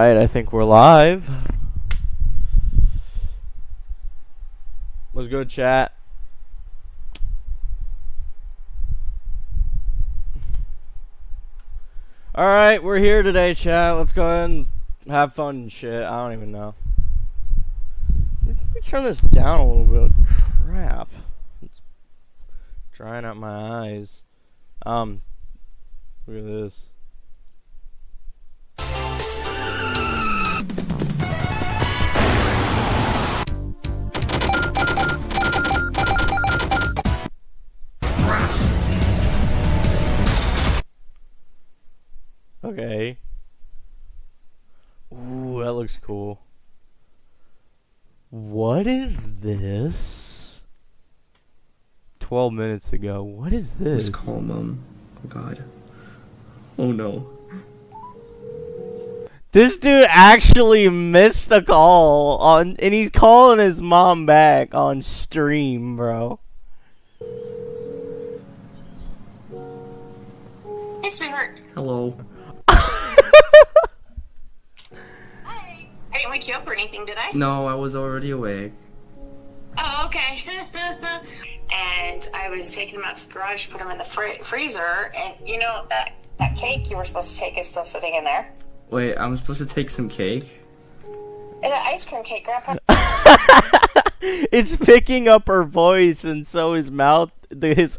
Alright, I think we're live. What's good, chat? Alright, we're here today, chat. Let's go ahead and have fun and shit. I don't even know. Let me turn this down a little bit. Crap. It's drying out my eyes. Look at this. Okay. Ooh, that looks cool. What is this? 12 minutes ago. What is this? Just call Mom. Oh God. Oh no. This dude actually missed a call on, and he's calling his mom back on stream, bro. Hey, sweetheart. Hello. Hi. I didn't wake you up or anything, did I? No, I was already awake. Oh, okay. And I was taking them out to the garage to put them in the freezer, and you know that cake you were supposed to take is still sitting in there. Wait, I'm supposed to take some cake? It's an ice cream cake, Grandpa. It's picking up her voice, and so his mouth, his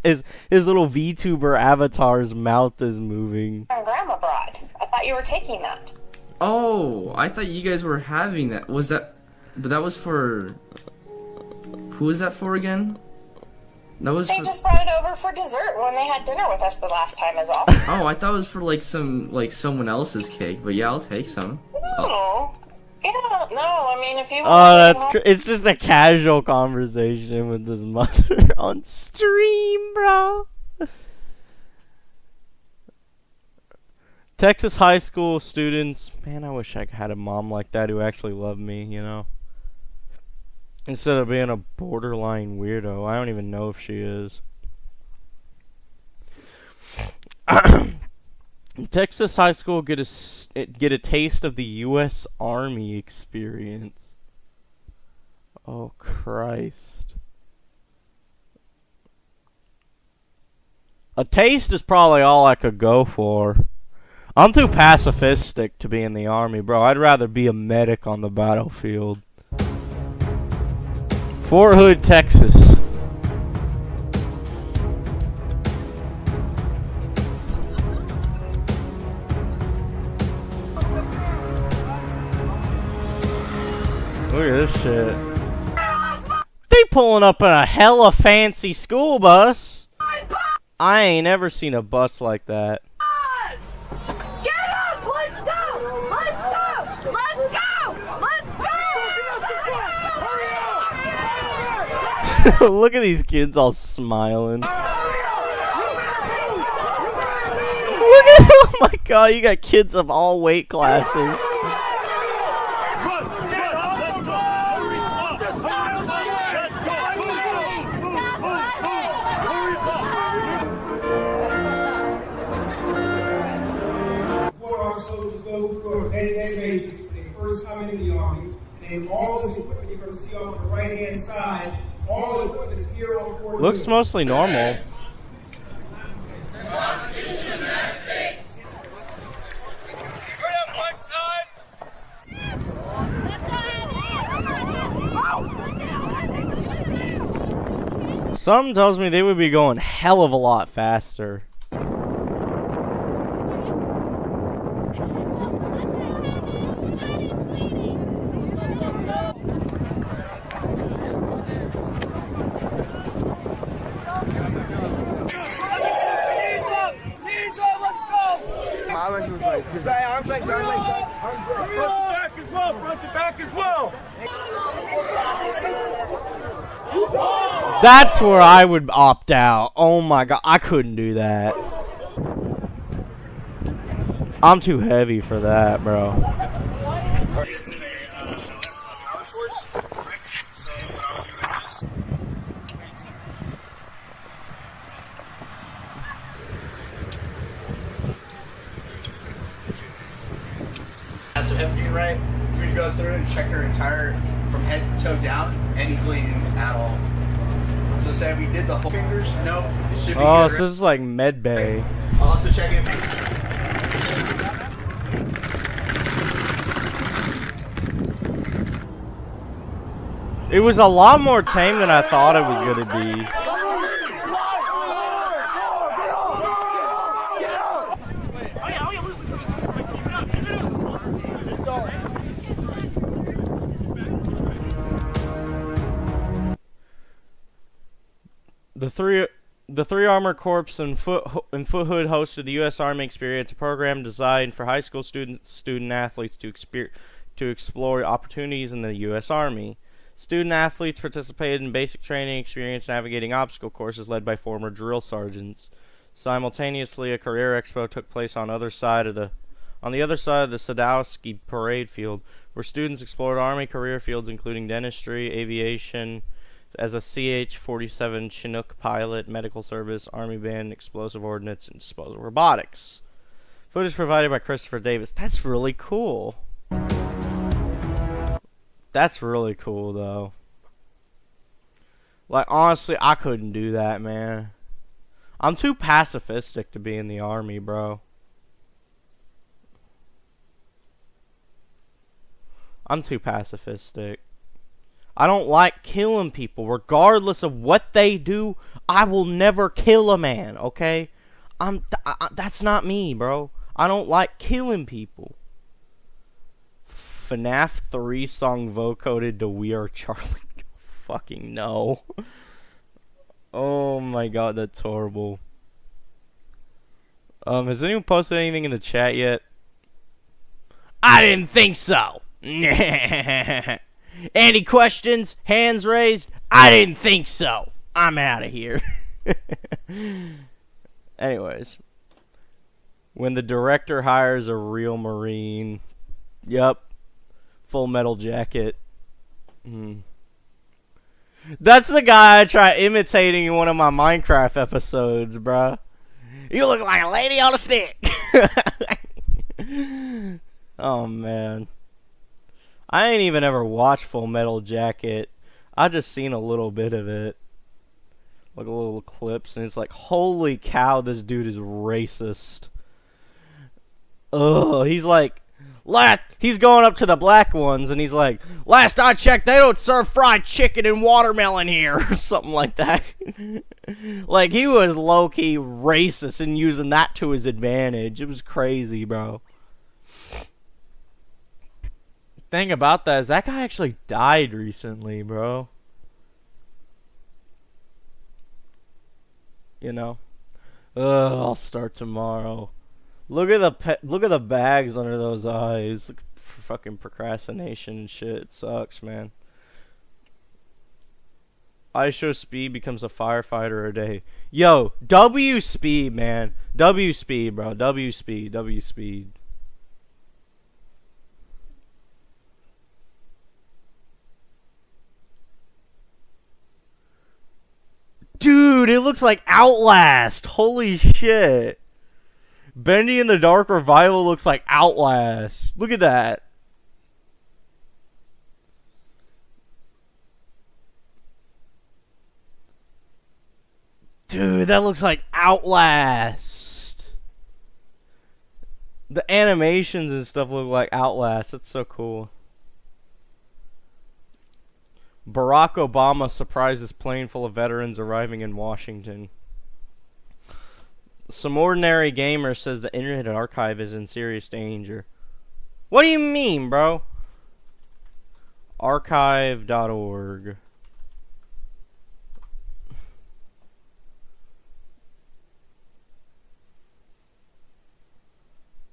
little VTuber avatar's mouth is moving. Grandma brought. I thought you were taking that. Oh, I thought you guys were having that. Was that? But that was for. Who was that for again? That was. They just brought it over for dessert when they had dinner with us the last time, is all. Oh, I thought it was for like someone else's cake. But yeah, I'll take some. No. Yeah, no, I mean, if you want it's just a casual conversation with his mother on stream, bro. Texas high school students, man, I wish I had a mom like that who actually loved me, you know? Instead of being a borderline weirdo. I don't even know if she is. Texas high school get a taste of the U.S. Army experience. Oh, Christ. A taste is probably all I could go for. I'm too pacifistic to be in the Army, bro. I'd rather be a medic on the battlefield. Fort Hood, Texas. Look at this shit. They pulling up in a hella fancy school bus. I ain't ever seen a bus like that. Get up! Let's go! Let's go! Let's go! Let's go! Look at these kids all smiling. Look at, oh my god, you got kids of all weight classes. Soldiers go through a day-to-day basis when they first come into the Army. And all this equipment you're going to see on the right-hand side, all the equipment is here on Fort Hood. Looks mostly normal. Constitution of the United States. Put up one side. Something tells me they would be going hell of a lot faster. That's where I would opt out. Oh my god, I couldn't do that. I'm too heavy for that, bro. emptying right, we're gonna go through and check her entire from head to toe down, any bleeding at all. So say we did the whole fingers, no, it should be Oh, good. so this is like med bay. I'll also check it. It was a lot more tame than I thought it was gonna be. The three Armored Corps and Foot Hood hosted the U.S. Army Experience, a program designed for high school student athletes to explore opportunities in the U.S. Army. Student athletes participated in basic training experience navigating obstacle courses led by former drill sergeants. Simultaneously, a career expo took place on the other side of the Sadowski parade field, where students explored Army career fields including dentistry, aviation, as a CH-47 Chinook pilot, medical service, Army band, explosive ordnance, and disposal robotics. Footage provided by Christopher Davis. That's really cool. That's really cool, though. Like, honestly, I couldn't do that, man. I'm too pacifistic to be in the Army, bro. I'm too pacifistic. I don't like killing people. Regardless of what they do, I will never kill a man, okay? That's not me, bro. I don't like killing people. FNAF 3 song vocoded to We Are Charlie. Fucking no. Oh my god, that's horrible. Has anyone posted anything in the chat yet? I didn't think so. Any questions? Hands raised? I didn't think so. I'm out of here. Anyways. When the director hires a real Marine. Yup. Full Metal Jacket. That's the guy I try imitating in one of my Minecraft episodes, bruh. You look like a lady on a stick. Oh, man. I ain't even ever watched Full Metal Jacket. I just seen a little bit of it. Like a little clips, and it's like, holy cow, this dude is racist. Ugh, he's like, he's going up to the black ones, and he's like, last I checked, they don't serve fried chicken and watermelon here, or something like that. Like, he was low-key racist and using that to his advantage. It was crazy, bro. Thing about that is that guy actually died recently, bro. You know? Ugh, I'll start tomorrow. Look at the bags under those eyes. Look for fucking procrastination and shit. It sucks, man. I show speed becomes a firefighter a day. Yo, W speed, man. W speed, bro. W speed. W speed. Dude, it looks like Outlast. Holy shit. Bendy in the Dark Revival looks like Outlast. Look at that. Dude, that looks like Outlast. The animations and stuff look like Outlast. That's so cool. Barack Obama surprises plane full of veterans arriving in Washington. Some ordinary gamer says the Internet Archive is in serious danger. What do you mean, bro? Archive.org.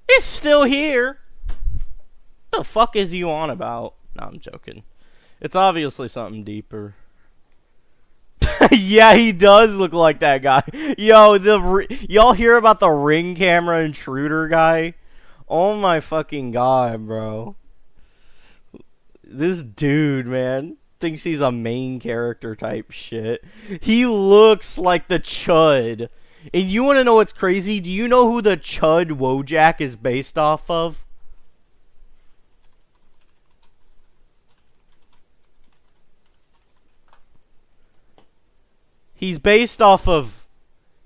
It's still here. What the fuck is you on about? No, I'm joking. It's obviously something deeper. Yeah, he does look like that guy. Yo, y'all hear about the Ring camera intruder guy? Oh my fucking god, bro. This dude, man, thinks he's a main character type shit. He looks like the Chud. And you want to know what's crazy? Do you know who the Chud Wojak is based off of? He's based off of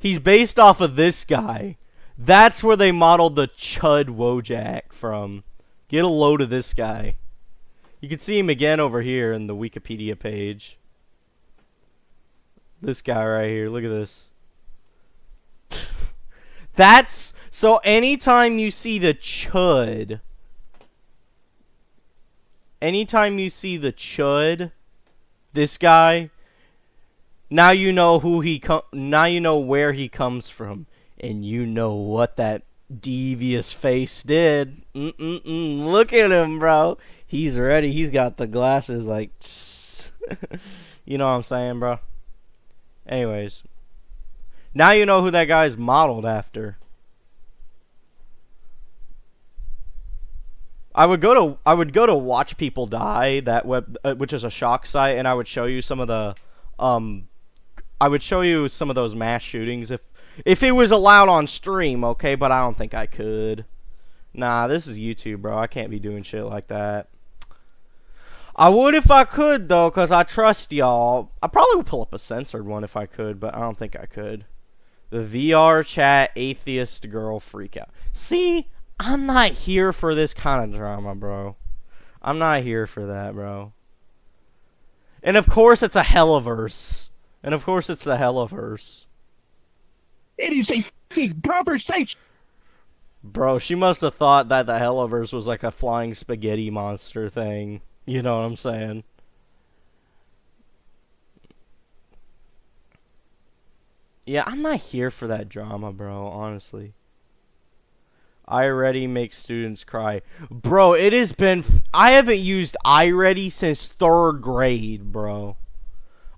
this guy. That's where they modeled the Chud Wojak from. Get a load of this guy. You can see him again over here in the Wikipedia page. This guy right here. Look at this. That's so anytime you see the Chud, this guy, now you know now you know where he comes from, and you know what that devious face did. Look at him, bro. He's ready. He's got the glasses, like, you know what I'm saying, bro? Anyways, now you know who that guy's modeled after. I would go to Watch People Die, that web, which is a shock site, and I would show you some of the, those mass shootings if it was allowed on stream, okay? But I don't think I could. Nah, this is YouTube, bro. I can't be doing shit like that. I would if I could, though, because I trust y'all. I probably would pull up a censored one if I could, but I don't think I could. The VR chat atheist girl freak out. See, I'm not here for this kind of drama, bro. I'm not here for that, bro. And of course it's a Helliverse. It is a fucking conversation. Bro, she must have thought that the Helliverse was like a flying spaghetti monster thing. You know what I'm saying? Yeah, I'm not here for that drama, bro, honestly. iReady makes students cry. Bro, it has been... I haven't used iReady since 3rd grade, bro.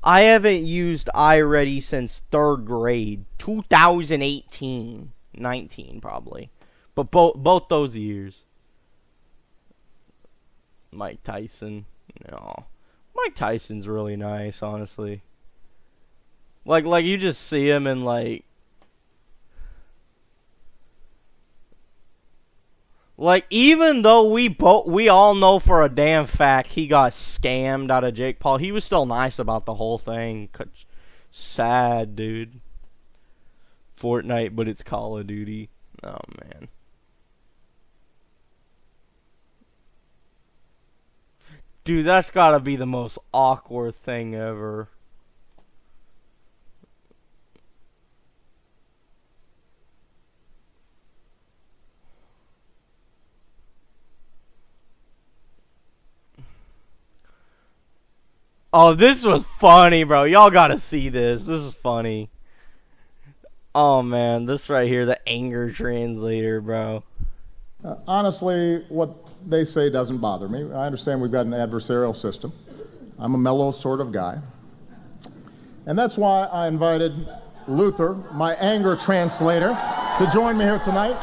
I haven't used iReady since 3rd grade. 2018. 19, probably. But both those years. Mike Tyson. No. Mike Tyson's really nice, honestly. Like you just see him and like even though we all know for a damn fact he got scammed out of Jake Paul, he was still nice about the whole thing. Sad, dude. Fortnite, but it's Call of Duty. Oh man. Dude, that's gotta be the most awkward thing ever. Oh, this was funny, bro. Y'all gotta see this. This is funny. Oh, man. This right here, the anger translator, bro. Honestly, what they say doesn't bother me. I understand we've got an adversarial system. I'm a mellow sort of guy. And that's why I invited Luther, my anger translator, to join me here tonight.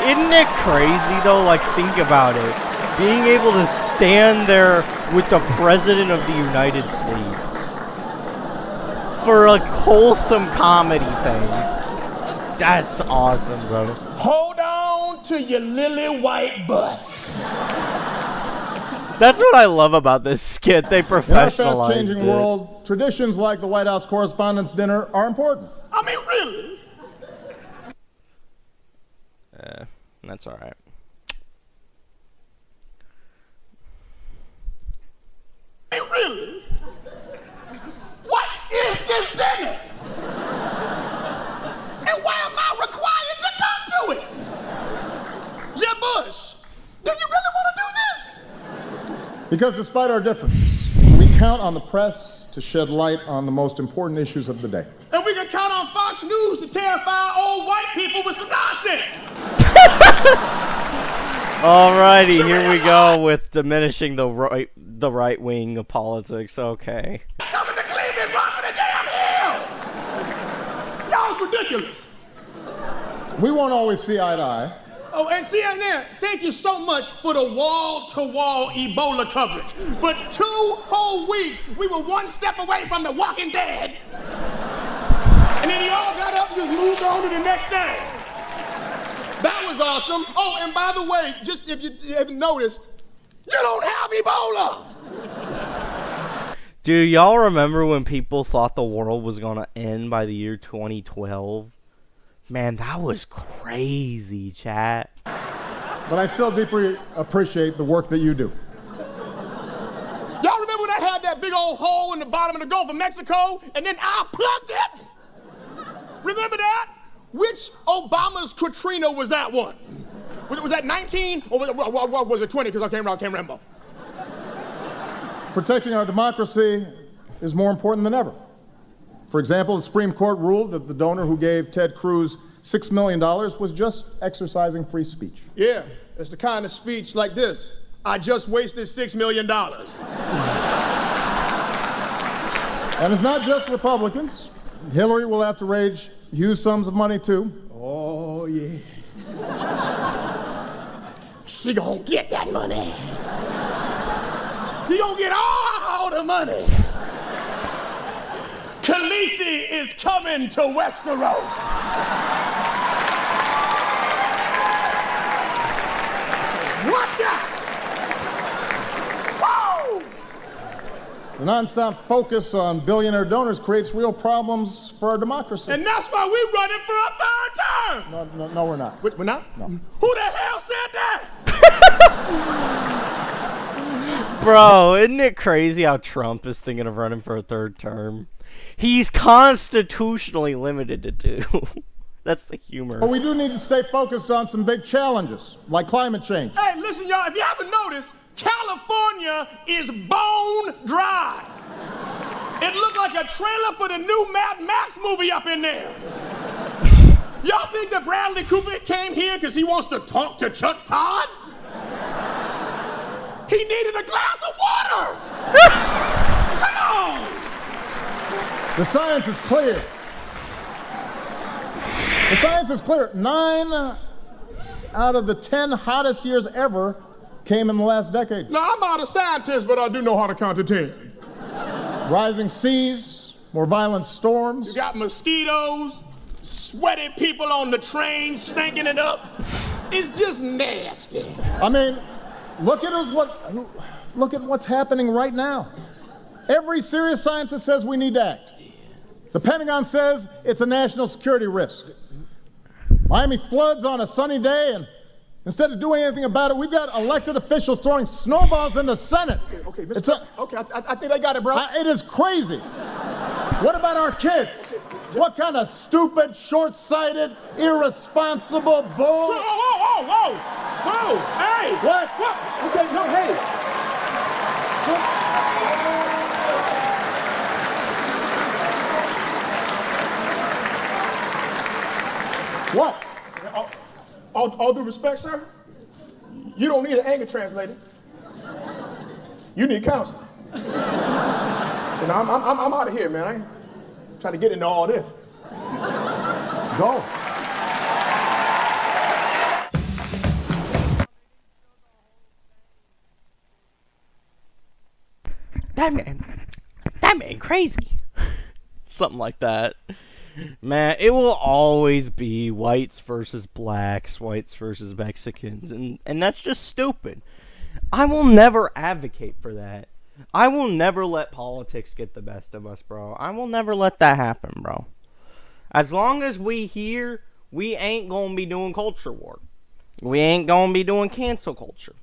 Isn't it crazy, though? Like, think about it. Being able to stand there with the President of the United States for a wholesome comedy thing. That's awesome, bro. Hold on to your lily white butts. That's what I love about this skit. They professionalized it. In our fast-changing world, traditions like the White House Correspondents' Dinner are important. I mean, really? That's all right. I mean, really? What is this dinner? And why am I required to come to it? Jeb Bush, do you really want to do this? Because despite our differences, we count on the press to shed light on the most important issues of the day. And we can count on Fox News to terrify old white people with some nonsense. Alrighty, here we go with diminishing the right wing of politics. Okay. It's coming to Cleveland, run for the damn hills! Y'all's ridiculous. We won't always see eye to eye. Oh, and CNN, thank you so much for the wall-to-wall Ebola coverage. For 2 whole weeks, we were one step away from the Walking Dead. And then you all got up and just moved on to the next thing. That was awesome. Oh, and by the way, just if you haven't noticed, you don't have Ebola. Dude, y'all remember when people thought the world was gonna end by the year 2012? Man, that was crazy, chat. But I still deeply appreciate the work that you do. Y'all remember when I had that big old hole in the bottom of the Gulf of Mexico, and then I plugged it? Remember that? Which Obama's Katrina was that one? Was that 19 or was it 20? Because I can't remember. Protecting our democracy is more important than ever. For example, the Supreme Court ruled that the donor who gave Ted Cruz $6 million was just exercising free speech. Yeah, it's the kind of speech like this. I just wasted $6 million. And it's not just Republicans. Hillary will have to raise huge sums of money too. Oh, yeah. She gonna get that money. She gonna get all the money. Khaleesi is coming to Westeros. Watch out! Whoa! The nonstop focus on billionaire donors creates real problems for our democracy. And that's why we're running for a third term. No, we're not. We're not? No. Who the hell said that? Bro, isn't it crazy how Trump is thinking of running for a third term? He's constitutionally limited to 2. That's the humor. But we do need to stay focused on some big challenges, like climate change. Hey, listen, y'all, if you haven't noticed, California is bone dry. It looked like a trailer for the new Mad Max movie up in there. Y'all think that Bradley Cooper came here because he wants to talk to Chuck Todd? He needed a glass of water. Come on. The science is clear. The science is clear. 9 out of the 10 hottest years ever came in the last decade. Now, I'm not a scientist, but I do know how to count to 10. Rising seas, more violent storms. You got mosquitoes, sweaty people on the train stinking it up. It's just nasty. I mean, look at what's happening right now. Every serious scientist says we need to act. The Pentagon says it's a national security risk. Miami floods on a sunny day, and instead of doing anything about it, we've got elected officials throwing snowballs in the Senate. Okay, Mr. I think I got it, bro. It is crazy. What about our kids? What kind of stupid, short-sighted, irresponsible bull? Whoa! Hey! What? Okay, no, hey. What? All due respect, sir, you don't need an anger translator. You need counseling. So now I'm out of here, man. I ain't trying to get into all this. Go. That man crazy. Something like that. Man, it will always be whites versus blacks, whites versus Mexicans, and that's just stupid. I will never advocate for that. I will never let politics get the best of us, bro. I will never let that happen, bro. As long as we here, we ain't gonna be doing culture war. We ain't gonna be doing cancel culture.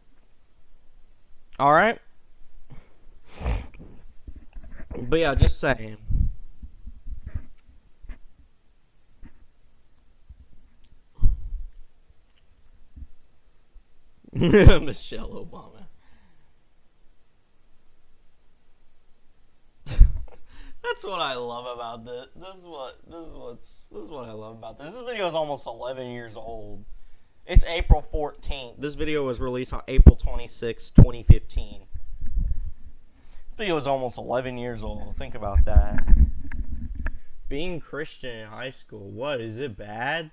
Alright? But yeah, just saying. Michelle Obama. That's what I love about this. This is what I love about this. This video is almost 11 years old. It's April 14th. This video was released on April 26, 2015. This video is almost 11 years old. Think about that. Being Christian in high school, what, is it bad?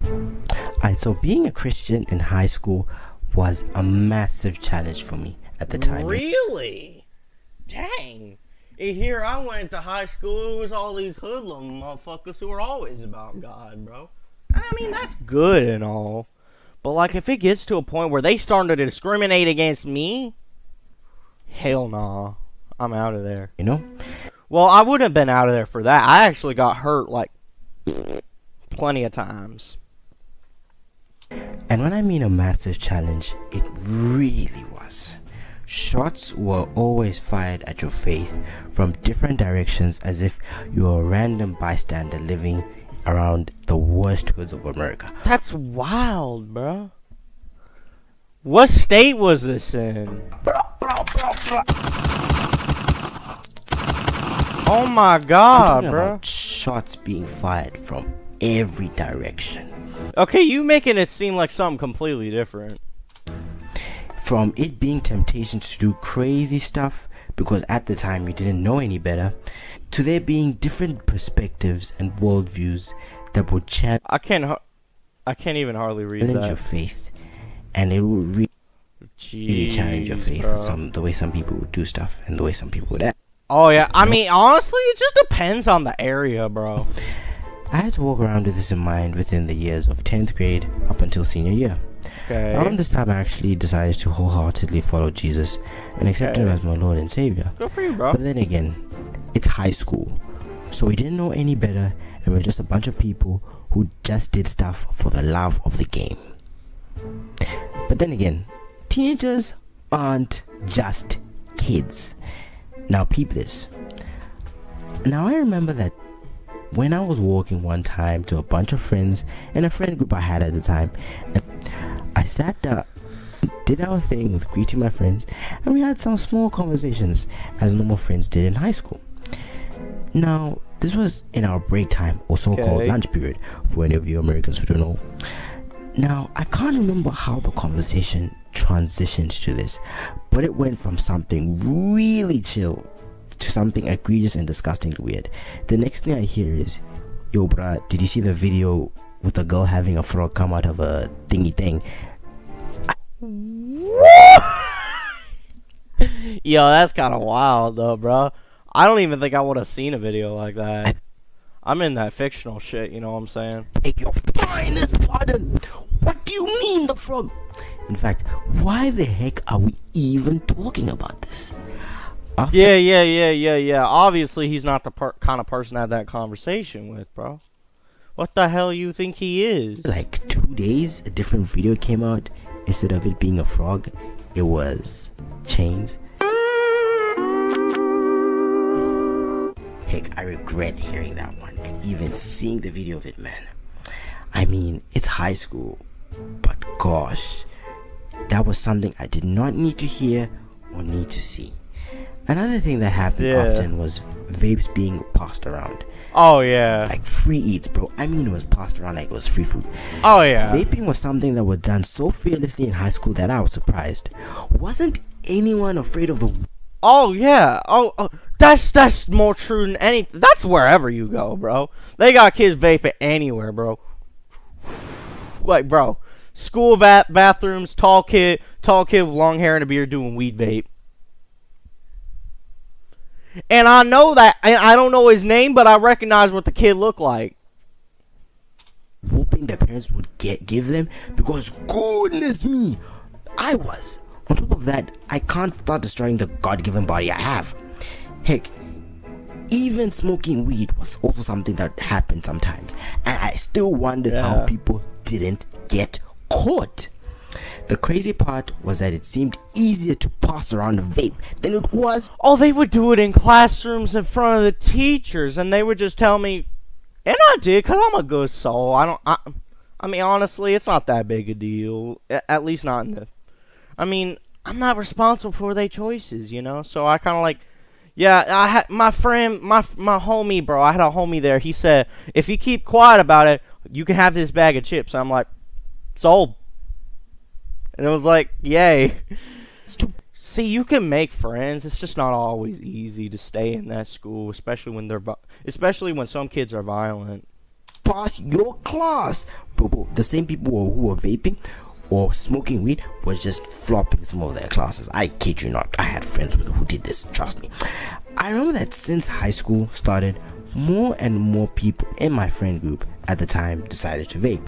Alright, so being a Christian in high school was a massive challenge for me at the time. Really? Dang. Here I went to high school, it was all these hoodlum motherfuckers who were always about God, bro. I mean, that's good and all. But, like, if it gets to a point where they starting to discriminate against me, hell nah. I'm out of there. You know? Well, I wouldn't have been out of there for that. I actually got hurt like plenty of times. And when I mean a massive challenge, it really was. Shots were always fired at your faith from different directions as if you were a random bystander living around the worst hoods of America. That's wild, bro. What state was this in? Oh my god, bro. About shots being fired from every direction. Okay, you making it seem like something completely different. From it being temptation to do crazy stuff because at the time you didn't know any better, to there being different perspectives and worldviews that would challenge I can't even hardly read that. your faith, and it would really challenge your faith with the way some people would do stuff and the way some people would act. Oh yeah, I mean honestly, it just depends on the area, bro. I had to walk around with this in mind within the years of 10th grade up until senior year. Okay. Around this time, I actually decided to wholeheartedly follow Jesus and accept him as my Lord and Savior. Good for you, bro. But then again, it's high school, so we didn't know any better, and we're just a bunch of people who just did stuff for the love of the game. But then again, teenagers aren't just kids. Now peep this. Now I remember that when I was walking one time to a bunch of friends and a friend group I had at the time, I sat down, did our thing with greeting my friends, and we had some small conversations as normal friends did in high school. Now, this was in our break time, or so-called lunch period, for any of you Americans who don't know. Now, I can't remember how the conversation transitioned to this, but it went from something really chill to something egregious and disgustingly weird. The next thing I hear is, "Yo, bruh, did you see the video with a girl having a frog come out of a thingy thing?" Yo, that's kind of wild though, bro. I don't even think I would have seen a video like that. I'm in that fictional shit, you know what I'm saying? Beg your finest pardon. What do you mean the frog? In fact, why the heck are we even talking about this? Yeah. Obviously, he's not the kind of person to have that conversation with, bro. What the hell you think he is? Like 2 days, a different video came out. Instead of it being a frog, it was chains. Heck, I regret hearing that one and even seeing the video of it, man. I mean, it's high school, but gosh, that was something I did not need to hear or need to see. Another thing that happened often was vapes being passed around. Oh yeah. Like free eats, bro. I mean, it was passed around like it was free food. Oh yeah. Vaping was something that was done so fearlessly in high school that I was surprised. Wasn't anyone afraid of the... Oh yeah. Oh, that's more true than anything. That's wherever you go, bro. They got kids vaping anywhere, bro. Like, bro, school bathrooms, tall kid with long hair and a beard doing weed vape. And I know that, and I don't know his name, but I recognize what the kid looked like. Whooping their parents would give them, because goodness me, I was. On top of that, I can't start destroying the God-given body I have. Heck, even smoking weed was also something that happened sometimes, and I still wondered how people didn't get caught. The crazy part was that it seemed easier to pass around a vape than it was. Oh, they would do it in classrooms in front of the teachers, and they would just tell me, and I did, because I'm a good soul. I mean, honestly, it's not that big a deal. At least not in the... I mean, I'm not responsible for their choices, you know? So I kind of like... Yeah, I had my friend, my homie, bro. I had a homie there. He said, if you keep quiet about it, you can have this bag of chips. I'm like, sold. And it was like, yay. See, you can make friends. It's just not always easy to stay in that school, especially when some kids are violent. Pass your class. Bro, the same people who were vaping or smoking weed was just flopping some of their classes. I kid you not. I had friends who did this, trust me. I remember that since high school started, more and more people in my friend group at the time decided to vape.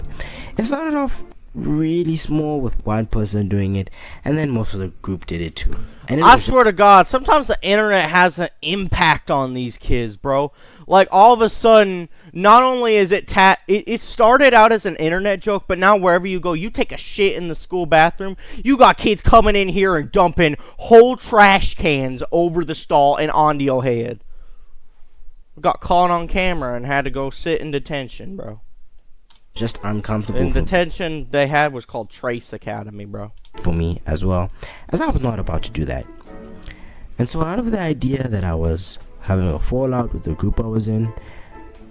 It started off really small with one person doing it, and then most of the group did it too. And it I was swear to God, sometimes the internet has an impact on these kids, bro. Like, all of a sudden, not only is it it started out as an internet joke, but now wherever you go, you take a shit in the school bathroom, you got kids coming in here and dumping whole trash cans over the stall and onto your head. Got caught on camera and had to go sit in detention, bro. just uncomfortable And the detention they had was called Trace Academy, bro. for me as well, as I was not about to do that. And so out of the idea that I was having a fallout with the group I was in,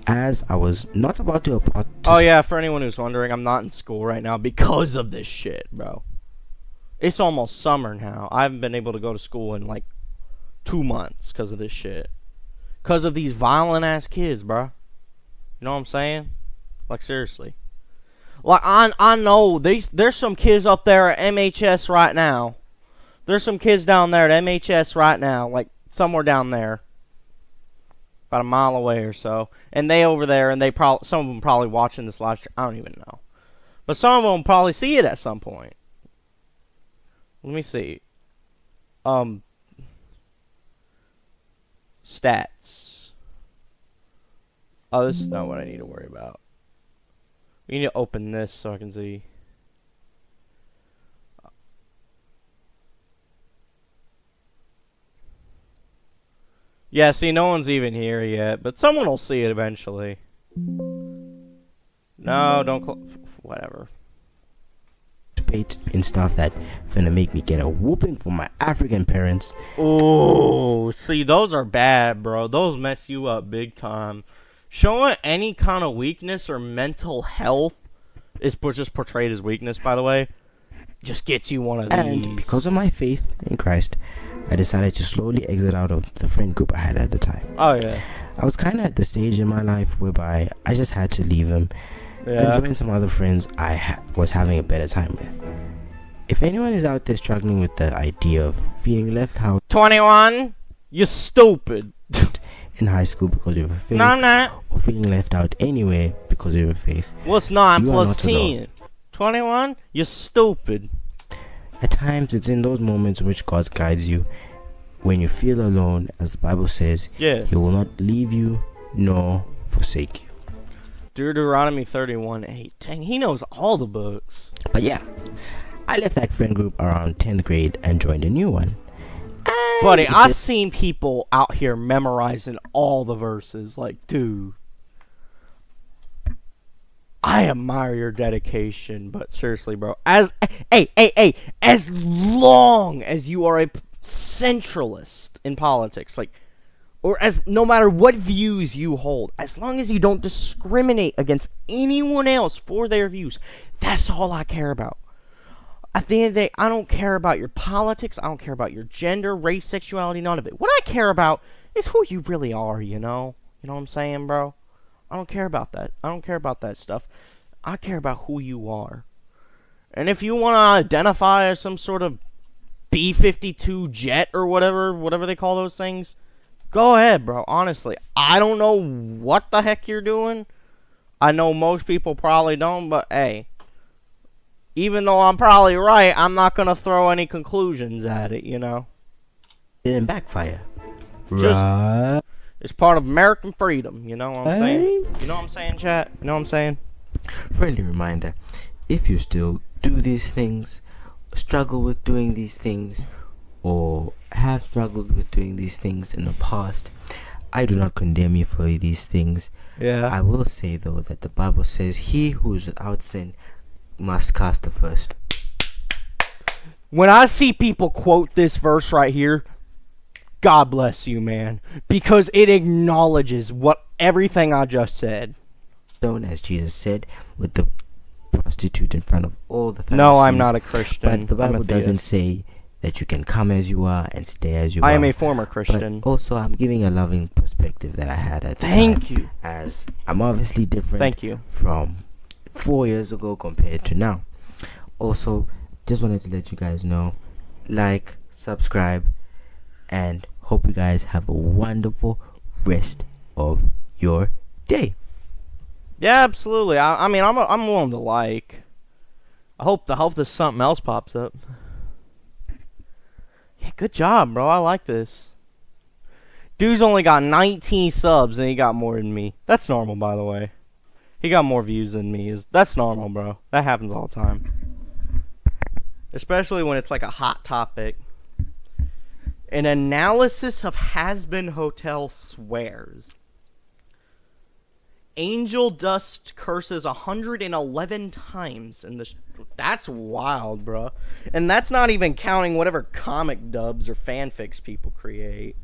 as I was not about to Oh yeah, for anyone who's wondering, I'm not in school right now because of this shit, bro. It's almost summer now. I haven't been able to go to school in like 2 months because of this shit. Because of these violent ass kids, bro. You know what I'm saying? Like, seriously. Like, I know there's some kids up there at MHS right now. There's some kids down there at MHS right now, like somewhere down there, about a mile away or so. And they over there, and some of them probably watching this live stream. I don't even know, but some of them probably see it at some point. Let me see. Stats. Oh, this is not what I need to worry about. We need to open this so I can see. Yeah, see, no one's even here yet, but someone will see it eventually. No, don't whatever. In stuff that finna make me get a whooping from my African parents. Oh, see, those are bad, bro. Those mess you up big time. Showing any kind of weakness or mental health is just portrayed as weakness, by the way. Just gets you one of these. And because of my faith in Christ, I decided to slowly exit out of the friend group I had at the time. Oh, yeah. I was kind of at the stage in my life whereby I just had to leave them and join some other friends I was having a better time with. If anyone is out there struggling with the idea of feeling left out 21, you're stupid. in high school because of your faith, No, I'm not. or feeling left out anywhere because of your faith, What's 9 you are plus not 10? alone. 21, you're stupid. At times, it's in those moments in which God guides you. When you feel alone, as the Bible says, Yeah. He will not leave you nor forsake you. Deuteronomy 31:8. Dang, he knows all the books. But yeah, I left that friend group around 10th grade and joined a new one. And Buddy, I've seen people out here memorizing all the verses. Like, dude. I admire your dedication, but seriously, bro. As long as you are a centralist in politics, like, or as no matter what views you hold, as long as you don't discriminate against anyone else for their views, that's all I care about. At the end of the day, I don't care about your politics, I don't care about your gender, race, sexuality, none of it. What I care about is who you really are, you know? You know what I'm saying, bro? I don't care about that. I don't care about that stuff. I care about who you are. And if you want to identify as some sort of B-52 jet or whatever they call those things, go ahead, bro. Honestly, I don't know what the heck you're doing. I know most people probably don't, but hey, even though I'm probably right, I'm not going to throw any conclusions at it, you know? didn't backfire. Right. It's part of American freedom, you know what I'm saying? You know what I'm saying, chat? You know what I'm saying? Friendly reminder, if you still do these things, struggle with doing these things, or have struggled with doing these things in the past, I do not condemn you for these things. Yeah. I will say though that the Bible says he who is without sin must cast the first. When I see people quote this verse right here, God bless you, man, because it acknowledges everything I just said. Stone, as Jesus said, with the prostitute in front of all the Pharisees. No, I'm not a Christian. But the Bible I'm a doesn't theist. say that you can come as you are and stay as you are. I am a former Christian. But also, I'm giving a loving perspective that I had at the time. Thank you. As I'm obviously different. Thank you. From 4 years ago compared to now. Also, just wanted to let you guys know, like, subscribe, and hope you guys have a wonderful rest of your day. Yeah, absolutely. I mean, I'm willing to like. I hope this something else pops up. Yeah, good job, bro. I like this. Dude's only got 19 subs and he got more than me. That's normal, by the way. He got more views than me. That's normal, bro. That happens all the time. Especially when it's like a hot topic. An analysis of has-been hotel swears. Angel Dust curses 111 times in the... That's wild, bro. And that's not even counting whatever comic dubs or fanfics people create.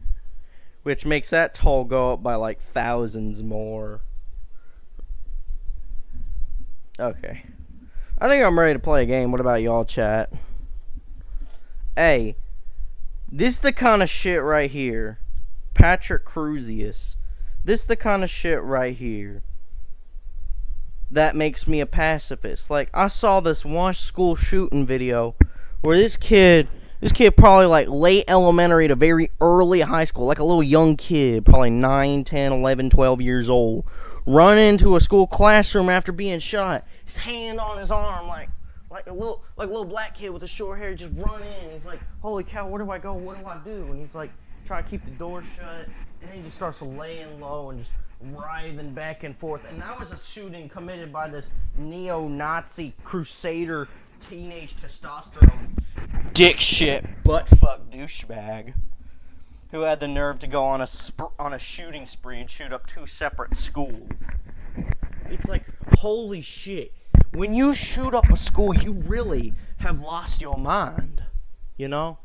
Which makes that toll go up by like thousands more. Okay. I think I'm ready to play a game. What about y'all, chat? Hey. This the kind of shit right here. Patrick Cruzius. This the kind of shit right here that makes me a pacifist. Like, I saw this one school shooting video where this kid probably like late elementary to very early high school, like a little young kid, probably 9, 10, 11, 12 years old, run into a school classroom after being shot. His hand on his arm, like a little black kid with the short hair, just run in. He's like, holy cow, where do I go? What do I do? And he's like trying to keep the door shut, and then he just starts laying low and just writhing back and forth. And that was a shooting committed by this neo-Nazi crusader teenage testosterone dick shit buttfuck douchebag who had the nerve to go on a shooting spree and shoot up 2 separate schools. It's like, holy shit. When you shoot up a school, you really have lost your mind. You know?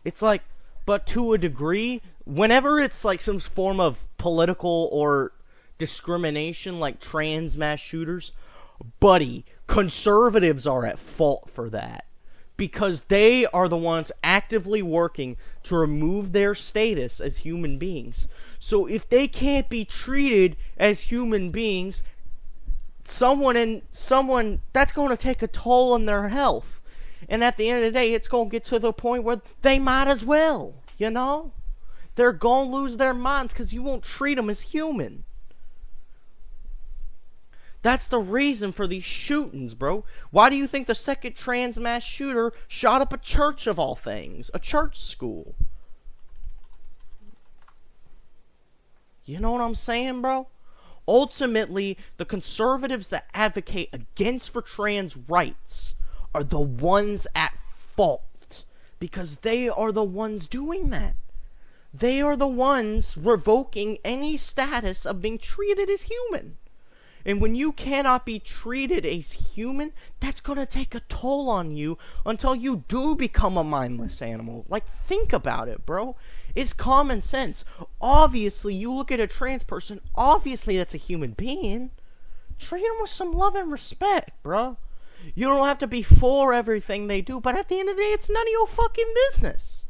It's like, but to a degree, whenever it's like some form of political or discrimination, like trans mass shooters, buddy, conservatives are at fault for that. Because they are the ones actively working to remove their status as human beings. So if they can't be treated as human beings, someone that's going to take a toll on their health. And at the end of the day, it's going to get to the point where they might as well, you know? They're going to lose their minds because you won't treat them as human. That's the reason for these shootings, bro. Why do you think the second trans mass shooter shot up a church of all things? A church school. You know what I'm saying, bro? Ultimately, the conservatives that advocate against for trans rights are the ones at fault. Because they are the ones doing that. They are the ones revoking any status of being treated as human. And when you cannot be treated as human, that's going to take a toll on you until you do become a mindless animal. Like, think about it, bro. It's common sense. Obviously, you look at a trans person, obviously that's a human being. Treat them with some love and respect, bro. You don't have to be for everything they do, but at the end of the day, it's none of your fucking business.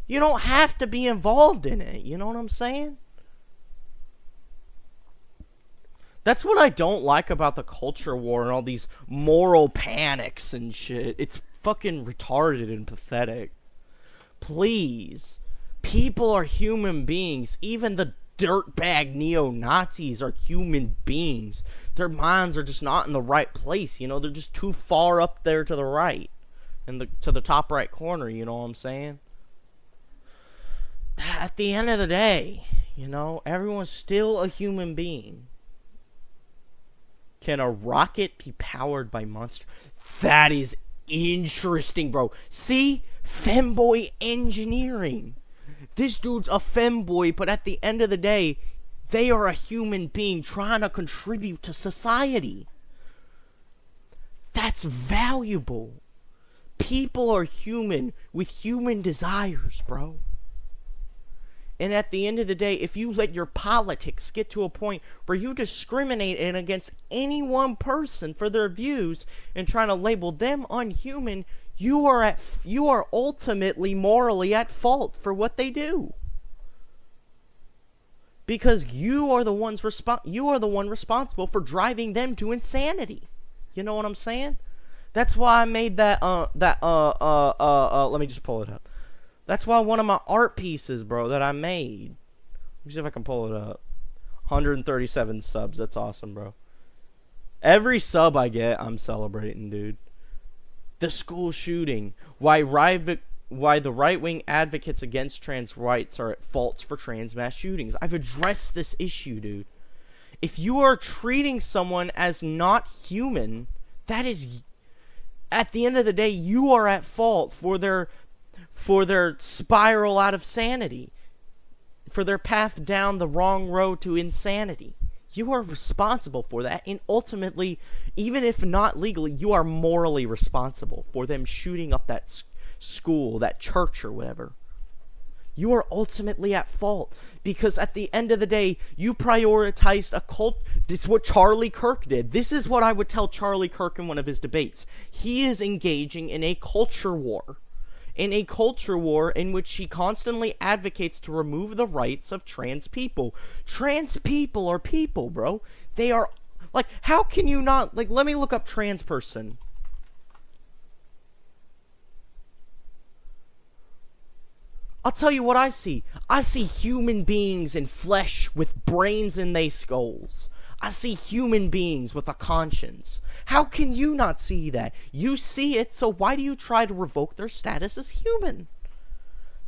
You don't have to be involved in it, you know what I'm saying? That's what I don't like about the culture war and all these moral panics and shit. It's fucking retarded and pathetic. Please. People are human beings. Even the dirtbag neo-Nazis are human beings. Their minds are just not in the right place, you know? They're just too far up there to the right. And to the top right corner, you know what I'm saying? At the end of the day, you know, everyone's still a human being. Can a rocket be powered by monster? That is interesting, bro. See? Femboy engineering. This dude's a femboy, but at the end of the day, they are a human being trying to contribute to society. That's valuable. People are human with human desires, bro. And at the end of the day, if you let your politics get to a point where you discriminate against any one person for their views and trying to label them unhuman, you are ultimately morally at fault for what they do. Because you are the one responsible for driving them to insanity. You know what I'm saying? That's why I made that let me just pull it up. That's why one of my art pieces, bro, that I made. Let me see if I can pull it up. 137 subs. That's awesome, bro. Every sub I get, I'm celebrating, dude. The school shooting. Why the right-wing advocates against trans rights are at fault for trans mass shootings. I've addressed this issue, dude. If you are treating someone as not human, that is, at the end of the day, you are at fault for their spiral out of sanity, for their path down the wrong road to insanity. You are responsible for that, and ultimately, even if not legally, you are morally responsible for them shooting up that school, that church, or whatever. You are ultimately at fault, because at the end of the day, you prioritized a cult. It's what Charlie Kirk did. This is what I would tell Charlie Kirk in one of his debates. He is engaging in a culture war. In a culture war in which he constantly advocates to remove the rights of trans people. Trans people are people, bro. They are, like, how can you not, like, let me look up trans person. I'll tell you what I see. I see human beings in flesh with brains in their skulls. I see human beings with a conscience. How can you not see that? You see it, so why do you try to revoke their status as human?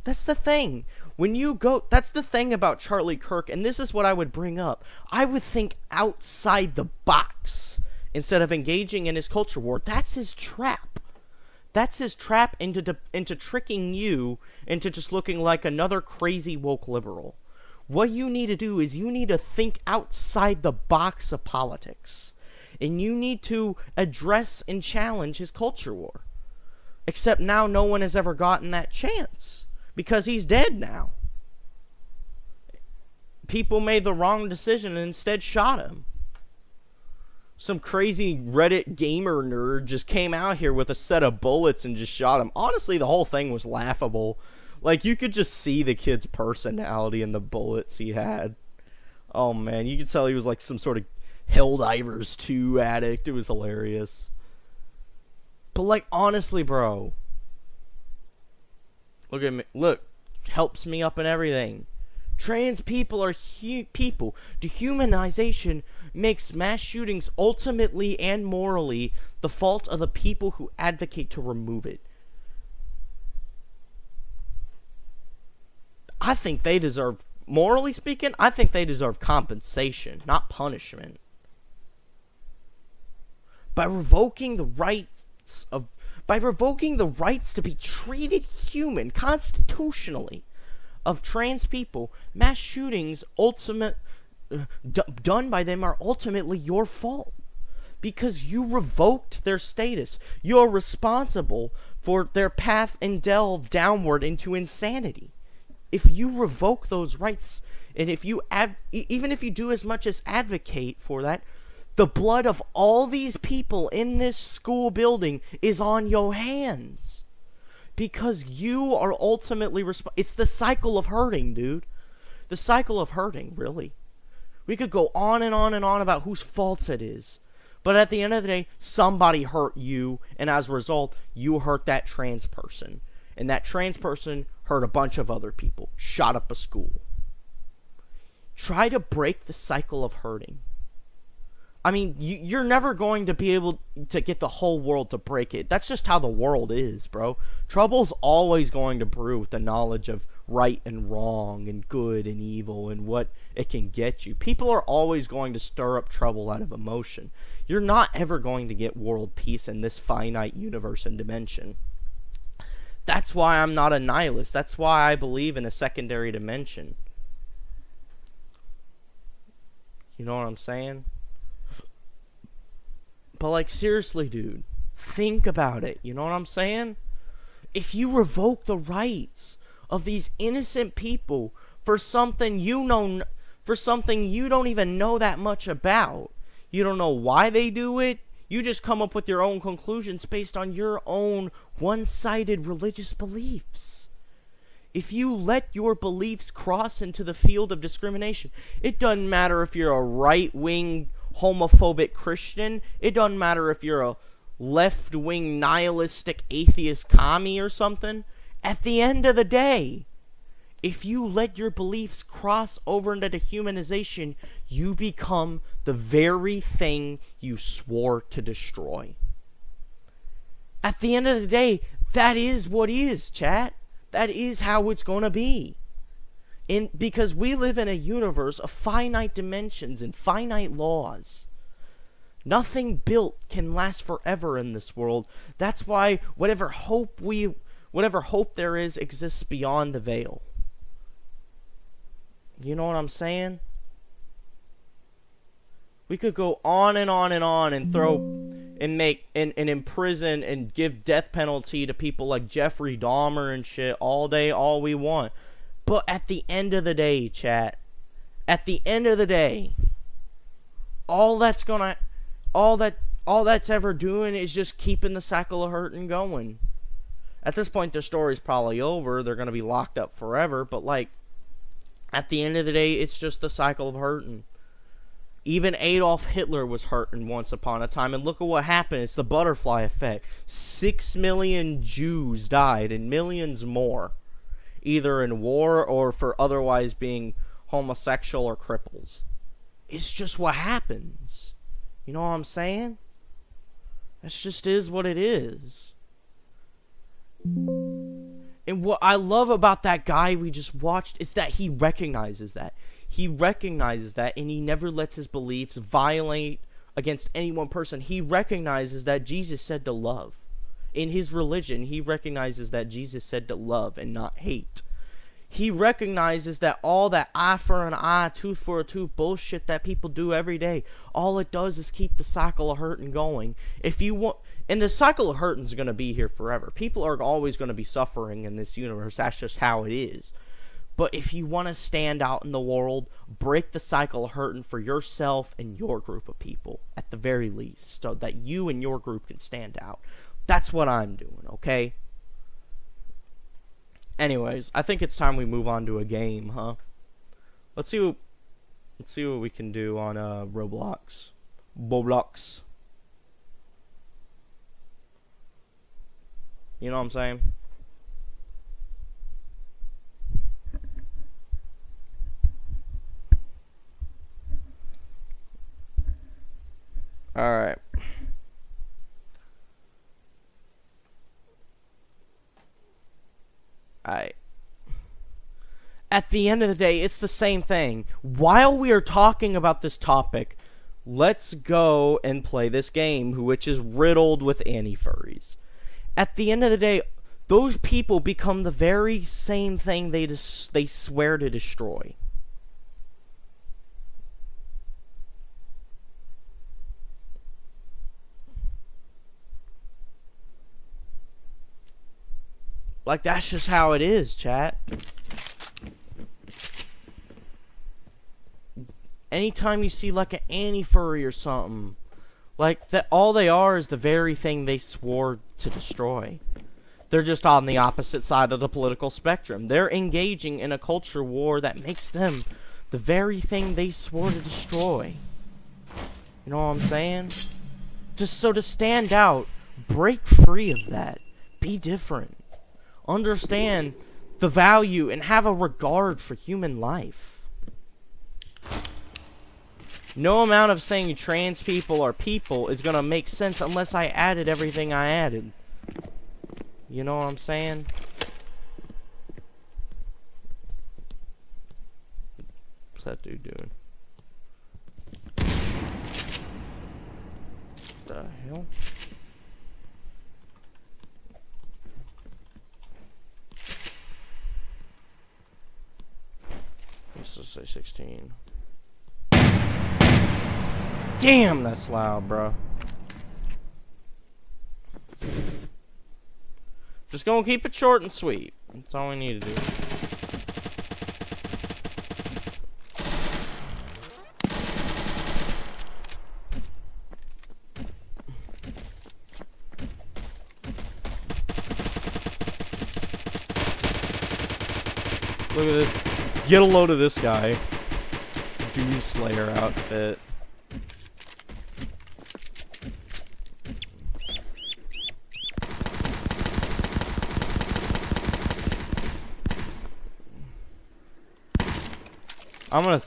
That's the thing. When you go, that's the thing about Charlie Kirk, and this is what I would bring up. I would think outside the box instead of engaging in his culture war. That's his trap. That's his trap into tricking you into just looking like another crazy woke liberal. What you need to do is you need to think outside the box of politics. And you need to address and challenge his culture war. Except now no one has ever gotten that chance. Because he's dead now. People made the wrong decision and instead shot him. Some crazy Reddit gamer nerd just came out here with a set of bullets and just shot him. Honestly, the whole thing was laughable. Like, you could just see the kid's personality in the bullets he had. Oh, man. You could tell he was like some sort of Helldivers 2 addict. It was hilarious. But, like, honestly, bro. Look at me. Look. Helps me up in everything. Trans people are people. Dehumanization makes mass shootings ultimately and morally the fault of the people who advocate to remove it. I think they deserve, morally speaking, I think they deserve compensation, not punishment. By revoking the rights to be treated human constitutionally of trans people, mass shootings done by them are ultimately your fault. Because you revoked their status. You're responsible for their path and delve downward into insanity. If you revoke those rights, and if you even if you do as much as advocate for that, the blood of all these people in this school building is on your hands. Because you are ultimately it's the cycle of hurting, dude. The cycle of hurting, really. We could go on and on and on about whose fault it is. But at the end of the day, somebody hurt you, and as a result, you hurt that trans person. And that trans person hurt a bunch of other people, shot up a school. Try to break the cycle of hurting. I mean, you're never going to be able to get the whole world to break it. That's just how the world is, bro. Trouble's always going to brew with the knowledge of right and wrong and good and evil and what it can get you. People are always going to stir up trouble out of emotion. You're not ever going to get world peace in this finite universe and dimension. That's why I'm not a nihilist. That's why I believe in a secondary dimension. You know what I'm saying? But, like, seriously, dude, think about it. You know what I'm saying? If you revoke the rights of these innocent people for something you don't even know that much about, you don't know why they do it, you just come up with your own conclusions based on your own one-sided religious beliefs. If you let your beliefs cross into the field of discrimination, it doesn't matter if you're a right-wing homophobic Christian, it doesn't matter if you're a left-wing nihilistic atheist commie or something. At the end of the day, if you let your beliefs cross over into dehumanization, you become the very thing you swore to destroy. At the end of the day, that is what is, chat. That is how it's gonna be. Because we live in a universe of finite dimensions and finite laws. Nothing built can last forever in this world. That's why whatever hope there is exists beyond the veil. You know what I'm saying? We could go on and on and on and throw and make and imprison and give death penalty to people like Jeffrey Dahmer and shit all day, all we want. But at the end of the day, chat, at the end of the day, all that's ever doing is just keeping the cycle of hurting going. At this point, their story's probably over. They're gonna be locked up forever. But like, at the end of the day, it's just the cycle of hurting. Even Adolf Hitler was hurting once upon a time, and look at what happened. It's the butterfly effect. 6 million Jews died, and millions more, either in war or for otherwise being homosexual or cripples. It's just what happens. You know what I'm saying? That just is what it is. And what I love about that guy we just watched is that he recognizes that. He recognizes that, and he never lets his beliefs violate against any one person. He recognizes that Jesus said to love. In his religion, he recognizes that Jesus said to love and not hate. He recognizes that all that eye for an eye, tooth for a tooth bullshit that people do every day, all it does is keep the cycle of hurting going. If you want, and the cycle of hurting is going to be here forever. People are always going to be suffering in this universe. That's just how it is. But if you want to stand out in the world, break the cycle of hurting for yourself and your group of people, at the very least, so that you and your group can stand out. That's what I'm doing, okay? Anyways, I think it's time we move on to a game, huh? Let's see what we can do on Roblox. Roblox. You know what I'm saying? Alright. Alright. At the end of the day, it's the same thing. While we are talking about this topic, let's go and play this game, which is riddled with anti-furries. At the end of the day, those people become the very same thing they swear to destroy. Like, that's just how it is, chat. Anytime you see, like, an anti-furry or something, like, that, all they are is the very thing they swore to destroy. They're just on the opposite side of the political spectrum. They're engaging in a culture war that makes them the very thing they swore to destroy. You know what I'm saying? Just so to stand out, break free of that. Be different. Understand the value and have a regard for human life. No amount of saying trans people are people is gonna make sense unless I added everything I added. You know what I'm saying? What's that dude doing? What the hell? Let's just say 16. Damn, that's loud, bro. Just gonna keep it short and sweet. That's all we need to do. Look at this. Get a load of this guy. Doom Slayer outfit. I'm gonna.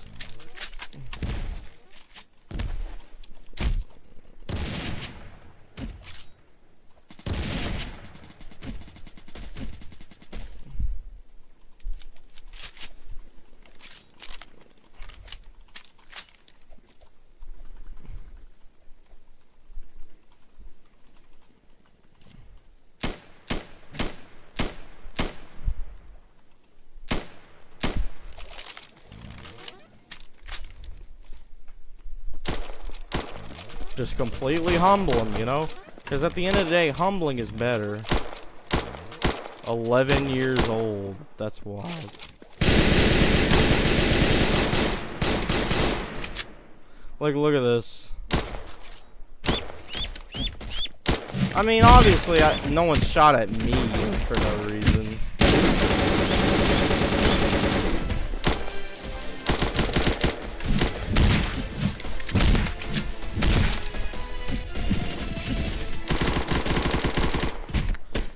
Just completely humble him, you know? Because at the end of the day, humbling is better. 11 years old. That's wild. Like, look at this. I mean, obviously, no one shot at me for no reason.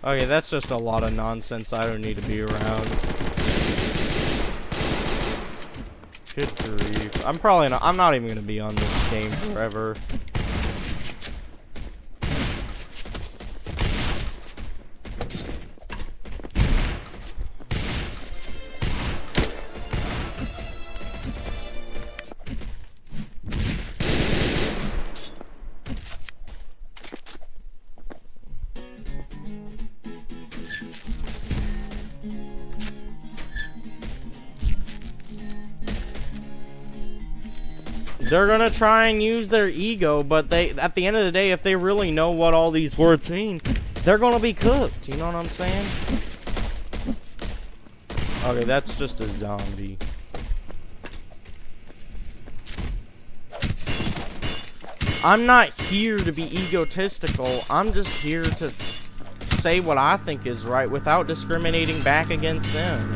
Okay, that's just a lot of nonsense I don't need to be around. Good grief. I'm not even gonna be on this game forever. They're gonna try and use their ego, but at the end of the day, if they really know what all these words mean, they're gonna be cooked. You know what I'm saying? Okay, that's just a zombie. I'm not here to be egotistical. I'm just here to say what I think is right without discriminating back against them.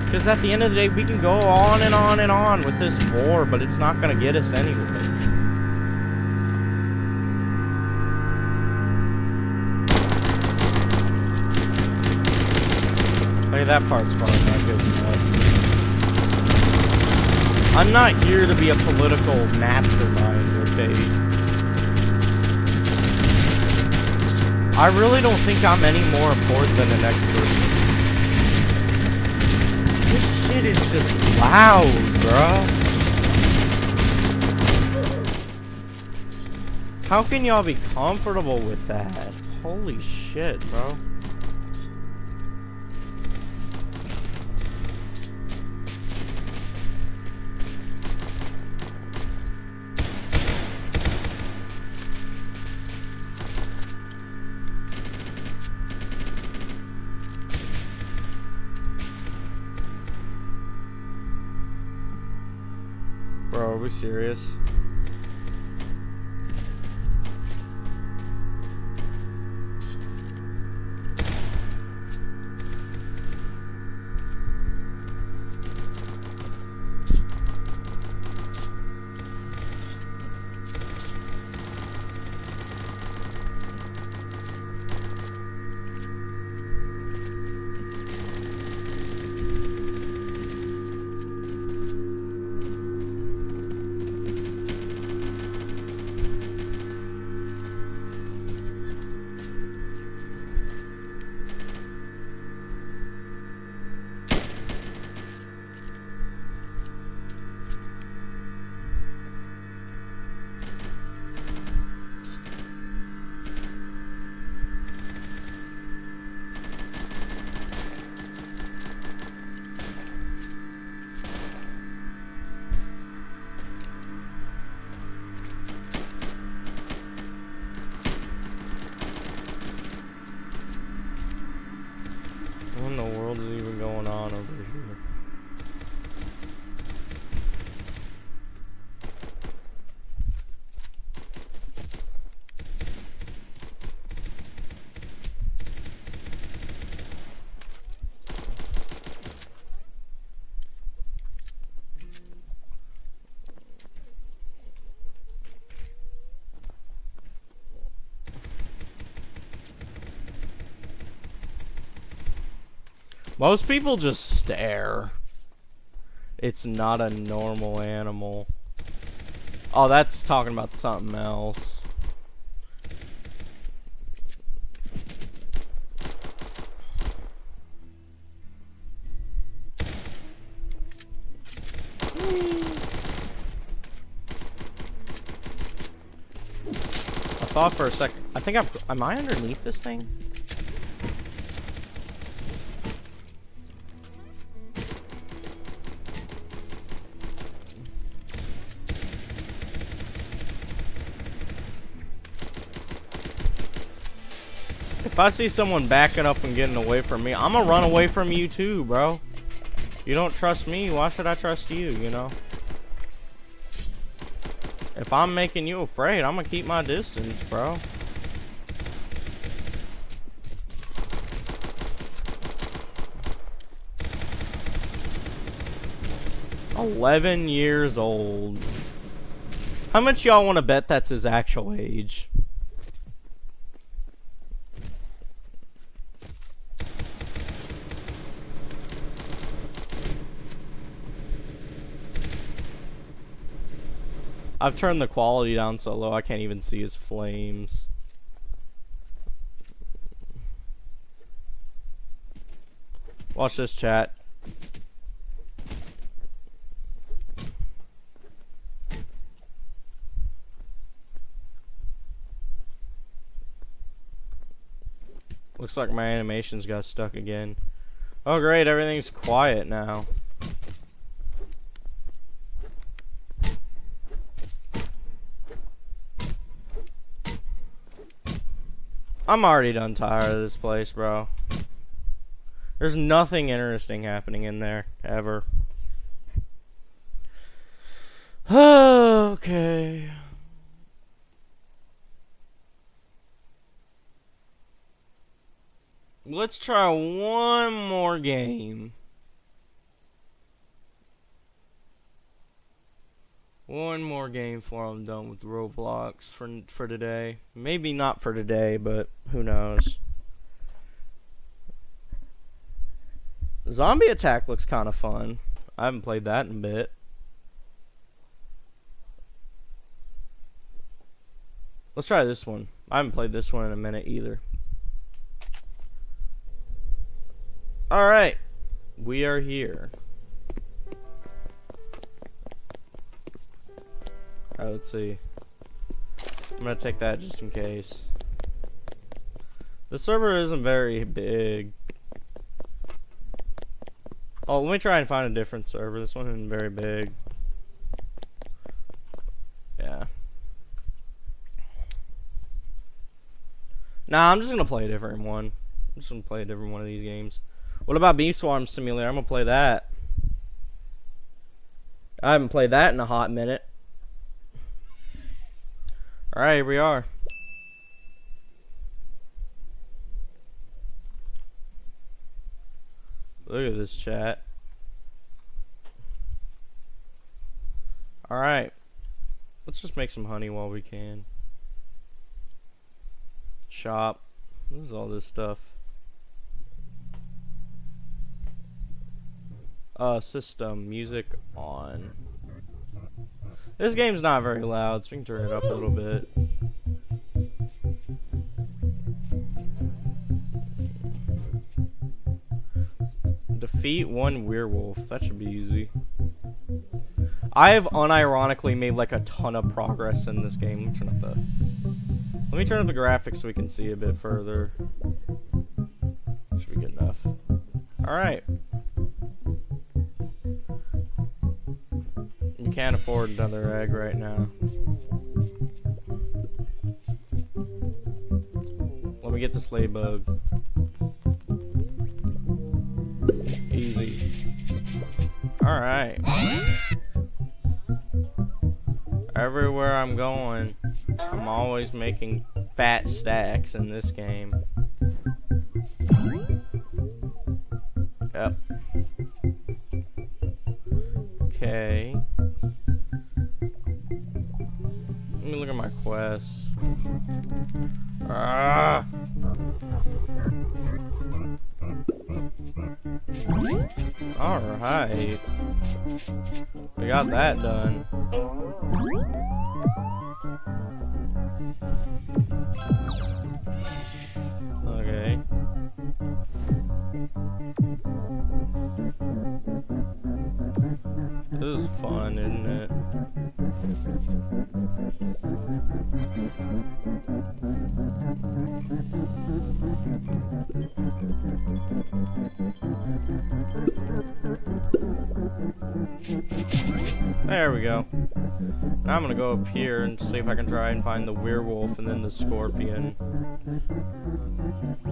Because at the end of the day, we can go on and on and on with this war, but it's not going to get us anywhere. Hey, that part's probably not good enough. I'm not here to be a political mastermind, okay? I really don't think I'm any more important than the next person. This shit is just loud, bruh. How can y'all be comfortable with that? Holy shit, bro. Bro, are we serious? What in the world is even going on over here? Most people just stare. It's not a normal animal. Oh, that's talking about something else. I thought for a sec. I think am I underneath this thing? If I see someone backing up and getting away from me, I'm gonna run away from you too, bro. You don't trust me, why should I trust you, you know? If I'm making you afraid, I'm gonna keep my distance, bro. "11 years old." How much y'all want to bet that's his actual age? I've turned the quality down so low I can't even see his flames. Watch this, chat. Looks like my animations got stuck again. Oh great, everything's quiet now. I'm already done tired of this place, bro. There's nothing interesting happening in there, ever. Okay. Let's try one more game. One more game before I'm done with Roblox for today. Maybe not for today, but who knows. Zombie Attack looks kind of fun. I haven't played that in a bit. Let's try this one. I haven't played this one in a minute either. Alright. We are here. Alright, let's see. I'm gonna take that just in case. The server isn't very big. Oh, let me try and find a different server. This one isn't very big. Yeah. Nah, I'm just gonna play a different one. I'm just gonna play a different one of these games. What about Beef Swarm Simulator? I'm gonna play that. I haven't played that in a hot minute. Alright, here we are. Look at this chat. Alright. Let's just make some honey while we can. Shop. This is all this stuff. System. Music on. This game's not very loud, so we can turn it up a little bit. Defeat one werewolf. That should be easy. I have unironically made like a ton of progress in this game. Let me turn up the graphics so we can see a bit further. Should be good enough. Alright. You can't afford another egg right now. Let me get this ladybug. Easy. Alright. Everywhere I'm going, I'm always making fat stacks in this game. Yep. Okay. Let me look at my quests. Ah! Alright. We got that done. Okay. This is fun, isn't it? There we go. Now I'm gonna go up here and see if I can try and find the werewolf and then the scorpion.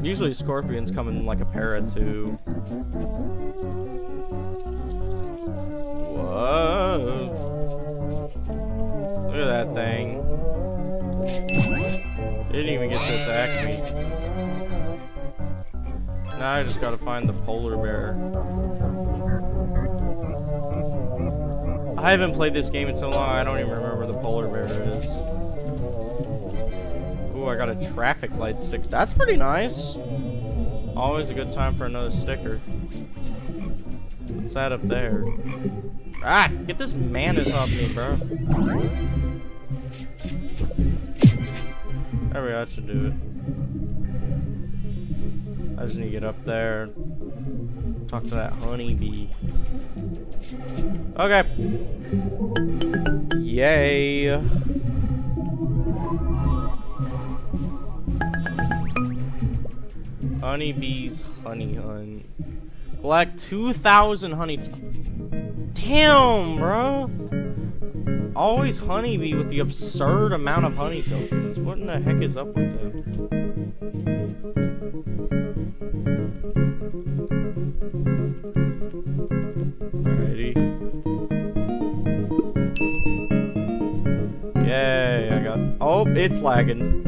Usually scorpions come in like a pair of two. Whoa. Look at that thing. Didn't even get to attack me. Now I just gotta find the polar bear. I haven't played this game in so long, I don't even remember where the polar bear is. Ooh, I got a traffic light stick. That's pretty nice. Always a good time for another sticker. What's that up there? Ah! Get this manus off me, bro. There we go, that should do it. I just need to get up there. Talk to that honeybee. Okay. Yay. Honeybees honey hunt. Collect 2,000 honey. Damn, bro. Always honeybee with the absurd amount of honey tokens. What in the heck is up with it? Alrighty. Yay, I got... Oh, it's lagging.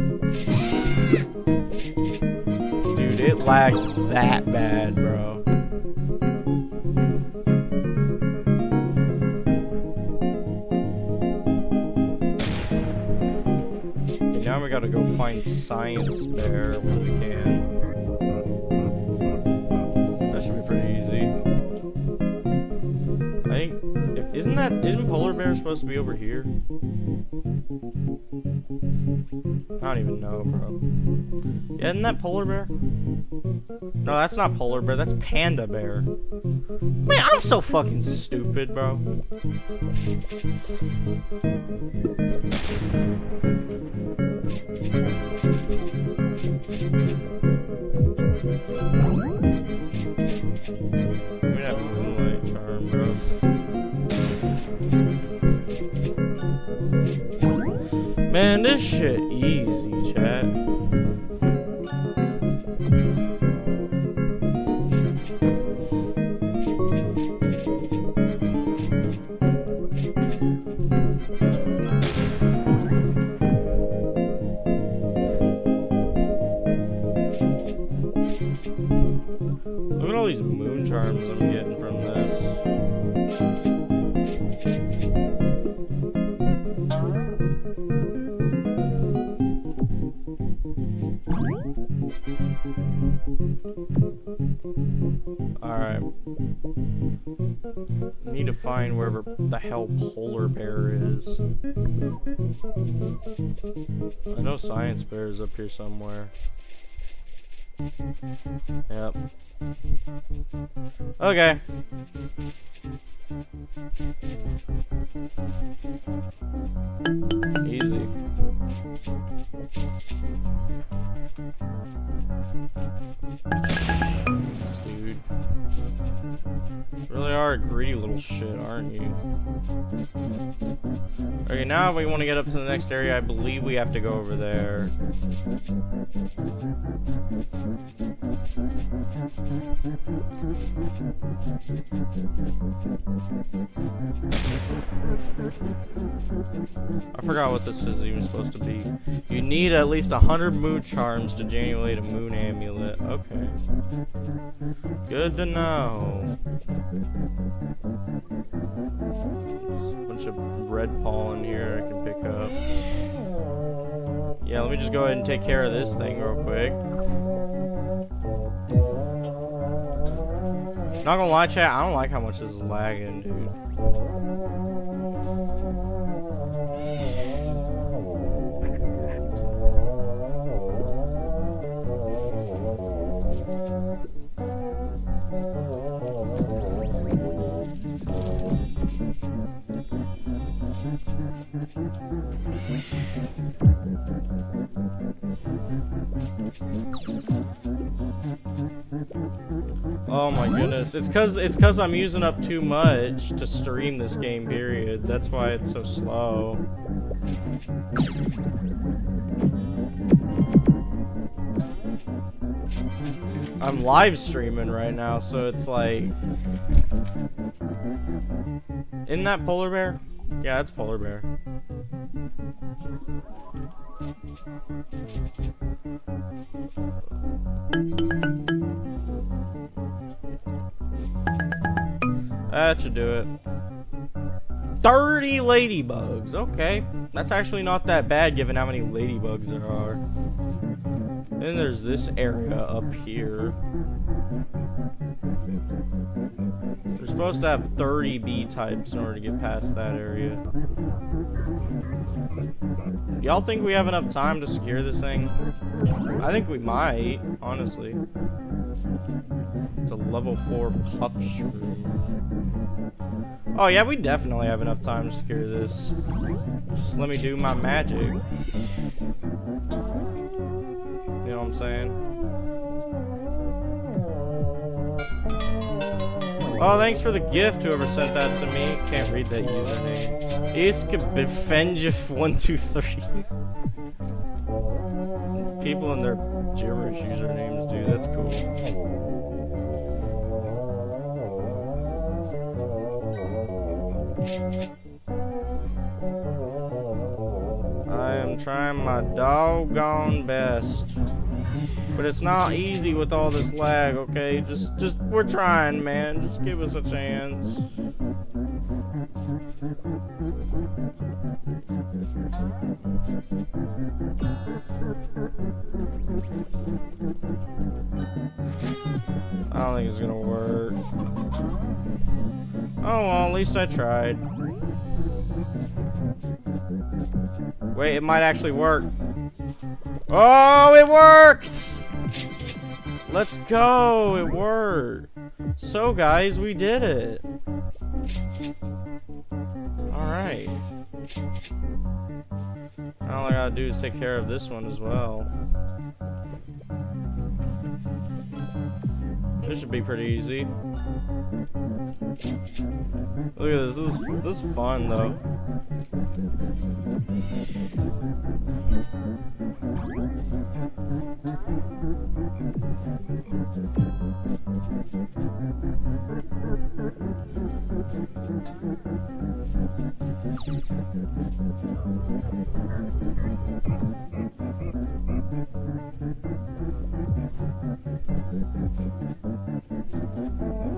Dude, it lags that bad, bro. Okay, now we gotta go find Science Bear when we can. That should be pretty easy. I think... Isn't polar bear supposed to be over here? I don't even know, bro. Yeah, isn't that polar bear? No, that's not polar bear, that's panda bear. Man, I'm so fucking stupid, bro. We have a moonlight charm, bro. Man, this shit easy, chat. Look at all these moon charms I'm getting from this. Alright. Need to find wherever the hell polar bear is. I know Science Bear is up here somewhere. Yep. Okay. Easy. This dude. Really are a greedy little shit, aren't you? Okay, now if we want to get up to the next area, I believe we have to go over there. I forgot what this is even supposed to be. You need at least 100 moon charms to generate a moon amulet. Okay. Good to know. There's a bunch of red pollen here I can pick up. Yeah, let me just go ahead and take care of this thing real quick. Not gonna lie, chat, I don't like how much this is lagging, dude. Oh my goodness, it's cause I'm using up too much to stream this game, period. That's why it's so slow. I'm live streaming right now, so it's like... Isn't that polar bear? Yeah, it's polar bear. That should do it. 30 ladybugs. Okay. That's actually not that bad given how many ladybugs there are. Then there's this area up here. We're supposed to have 30 bee types in order to get past that area. Y'all think we have enough time to secure this thing? I think we might, honestly. It's a level 4 pup shroom. Oh yeah, we definitely have enough time to secure this. Just let me do my magic. You know what I'm saying? Oh, thanks for the gift, whoever sent that to me. Can't read that username. Iskbefenjif123. People and their gibberish usernames, dude. That's cool. I am trying my doggone best. But it's not easy with all this lag, okay? Just we're trying, man. Just give us a chance. I don't think it's gonna work. Oh well, at least I tried. Wait, it might actually work. Oh, it worked! Let's go, it worked. So guys, we did it. Alright. All I gotta do is take care of this one as well. This should be pretty easy. Look at this. This is fun though.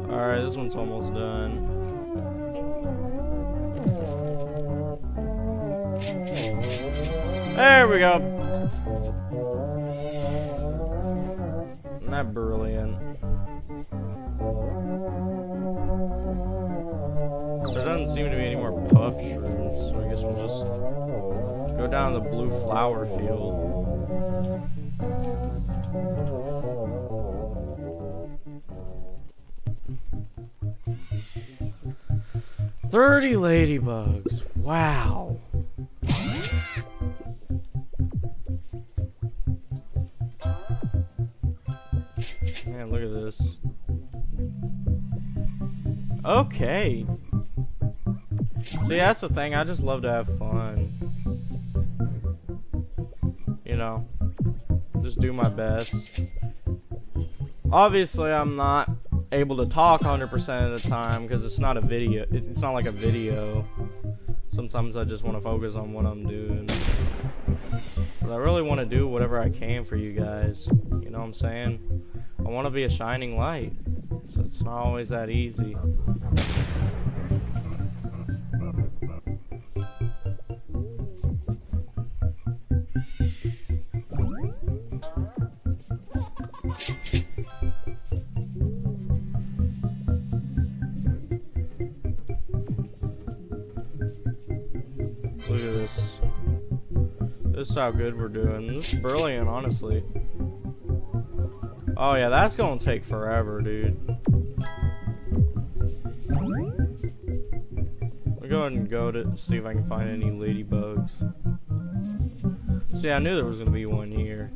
Alright, this one's almost done. There we go. Isn't that brilliant? There doesn't seem to be any more puff shrooms, so I guess we'll just go down the blue flower field. 30 ladybugs. Wow. Man, look at this. Okay. See, that's the thing. I just love to have fun. You know, just do my best. Obviously, I'm not able to talk 100% of the time because it's not a video. It's not like a video. Sometimes I just want to focus on what I'm doing. But I really want to do whatever I can for you guys. You know what I'm saying? I want to be a shining light. So it's not always that easy. This is how good we're doing. This is brilliant, honestly. Oh yeah, that's gonna take forever, dude. I'll go ahead and go to see if I can find any ladybugs. See, I knew there was gonna be one here.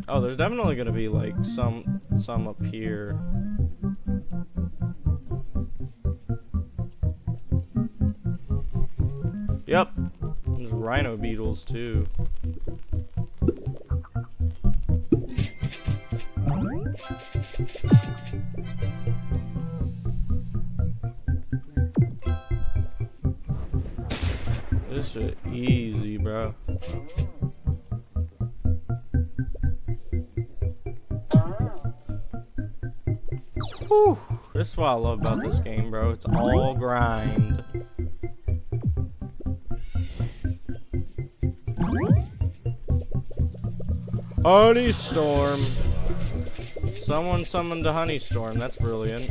Oh, there's definitely gonna be like some up here. Yep, there's rhino beetles too. This shit easy, bro. Whew. This is what I love about this game, bro. It's all grind. Honey Storm. Someone summoned a Honey Storm. That's brilliant.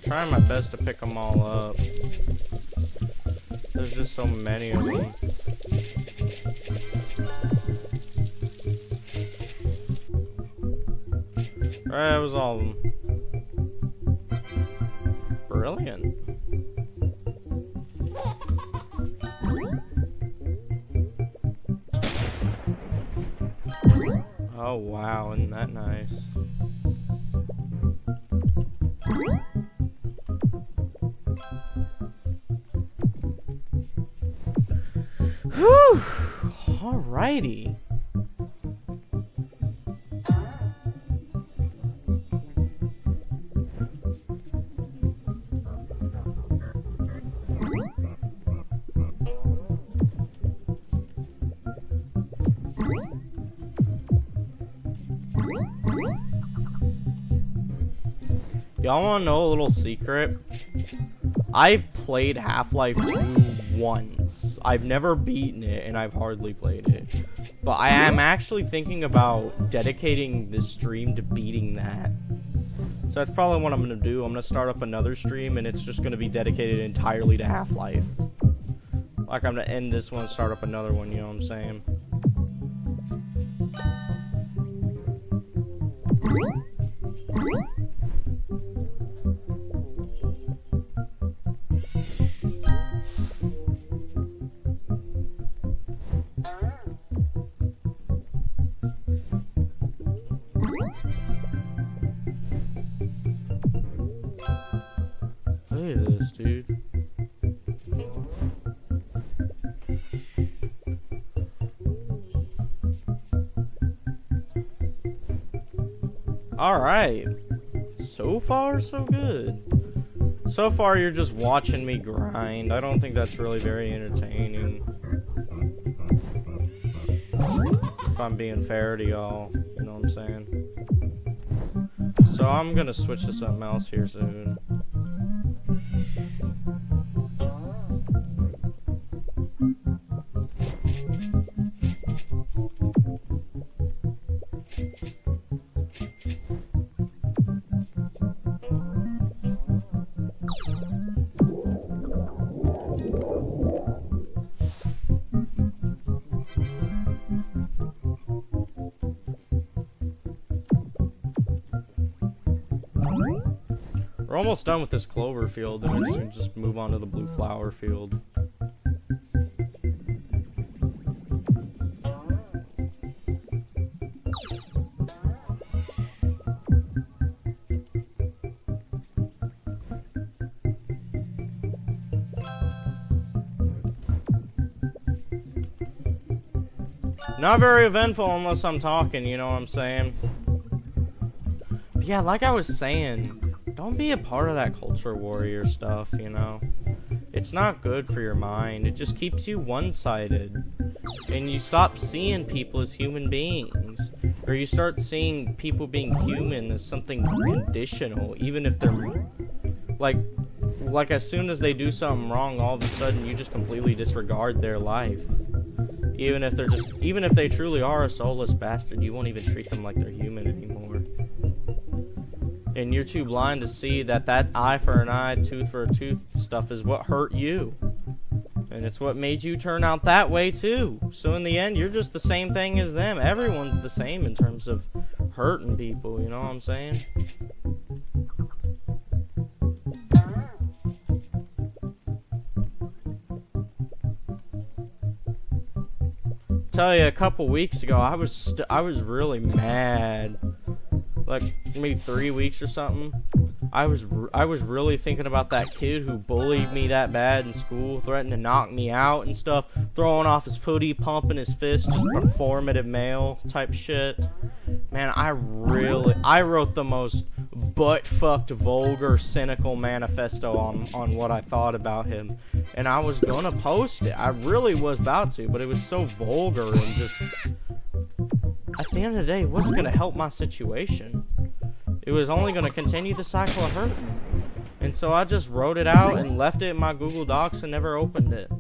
Trying my best to pick them all up. There's just so many of them. Alright, that was all of them. Brilliant. Oh wow, isn't that nice? Whew! Alrighty. Y'all wanna know a little secret? I've played Half-Life 2 once. I've never beaten it, and I've hardly played it. But I am actually thinking about dedicating this stream to beating that. So that's probably what I'm gonna do. I'm gonna start up another stream, and it's just gonna be dedicated entirely to Half-Life. Like, I'm gonna end this one, start up another one, you know what I'm saying? Look at this, dude. Alright. So far, so good. So far, you're just watching me grind. I don't think that's really very entertaining. If I'm being fair to y'all, you know what I'm saying? So I'm gonna switch to something else here soon. We're almost done with this clover field, and we should just move on to the blue flower field. Not very eventful unless I'm talking, you know what I'm saying? But yeah, like I was saying, don't be a part of that culture warrior stuff, you know? It's not good for your mind. It just keeps you one-sided. And you stop seeing people as human beings. Or you start seeing people being human as something conditional, even if they're... Like as soon as they do something wrong, all of a sudden you just completely disregard their life. Even if they truly are a soulless bastard, you won't even treat them like they're human anymore. And you're too blind to see that eye for an eye, tooth for a tooth stuff is what hurt you. And it's what made you turn out that way too. So in the end, you're just the same thing as them. Everyone's the same in terms of hurting people, you know what I'm saying? Tell you, a couple weeks ago, I was really mad. Like maybe 3 weeks or something. I was really thinking about that kid who bullied me that bad in school, threatened to knock me out and stuff, throwing off his footy, pumping his fist, just performative male type shit. Man, I wrote the most butt-fucked, vulgar, cynical manifesto on what I thought about him. And I was gonna post it. I really was about to, but it was so vulgar and just... At the end of the day, it wasn't gonna help my situation. It was only gonna continue the cycle of hurt. And so I just wrote it out and left it in my Google Docs and never opened it.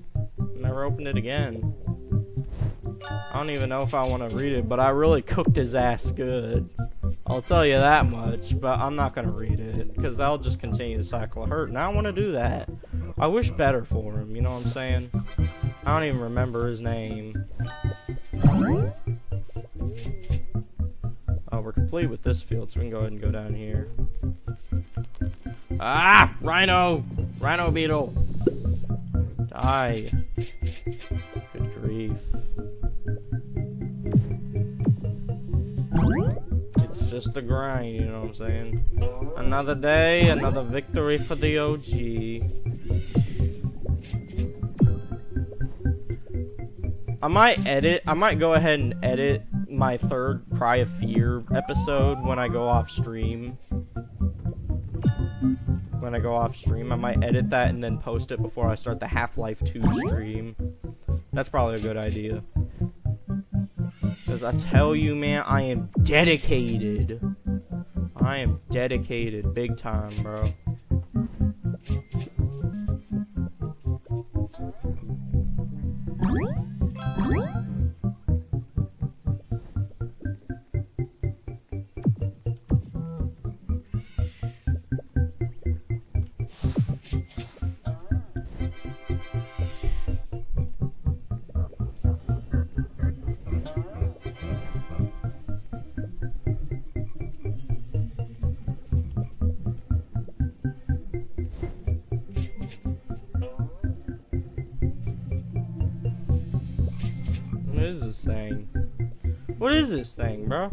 Never opened it again. I don't even know if I want to read it, but I really cooked his ass good. I'll tell you that much, but I'm not going to read it, because that'll just continue the cycle of hurt, and I don't want to do that. I wish better for him, you know what I'm saying? I don't even remember his name. Oh, we're complete with this field, so we can go ahead and go down here. Ah! Rhino! Rhino beetle! Die. Good grief. It's just the grind, you know what I'm saying? Another day, another victory for the OG. I might go ahead and edit my third Cry of Fear episode when I go off stream. When I go off stream, I might edit that and then post it before I start the Half-Life 2 stream. That's probably a good idea. Because I tell you, man, I am dedicated. I am dedicated big time, bro. What is this thing, bro?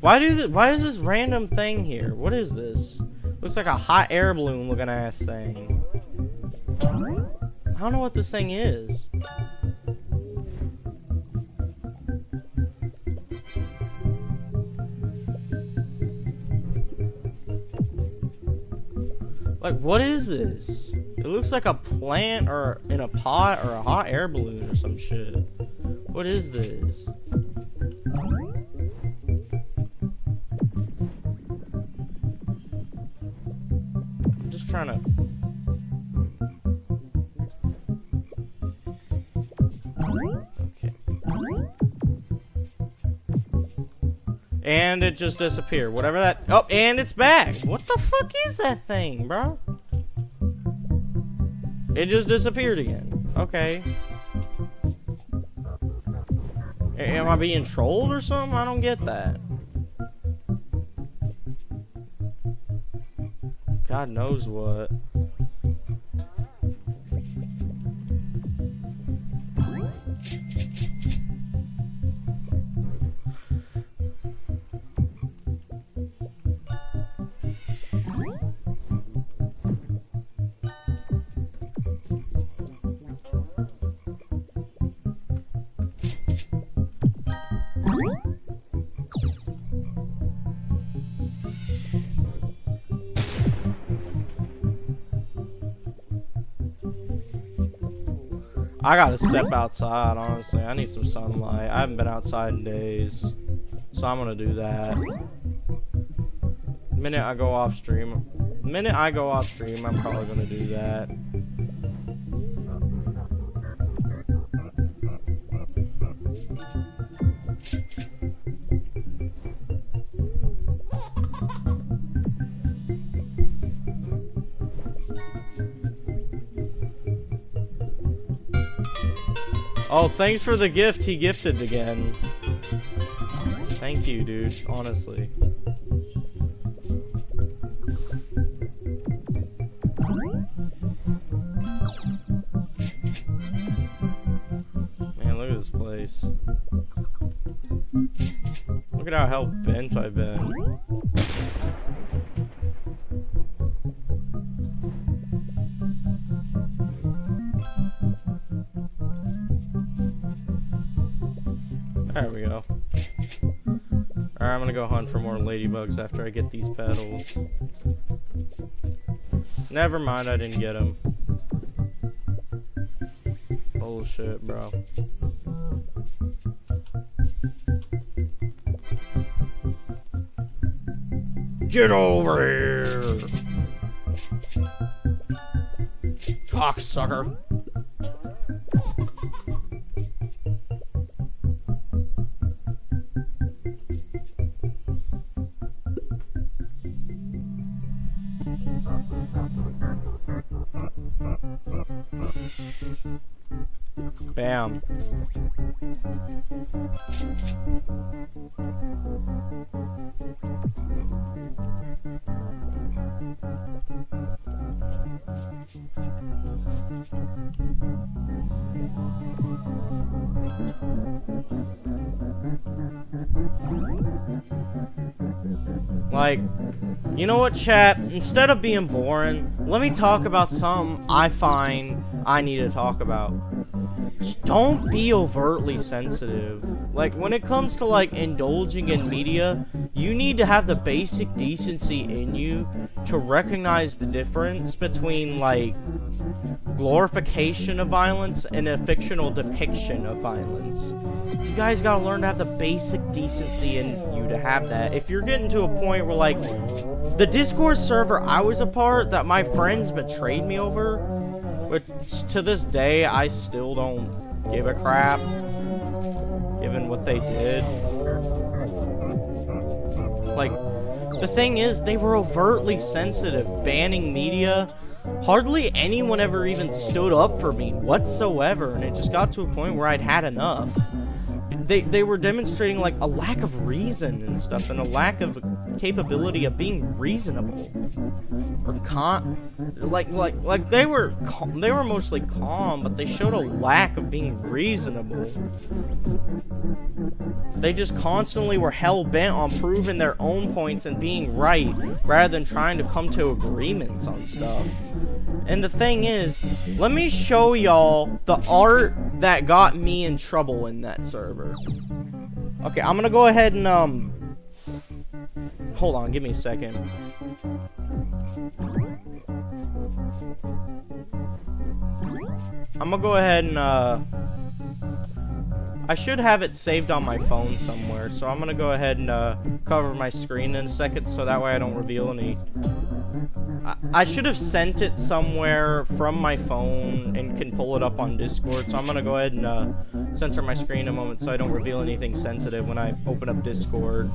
Why is this random thing here? What is this? Looks like a hot air balloon looking ass thing. I don't know what this thing is. Like, what is this? It looks like a plant or in a pot or a hot air balloon or some shit. What is this? I'm just trying to... Okay. And it just disappeared. Whatever that... Oh, and it's back! What the fuck is that thing, bro? It just disappeared again. Okay. Am I being trolled or something? I don't get that. God knows what. I gotta step outside, honestly. I need some sunlight. I haven't been outside in days. So I'm gonna do that. The minute I go off stream, I'm probably gonna do that. Oh, thanks for the gift. He gifted again. Thank you, dude. Honestly. Man, look at this place. Look at how hell-bent I've been. There we go. Alright, I'm gonna go hunt for more ladybugs after I get these petals. Never mind, I didn't get them. Bullshit, bro. Get over here! Cocksucker. Bam. Like, you know what, chat? Instead of being boring, let me talk about something I find I need to talk about. Just don't be overtly sensitive. Like, when it comes to, like, indulging in media, you need to have the basic decency in you to recognize the difference between, like, glorification of violence and a fictional depiction of violence. You guys gotta learn to have the basic decency in you to have that. If you're getting to a point where, like, the Discord server I was a part that my friends betrayed me over, which to this day I still don't give a crap, given what they did. Like, the thing is, they were overtly sensitive, banning media. Hardly anyone ever even stood up for me whatsoever, and it just got to a point where I'd had enough. They were demonstrating, like, a lack of reason and stuff, and a lack of capability of being reasonable. Or like they were mostly calm, but they showed a lack of being reasonable. They just constantly were hell-bent on proving their own points and being right, rather than trying to come to agreements on stuff. And the thing is, let me show y'all the art that got me in trouble in that server. Okay, I'm gonna go ahead and, hold on, give me a second. I'm gonna go ahead and, I should have it saved on my phone somewhere, so I'm gonna go ahead and, cover my screen in a second, so that way I don't reveal any... I should have sent it somewhere from my phone and can pull it up on Discord, so I'm gonna go ahead and, censor my screen a moment so I don't reveal anything sensitive when I open up Discord.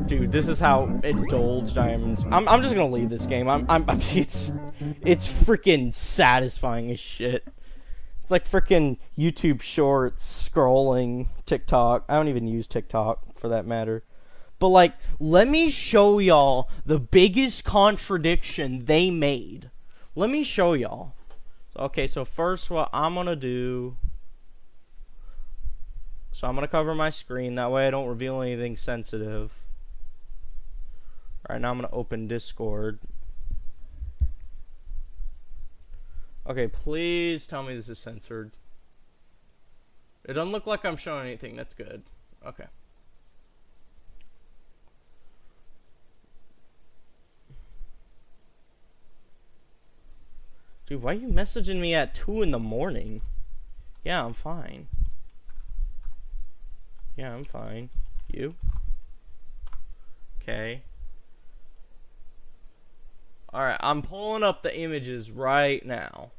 Dude, this is how indulged I am. I'm just gonna leave this game. It's freaking satisfying as shit. It's like freaking YouTube Shorts, scrolling, TikTok. I don't even use TikTok, for that matter. But, like, let me show y'all the biggest contradiction they made. Let me show y'all. Okay, so first what I'm gonna do... So I'm gonna cover my screen, that way I don't reveal anything sensitive. Alright, now I'm gonna open Discord. Okay, please tell me this is censored. It doesn't look like I'm showing anything, that's good. Okay. Dude, why are you messaging me at 2 in the morning? Yeah, I'm fine. Yeah, I'm fine. You? Okay. Alright, I'm pulling up the images right now.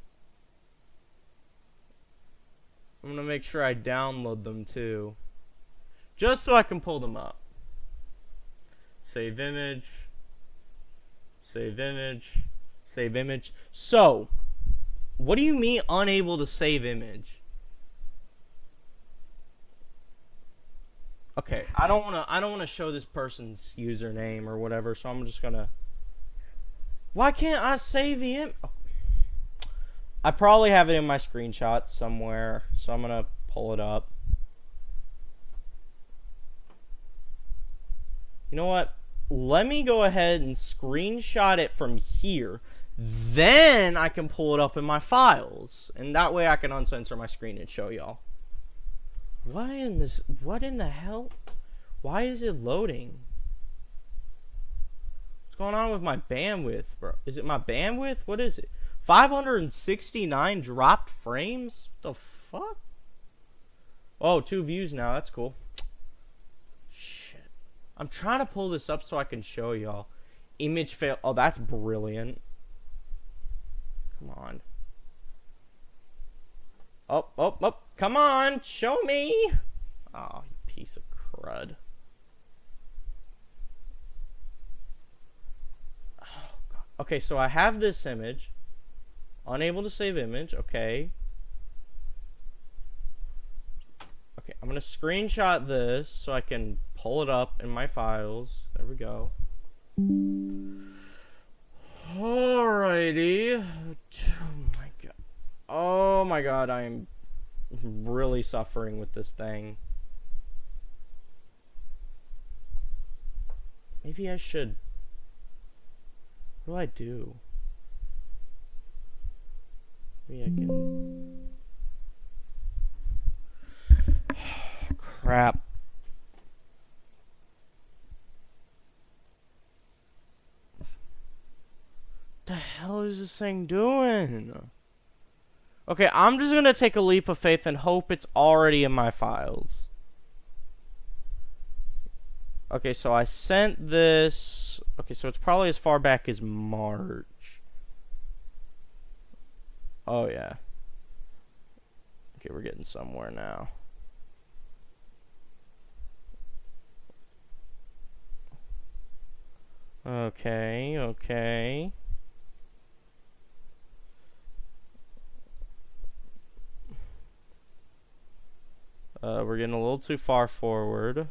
I'm gonna make sure I download them too. Just so I can pull them up. Save image. Save image. Save image. So, what do you mean unable to save image? Okay, I don't wanna show this person's username or whatever, so I'm just gonna. Why can't I save the image? Oh. I probably have it in my screenshots somewhere, so I'm gonna pull it up. You know what? Let me go ahead and screenshot it from here. Then I can pull it up in my files. And that way I can uncensor my screen and show y'all. What in the hell? Why is it loading? What's going on with my bandwidth, bro? Is it my bandwidth? What is it? 569 dropped frames? What the fuck? Oh, 2 views now. That's cool. Shit. I'm trying to pull this up so I can show y'all. Image fail. Oh, that's brilliant. Come on. Oh, oh, oh. Come on. Show me. Oh, you piece of crud. Oh, God. Okay, so I have this image. Unable to save image. Okay. Okay, I'm going to screenshot this so I can pull it up in my files. There we go. Alrighty. Oh my god. Oh my god, I am really suffering with this thing. Maybe I should. What do I do? Maybe I can. Crap. What the hell is this thing doing? Okay, I'm just gonna take a leap of faith and hope it's already in my files. Okay, so I sent this. Okay, so it's probably as far back as March. Oh, yeah. Okay, we're getting somewhere now. Okay, okay. We're getting a little too far forward.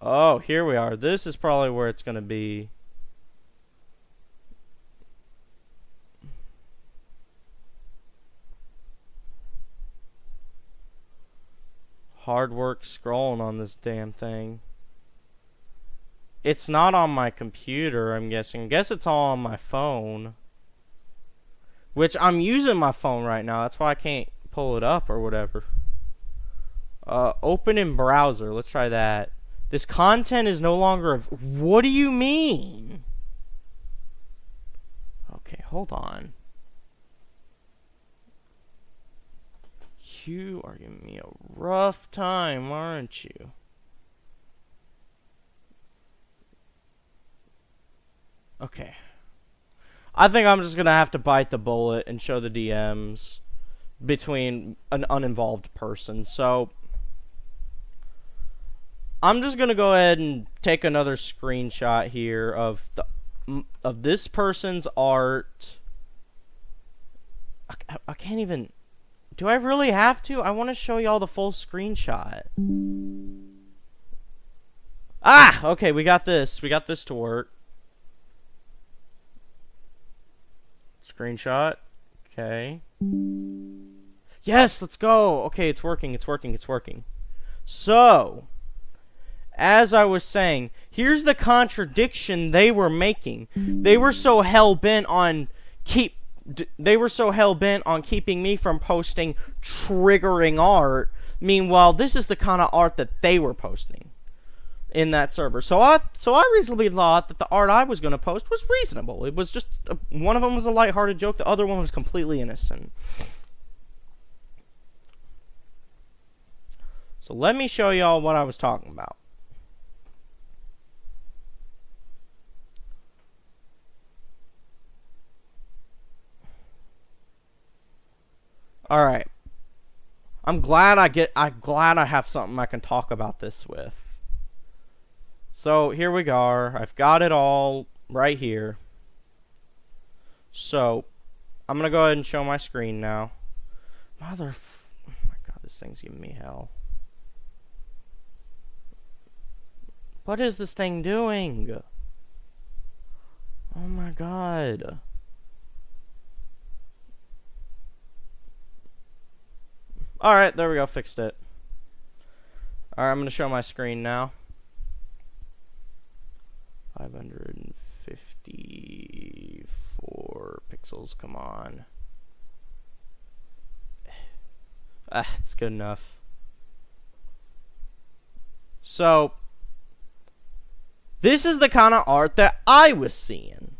Oh, here we are. This is probably where it's gonna be. Hard work scrolling on this damn thing. It's not on my computer, I'm guessing. I guess it's all on my phone. Which I'm using my phone right now. That's why I can't pull it up or whatever. Open in browser. Let's try that. This content is no longer. What do you mean? Okay, hold on. You are giving me a rough time, aren't you? Okay. I think I'm just gonna have to bite the bullet and show the DMs between an uninvolved person. So I'm just gonna go ahead and take another screenshot here of this person's art. I can't even. Do I really have to? I want to show y'all the full screenshot. Ah, okay, we got this. We got this to work. Screenshot. Okay. Yes, let's go. Okay, it's working. It's working. It's working. So, as I was saying, here's the contradiction they were making. They were so hell-bent on keeping me from posting triggering art. Meanwhile, this is the kind of art that they were posting in that server. So I reasonably thought that the art I was going to post was reasonable. It was just one of them was a lighthearted joke, the other one was completely innocent. So let me show y'all what I was talking about. Alright. I'm glad I have something I can talk about this with. So here we are. I've got it all right here. So I'm gonna go ahead and show my screen now. Oh my god, this thing's giving me hell. What is this thing doing? Oh my god. Alright, there we go, fixed it. Alright, I'm gonna show my screen now. 554 pixels, come on. It's good enough. So, this is the kind of art that I was seeing.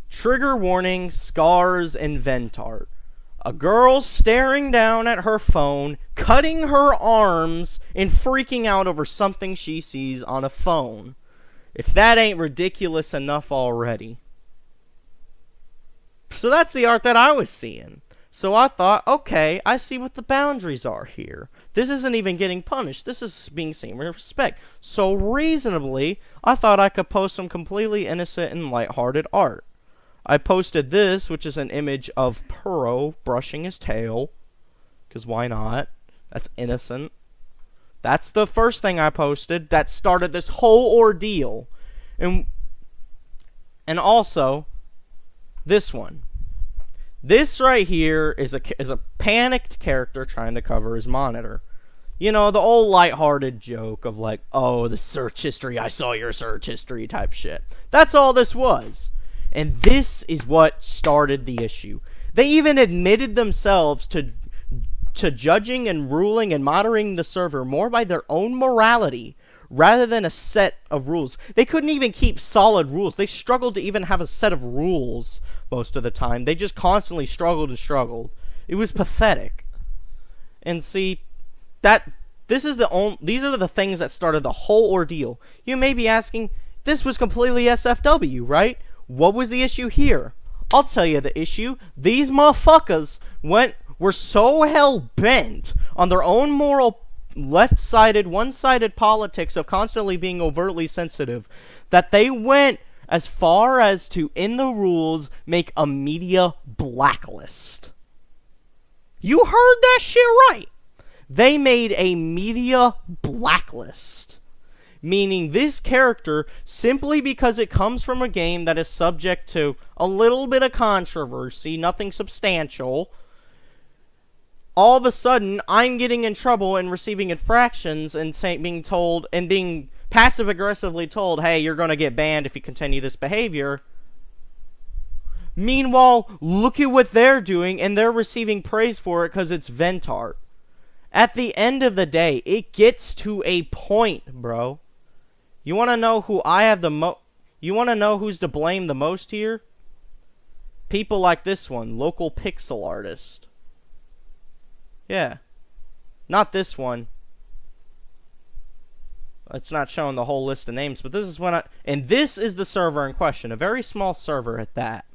Trigger warning, scars, and vent art. A girl staring down at her phone, cutting her arms, and freaking out over something she sees on a phone. If that ain't ridiculous enough already. So that's the art that I was seeing. So I thought, okay, I see what the boundaries are here. This isn't even getting punished. This is being seen with respect. So reasonably, I thought I could post some completely innocent and lighthearted art. I posted this, which is an image of Puro brushing his tail. Because why not? That's innocent. That's the first thing I posted that started this whole ordeal. And also, this one. This right here is a panicked character trying to cover his monitor. You know, the old lighthearted joke of like, oh, the search history, I saw your search history type shit. That's all this was. And this is what started the issue. They even admitted themselves to judging and ruling and monitoring the server more by their own morality rather than a set of rules. They couldn't even keep solid rules. They struggled to even have a set of rules most of the time. They just constantly struggled and struggled. It was pathetic. And see, these are the things that started the whole ordeal. You may be asking, this was completely SFW, right? What was the issue here? I'll tell you the issue. These motherfuckers were so hell-bent on their own moral left-sided, one-sided politics of constantly being overtly sensitive that they went as far as to, in the rules, make a media blacklist. You heard that shit right. They made a media blacklist. Meaning this character, simply because it comes from a game that is subject to a little bit of controversy, nothing substantial, all of a sudden, I'm getting in trouble and receiving infractions and being told, and being passive-aggressively told, hey, you're going to get banned if you continue this behavior. Meanwhile, look at what they're doing, and they're receiving praise for it because it's vent art. At the end of the day, it gets to a point, bro. You want to know who you want to know who's to blame the most here? People like this one, local pixel artist. Yeah. Not this one. It's not showing the whole list of names, but this is and this is the server in question, a very small server at that.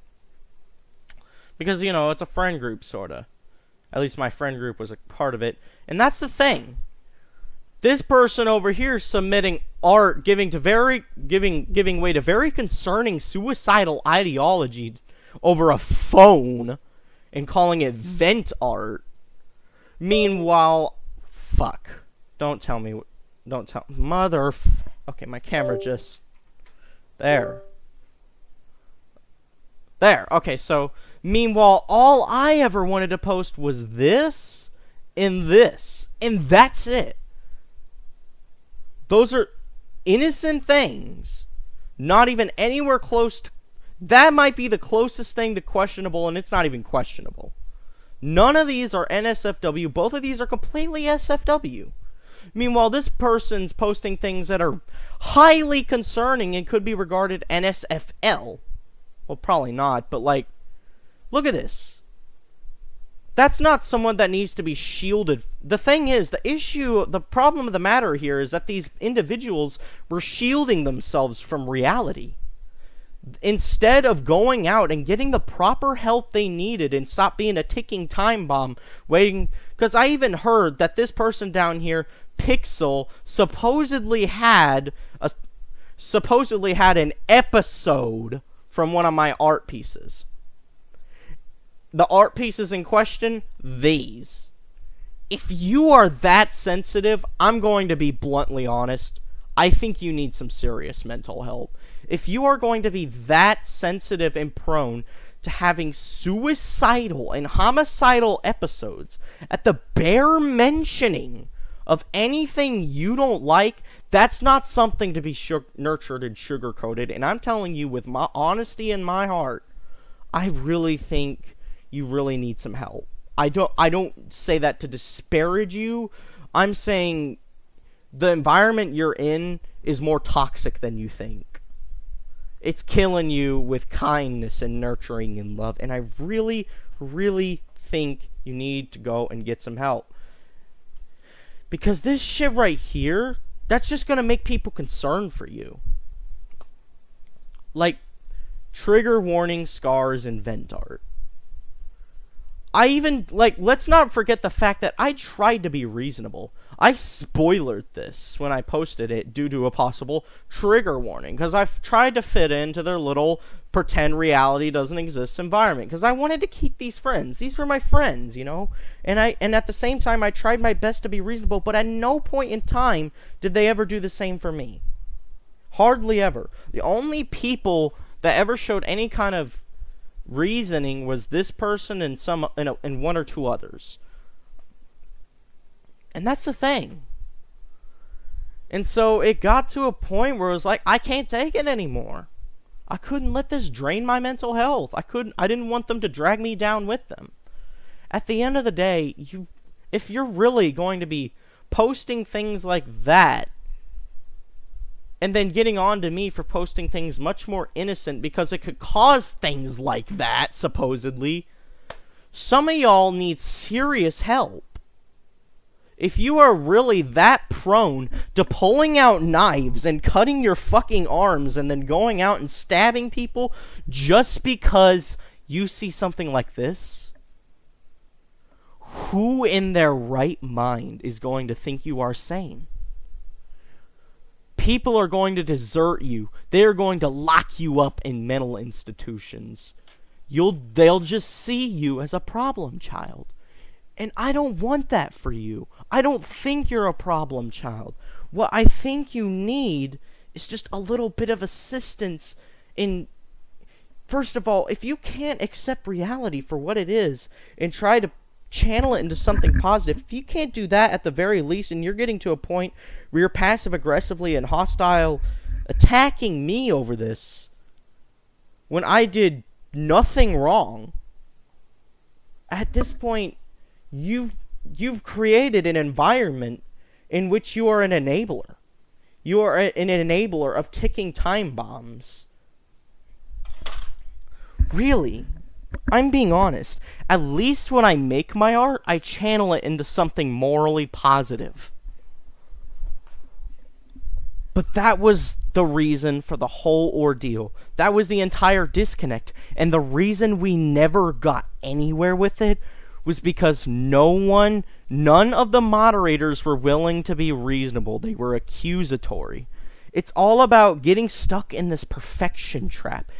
Because, you know, it's a friend group, sorta. At least my friend group was a part of it. And that's the thing. This person over here submitting art giving way to very concerning suicidal ideology over a phone and calling it vent art. Meanwhile, fuck. Don't tell. Okay, my camera just there. Okay, so meanwhile, all I ever wanted to post was this, and that's it. Those are innocent things. Not even anywhere close to... That might be the closest thing to questionable, and it's not even questionable. None of these are NSFW. Both of these are completely SFW. Meanwhile, this person's posting things that are highly concerning and could be regarded NSFL. Well, probably not, but like, look at this. That's not someone that needs to be shielded. The thing is, the problem of the matter here is that these individuals were shielding themselves from reality. Instead of going out and getting the proper help they needed and stop being a ticking time bomb waiting. Because I even heard that this person down here pixel supposedly had an episode from one of my art pieces. The art pieces in question, these. If you are that sensitive, I'm going to be bluntly honest. I think you need some serious mental help. If you are going to be that sensitive and prone to having suicidal and homicidal episodes at the bare mentioning of anything you don't like, that's not something to be nurtured and sugar-coated. And I'm telling you with my honesty in my heart, I really think you really need some help. I don't say that to disparage you. I'm saying the environment you're in is more toxic than you think. It's killing you with kindness and nurturing and love. And I really, really think you need to go and get some help. Because this shit right here, that's just going to make people concerned for you. Like, trigger warning scars and vent art. I even, let's not forget the fact that I tried to be reasonable. I spoilered this when I posted it due to a possible trigger warning, because I've tried to fit into their little pretend reality doesn't exist environment, because I wanted to keep these friends. These were my friends, you know? And at the same time, I tried my best to be reasonable, but at no point in time did they ever do the same for me. Hardly ever. The only people that ever showed any kind of reasoning was this person and one or two others. And that's the thing. And so it got to a point where it was like, I can't take it anymore. I couldn't let this drain my mental health. I didn't want them to drag me down with them. At the end of the day, if you're really going to be posting things like that, and then getting on to me for posting things much more innocent because it could cause things like that, supposedly, some of y'all need serious help. If you are really that prone to pulling out knives and cutting your fucking arms and then going out and stabbing people just because you see something like this, who in their right mind is going to think you are sane? People are going to desert you. They are going to lock you up in mental institutions. They'll just see you as a problem child. And I don't want that for you. I don't think you're a problem child. What I think you need is just a little bit of assistance in... First of all, if you can't accept reality for what it is and try to channel it into something positive, if you can't do that at the very least, and you're getting to a point where you're passive-aggressively and hostile attacking me over this when I did nothing wrong, at this point, you've created an environment in which you are an enabler. You are an enabler of ticking time bombs. Really? I'm being honest. At least when I make my art, I channel it into something morally positive. But that was the reason for the whole ordeal. That was the entire disconnect. And the reason we never got anywhere with it was because none of the moderators were willing to be reasonable. They were accusatory. It's all about getting stuck in this perfection trap.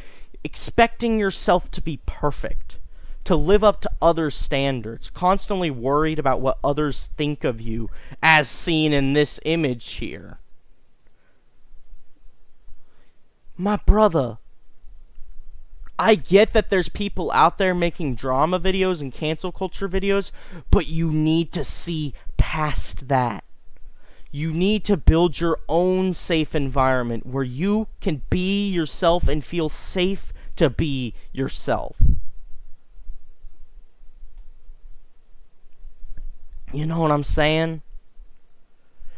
Expecting yourself to be perfect, to live up to others' standards, constantly worried about what others think of you, as seen in this image here. My brother, I get that there's people out there making drama videos and cancel culture videos, but you need to see past that. You need to build your own safe environment where you can be yourself and feel safe to be yourself. You know what I'm saying?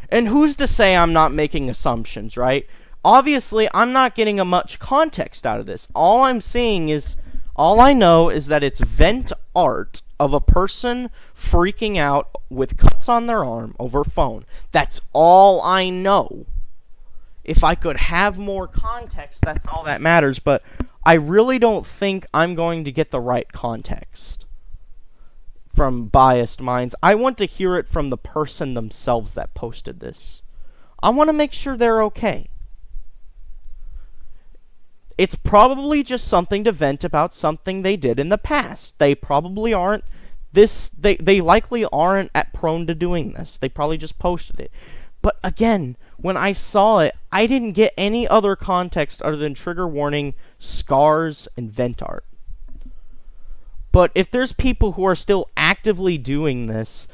And who's to say I'm not making assumptions, right? Obviously, I'm not getting much context out of this. All I know is that it's vent art of a person freaking out with cuts on their arm over phone. That's all I know. If I could have more context, that's all that matters, but I really don't think I'm going to get the right context from biased minds. I want to hear it from the person themselves that posted this. I want to make sure they're okay. It's probably just something to vent about something they did in the past. They probably aren't they likely aren't prone to doing this. They probably just posted it. But again, when I saw it, I didn't get any other context other than trigger warning, scars, and vent art. But if there's people who are still actively doing this,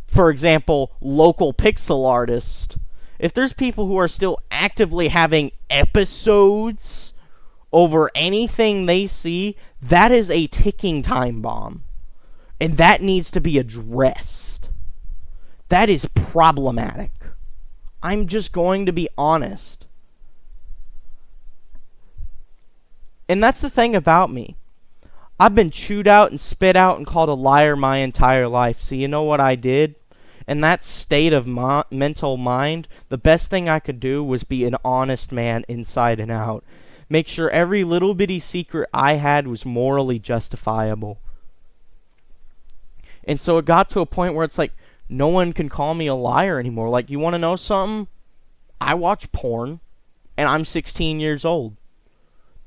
for example, local pixel artist, if there's people who are still actively having episodes over anything they see, that is a ticking time bomb. And that needs to be addressed. That is problematic. I'm just going to be honest. And that's the thing about me. I've been chewed out and spit out and called a liar my entire life. So you know what I did? In that state of mental mind, the best thing I could do was be an honest man inside and out. Make sure every little bitty secret I had was morally justifiable. And so it got to a point where it's like, no one can call me a liar anymore. Like, you want to know something? I watch porn, and I'm 16 years old.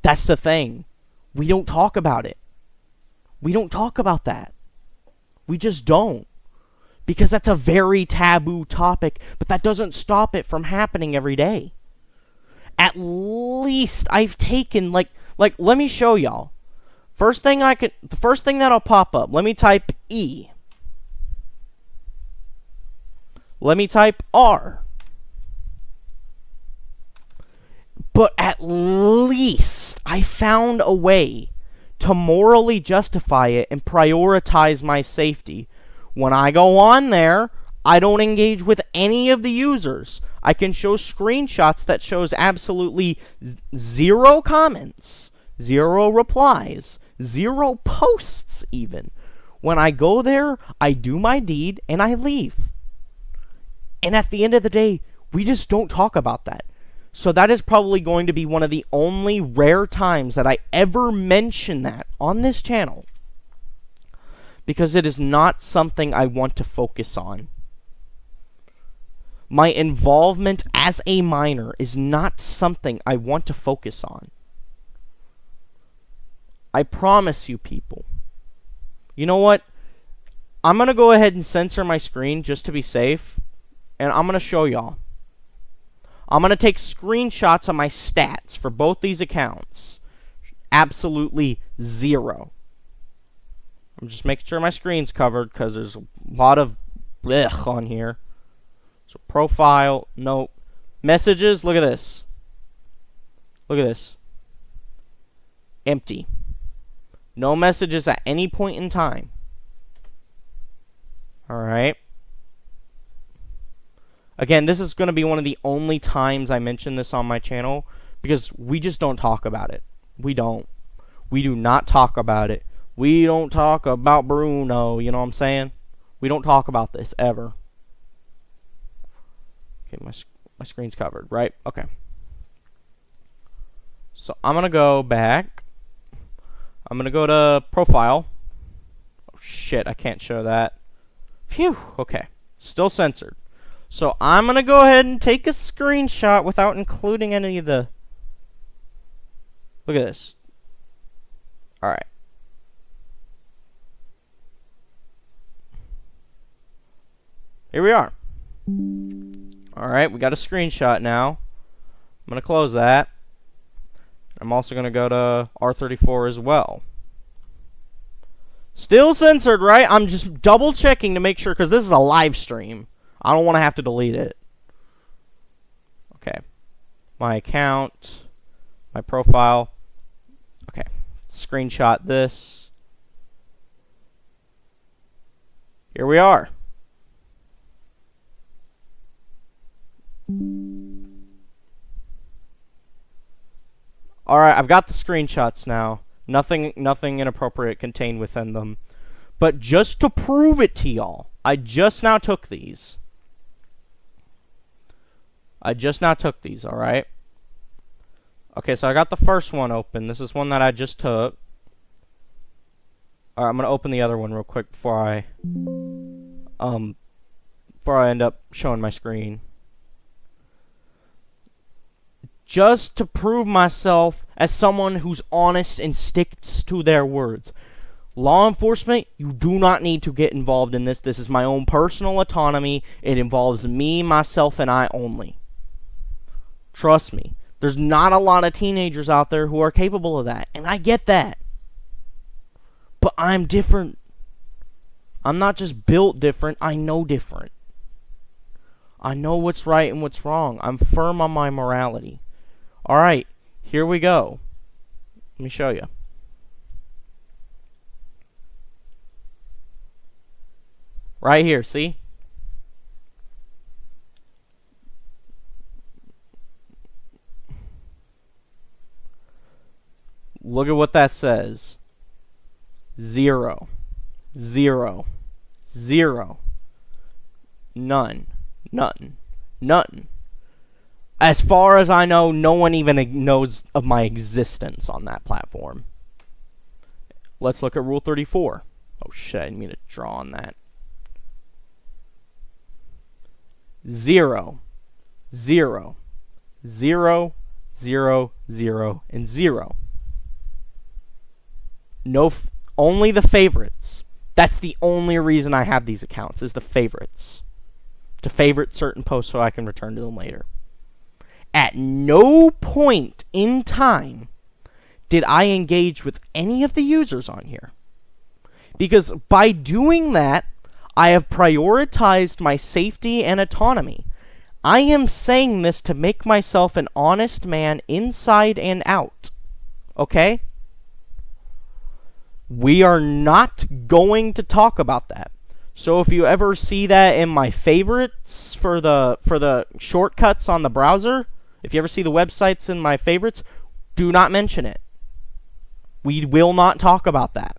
That's the thing. We don't talk about it. We don't talk about that. We just don't. Because that's a very taboo topic, but that doesn't stop it from happening every day. At least I've taken, like, let me show y'all. The first thing that'll pop up, let me type E. Let me type R. But at least I found a way to morally justify it and prioritize my safety. When I go on there, I don't engage with any of the users. I can show screenshots that shows absolutely 0 comments, 0 replies, 0 posts even. When I go there, I do my deed and I leave. And at the end of the day, we just don't talk about that. So that is probably going to be one of the only rare times that I ever mention that on this channel. Because it is not something I want to focus on. My involvement as a minor is not something I want to focus on. I promise you people. You know what? I'm going to go ahead and censor my screen just to be safe. And I'm going to show y'all. I'm going to take screenshots of my stats for both these accounts. Absolutely 0. I'm just making sure my screen's covered because there's a lot of blech on here. So profile, nope. Messages, look at this. Look at this. Empty. No messages at any point in time. Alright. Again, this is going to be one of the only times I mention this on my channel because we just don't talk about it. We don't. We do not talk about it. We don't talk about Bruno, you know what I'm saying? We don't talk about this ever. Okay, my screen's covered, right? Okay. So I'm going to go back. I'm going to go to profile. Oh shit, I can't show that. Phew, okay. Still censored. So I'm going to go ahead and take a screenshot without including any of the... Look at this. Alright. Here we are. Alright, we got a screenshot now. I'm going to close that. I'm also going to go to R34 as well. Still censored, right? I'm just double checking to make sure because this is a live stream. I don't want to have to delete it. Okay. My account. My profile. Okay. Screenshot this. Here we are. Alright, I've got the screenshots now. Nothing inappropriate contained within them. But just to prove it to y'all, I just now took these. Alright? Okay, so I got the first one open. This is one that I just took. Alright, I'm gonna open the other one real quick before I end up showing my screen. Just to prove myself as someone who's honest and sticks to their words. Law enforcement, you do not need to get involved in this. This is my own personal autonomy. It involves me, myself, and I only. Trust me. There's not a lot of teenagers out there who are capable of that, and I get that. But I'm different. I'm not just built different, I know different. I know what's right and what's wrong. I'm firm on my morality. Alright, here we go. Let me show you. Right here, see? Look at what that says. 0. 0. 0. None. Nothing. Nothing. As far as I know, no one even knows of my existence on that platform. Let's look at Rule 34. Oh shit, I didn't mean to draw on that. 0. 0. 0. 0. 0. And 0. No, only the favorites. That's the only reason I have these accounts, is the favorites. To favorite certain posts so I can return to them later. At no point in time did I engage with any of the users on here. Because by doing that, I have prioritized my safety and autonomy. I am saying this to make myself an honest man inside and out. Okay? We are not going to talk about that. So if you ever see that in my favorites for the shortcuts on the browser, if you ever see the websites in my favorites, do not mention it. We will not talk about that.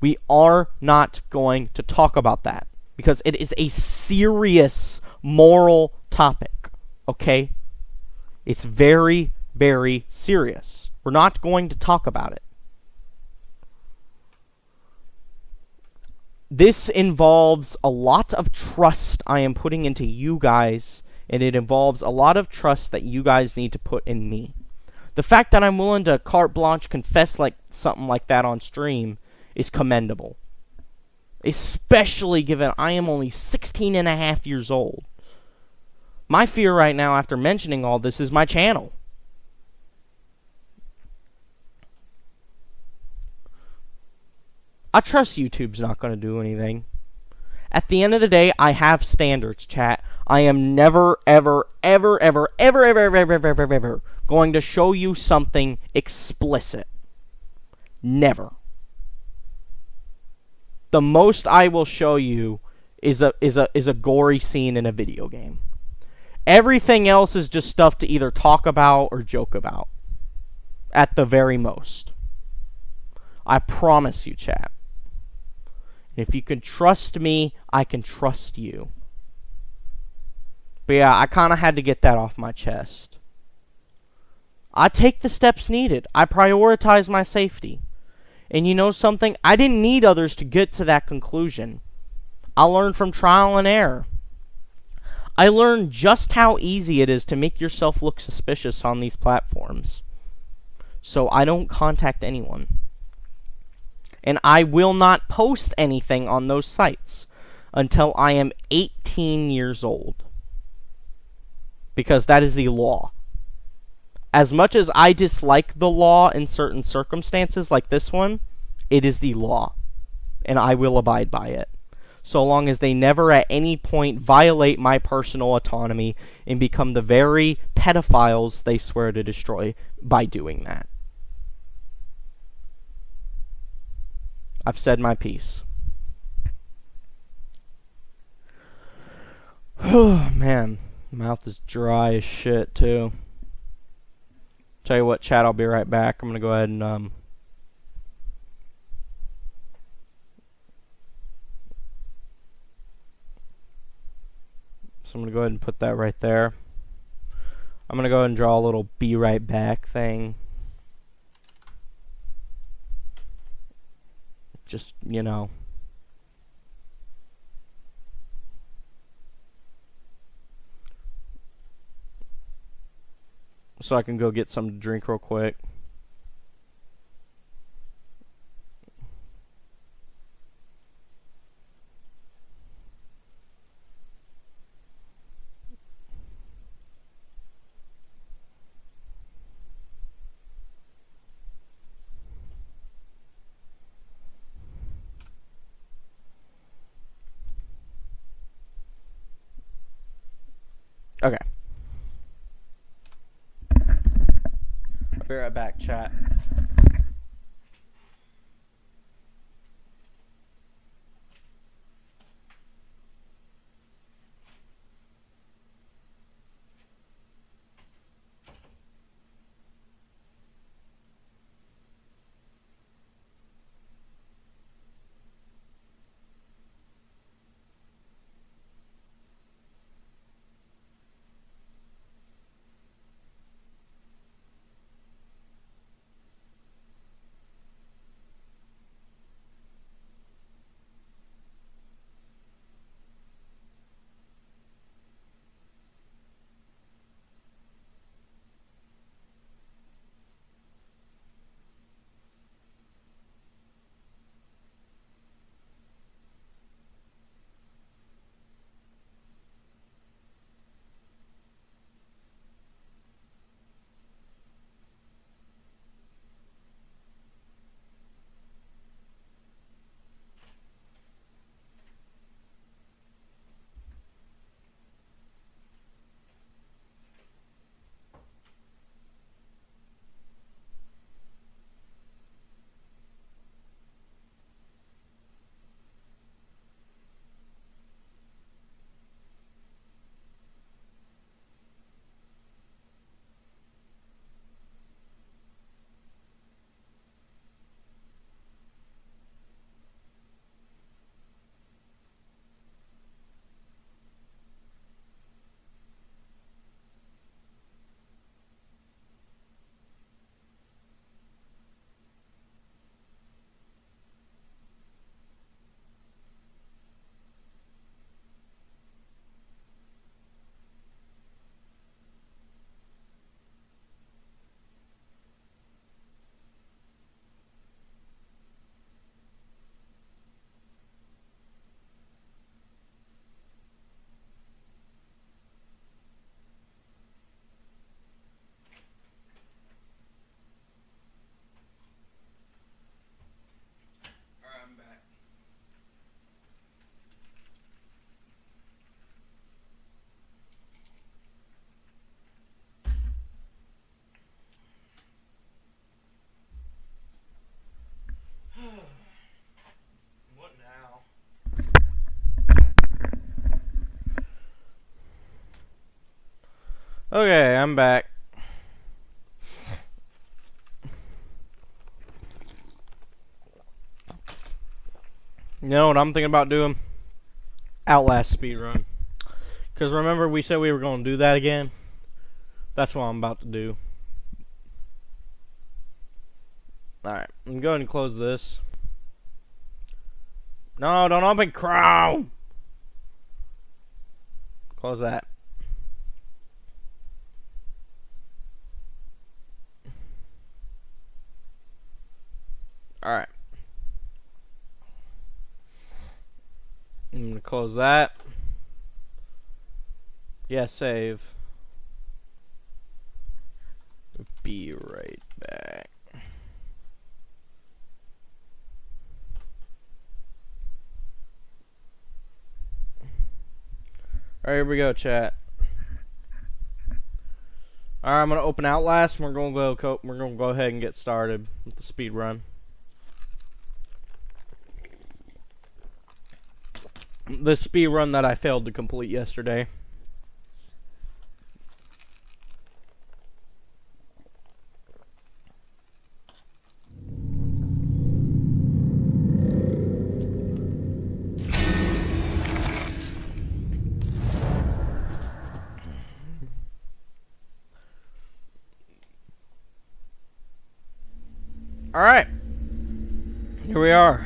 We are not going to talk about that because it is a serious moral topic, okay? It's very, very serious. We're not going to talk about it. This involves a lot of trust I am putting into you guys, and it involves a lot of trust that you guys need to put in me. The fact that I'm willing to carte blanche confess like something like that on stream is commendable. Especially given I am only 16 and a half years old. My fear right now after mentioning all this is my channel. I trust YouTube's not going to do anything. At the end of the day, I have standards, chat. I am never, ever, ever, ever, ever, ever, ever, ever, ever, ever, ever going to show you something explicit. Never. The most I will show you is a gory scene in a video game. Everything else is just stuff to either talk about or joke about. At the very most. I promise you, chat. If you can trust me, I can trust you. But yeah, I kind of had to get that off my chest. I take the steps needed. I prioritize my safety. And you know something? I didn't need others to get to that conclusion. I learned from trial and error. I learned just how easy it is to make yourself look suspicious on these platforms. So I don't contact anyone. And I will not post anything on those sites until I am 18 years old. Because that is the law. As much as I dislike the law in certain circumstances like this one, it is the law. And I will abide by it. So long as they never at any point violate my personal autonomy and become the very pedophiles they swear to destroy by doing that. I've said my piece. Oh, man. Mouth is dry as shit, too. Tell you what, chat, I'll be right back. I'm going to go ahead and, so I'm going to go ahead and put that right there. I'm going to go ahead and draw a little be right back thing. Just, you know. So I can go get something to drink real quick. Okay. I'll be right back, chat. What now? Okay, I'm back. You know what I'm thinking about doing? Outlast speedrun. Because remember we said we were going to do that again? That's what I'm about to do. Alright, I'm going to go ahead and close this. No, don't open Chrome! Close that. Alright. I'm going to close that. Yeah, save. Be right back. Alright, here we go, chat. Alright, I'm gonna open Outlast and we're gonna go ahead and get started with the speed run. The speed run that I failed to complete yesterday. Alright. Here we are.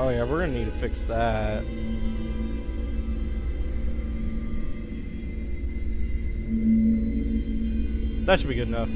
Oh yeah, we're gonna need to fix that. That should be good enough.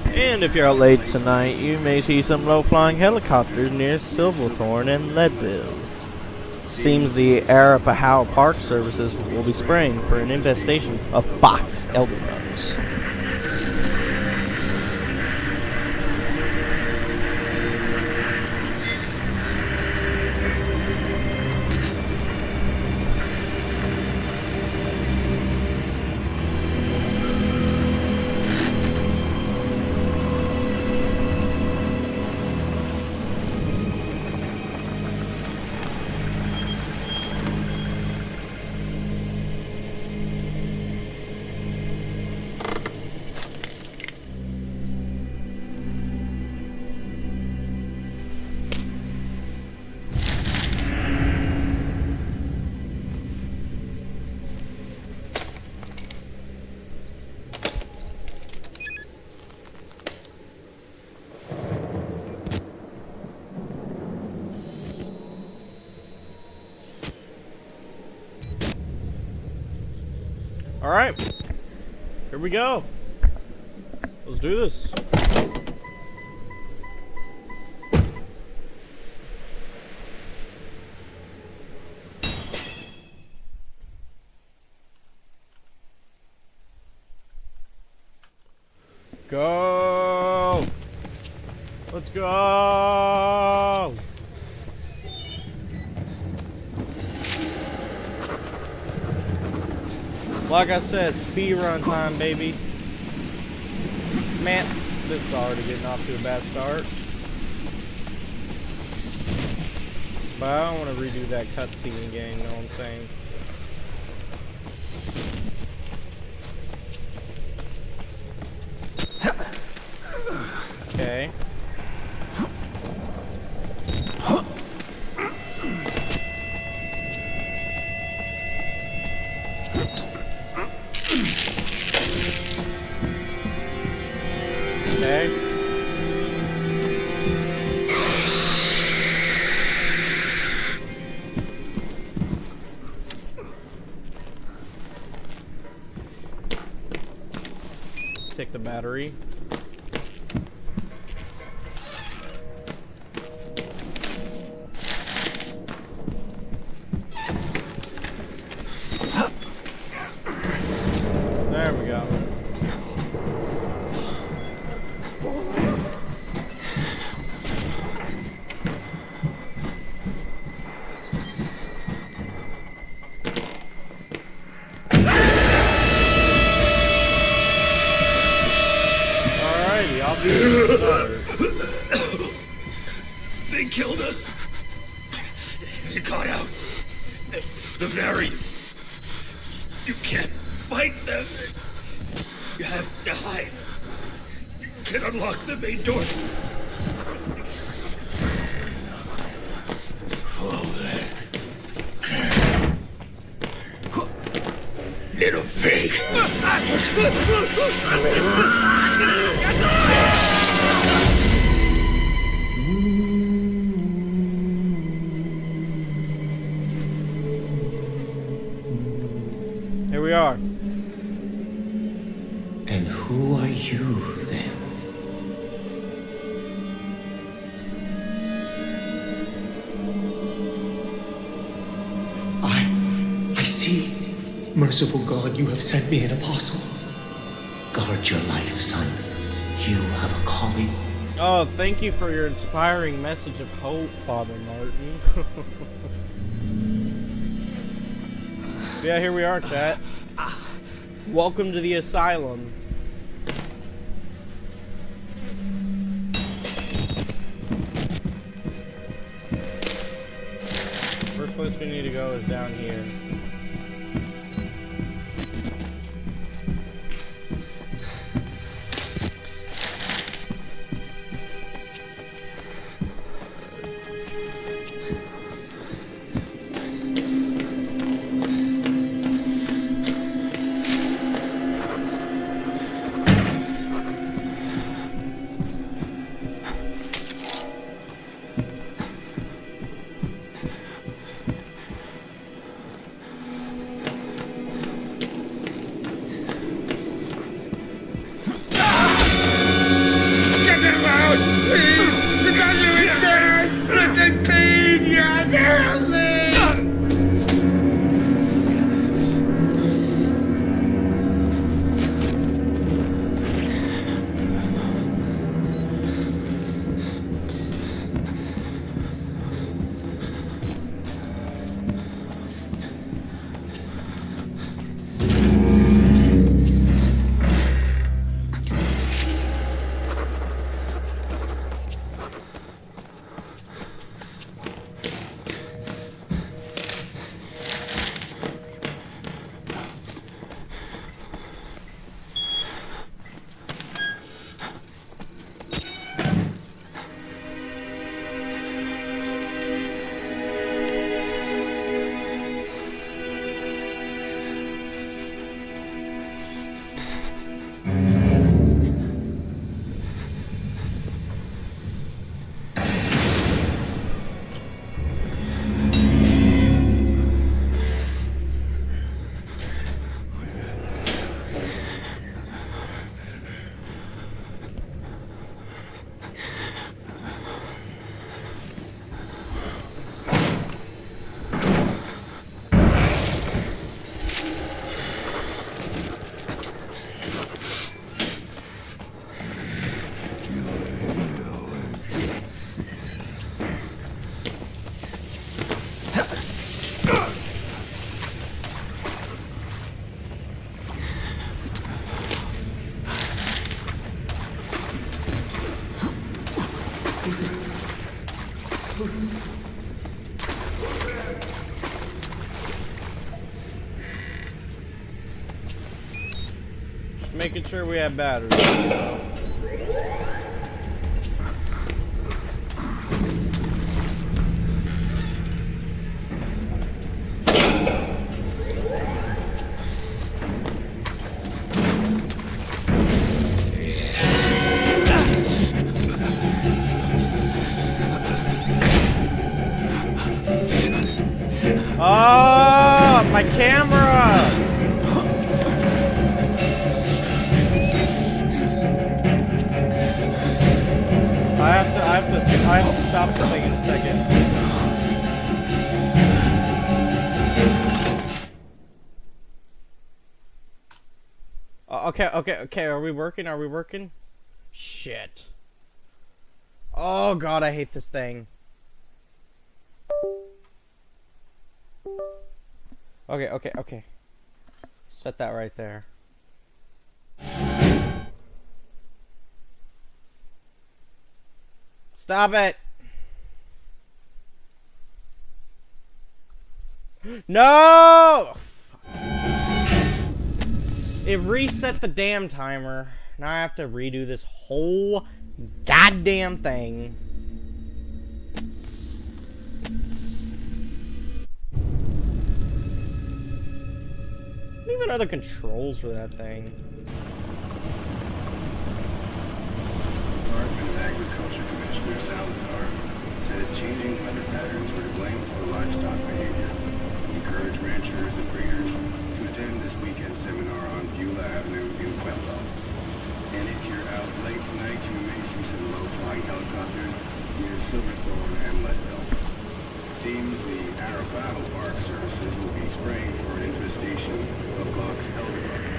And if you're out late tonight, you may see some low-flying helicopters near Silverthorne and Leadville. Seems the Arapahoe Park Services will be spraying for an infestation of box elderberries. Alright, here we go. Let's do this. Go! Let's go! Like I said, speed run time, baby. Man, this is already getting off to a bad start. But I don't want to redo that cutscene again, you know what I'm saying? Okay. Okay. Take the battery. There we go. Alrighty, I'll be They killed us. They got out. The variants. You can't fight them. You have to hide. You can unlock the main doors. Little pig. Here we are. And who are you then? I see. Merciful God, you have sent me an apostle. Guard your life, son. You have a calling. Oh, thank you for your inspiring message of hope, Father Martin. Yeah, here we are, chat. Welcome to the asylum. First place we need to go is down here. Just making sure we have batteries. Oh, my camera! I have to stop this thing in a second. Okay, are we working? Are we working? Shit. Oh god, I hate this thing. Okay. Set that right there. Stop it! No! It reset the damn timer. Now I have to redo this whole goddamn thing. I don't even know the controls for that thing. Department of Agriculture Commissioner Salazar said changing weather patterns were to blame for livestock behavior. He encouraged ranchers and breeders to attend this weekend seminar on Beulah Avenue in Pueblo. And if you're out late tonight, you may see some low-flying helicopters near Silverthorne and Leadville. Seems the Arapaho Park Services will be spraying for an infestation of box elderbugs.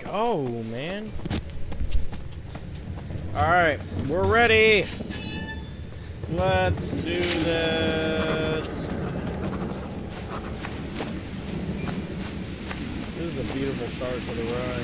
Go, man. Alright, we're ready. Let's do this. This is a beautiful start to the run.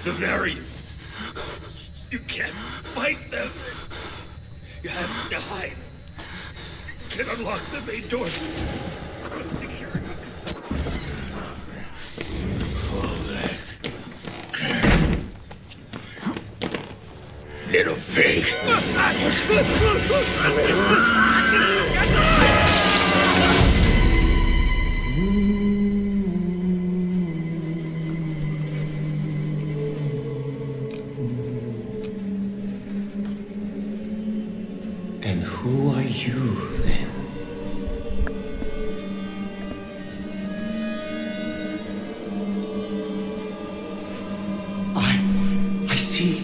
The variants. You can't fight them. You have to hide. You can unlock the main doors. Security. Little pig. And who are you, then? I see.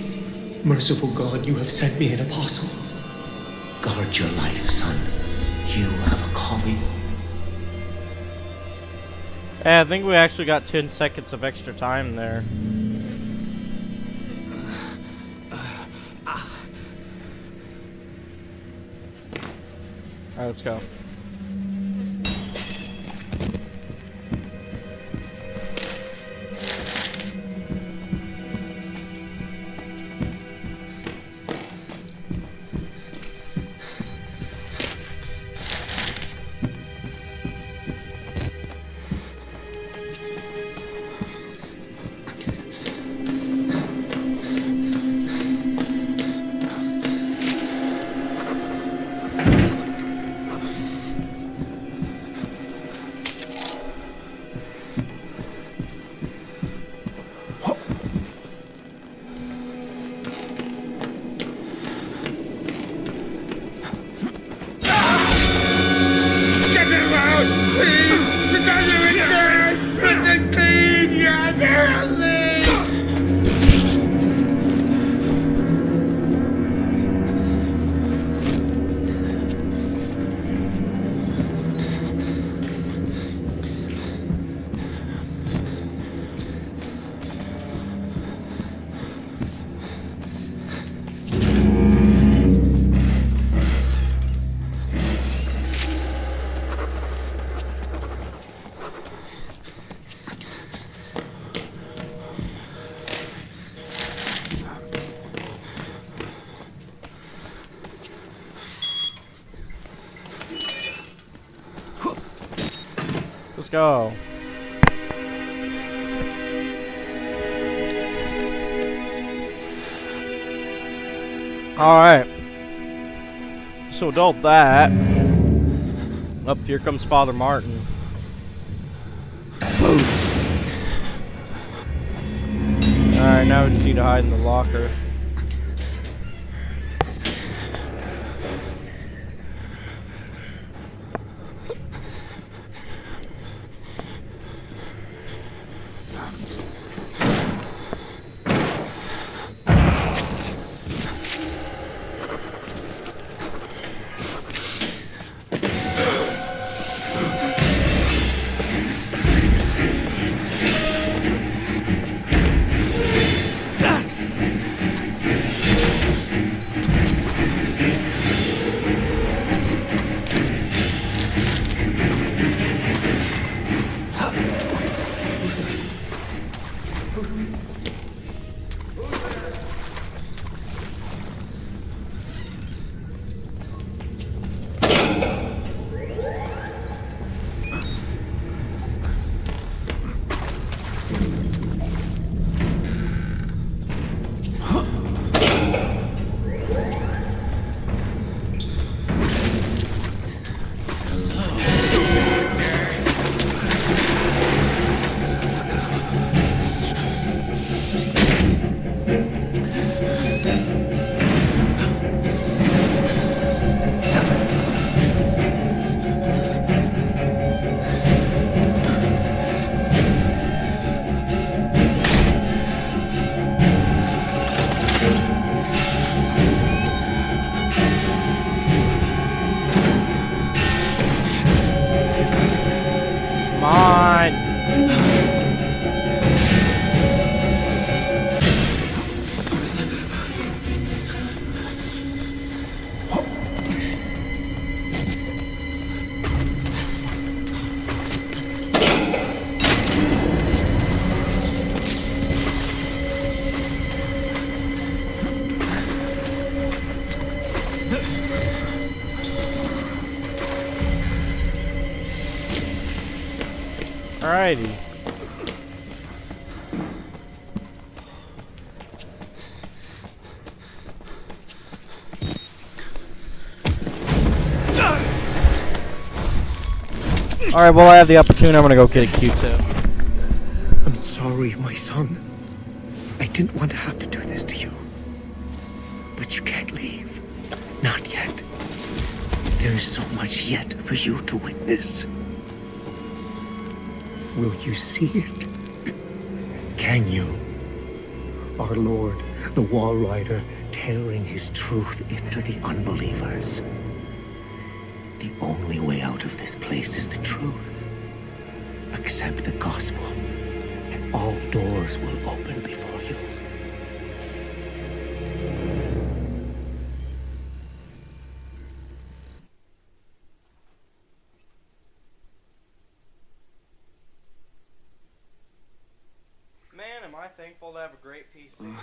Merciful God, you have sent me an apostle. Guard your life, son. You have a calling. Hey, I think we actually got 10 seconds of extra time there. Alright, let's go. Let's go. Alright. So adult that. Up here comes Father Martin. Alright, now we just need to hide in the locker. Alrighty. Alright, well I have the opportunity, I'm gonna go get a Q-tip. I'm sorry, my son. I didn't want to have to do this to you. But you can't leave. Not yet. There is so much yet for you to witness. Will you see it? Can you? Our Lord, the Wall Rider, tearing his truth into the unbelievers. The only way out of this place is the truth. Accept the gospel, and all doors will open before you. Man, am I thankful to have a great PC.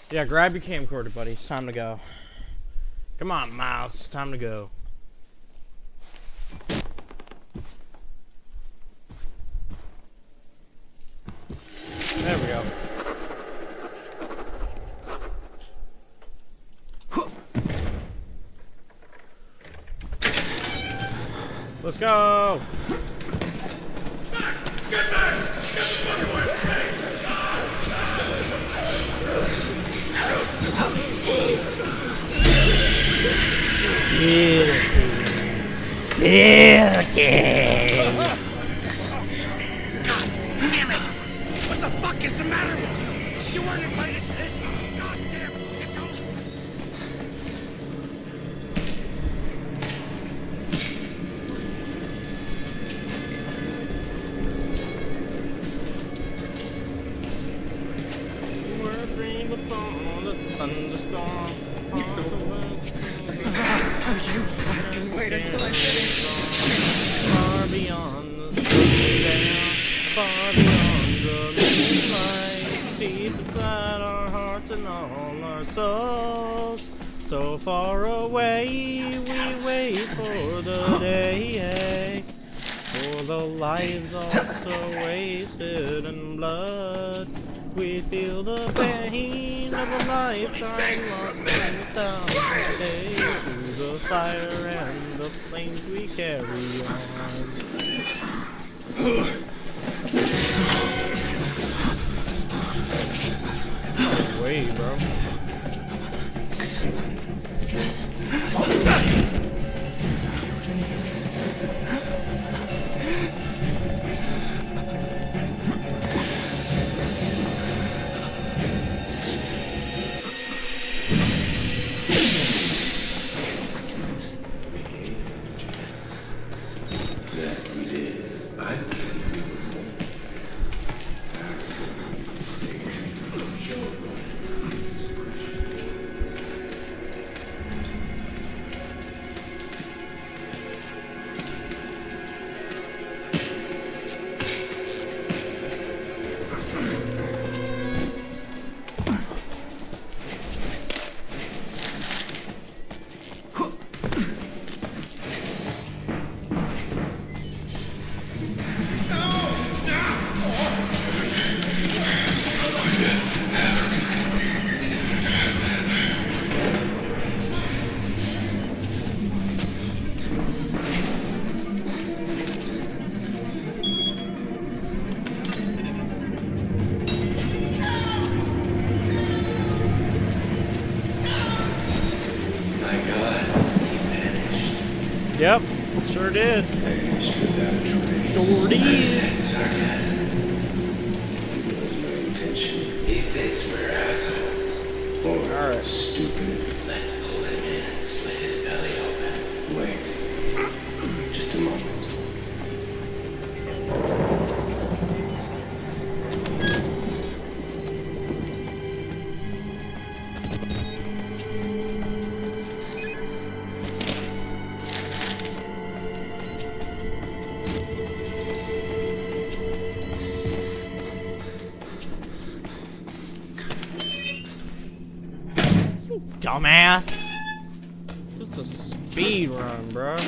Yeah, grab your camcorder, buddy. It's time to go. Come on, Mouse. Time to go. There we go. Let's go! Get back! Get the fuck away from me! Silky! God damn it! What the fuck is the matter with you? You weren't invited to this goddamn ghetto! We're free before the thunderstorm. Wait until I finish. Far beyond the sundown, far beyond the moonlight, deep inside our hearts and all our souls. So far away, we wait for the day, for the lives also wasted in blood. We feel the pain of a lifetime lost in the days, through the fire and the flames we carry on. No way, bro. Yep, sure did. Sure did. Sarcasm. He knows my intention. He thinks we're assholes. Or stupid. Let's pull him in and slit his belly open. Wait. Just a moment. dumbass. Just a speed run, bro. We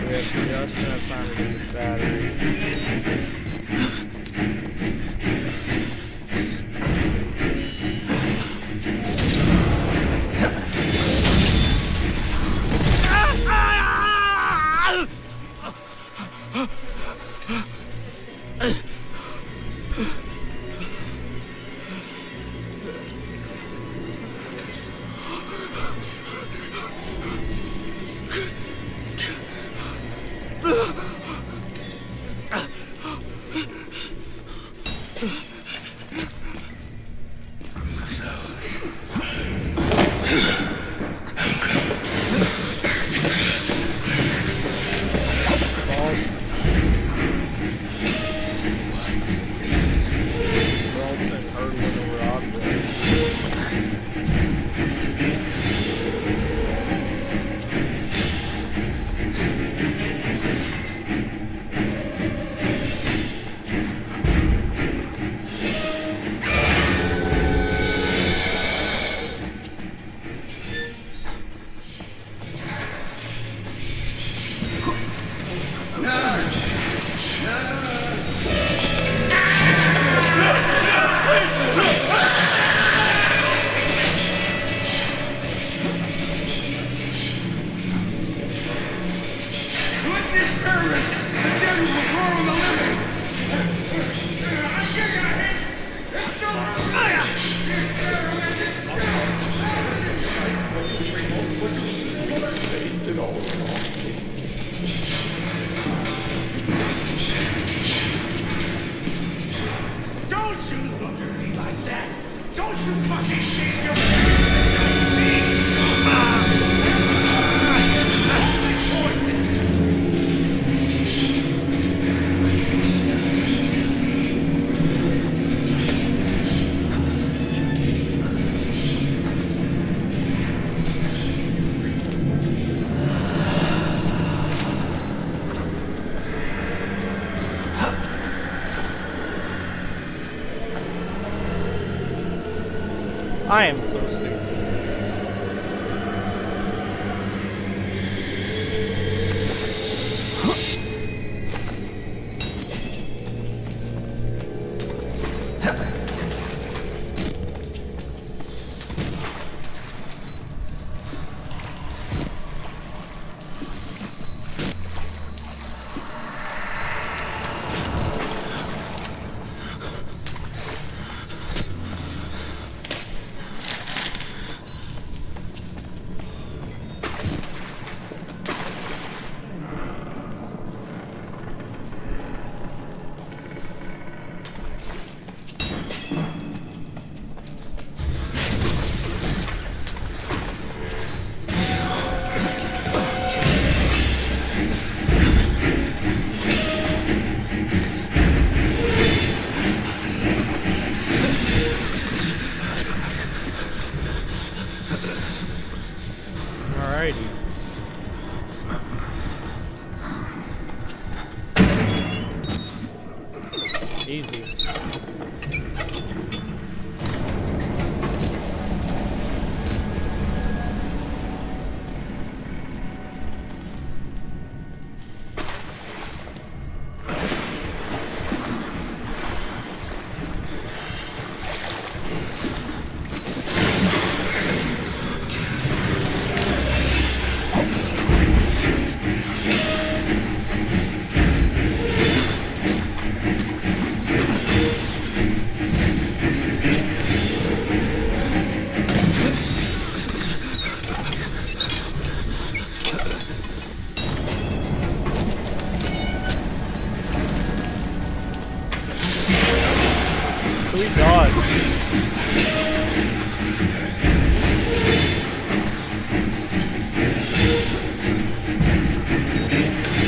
have just enough time to get this battery. I am so stupid. Alrighty. Easy. Sweet dog.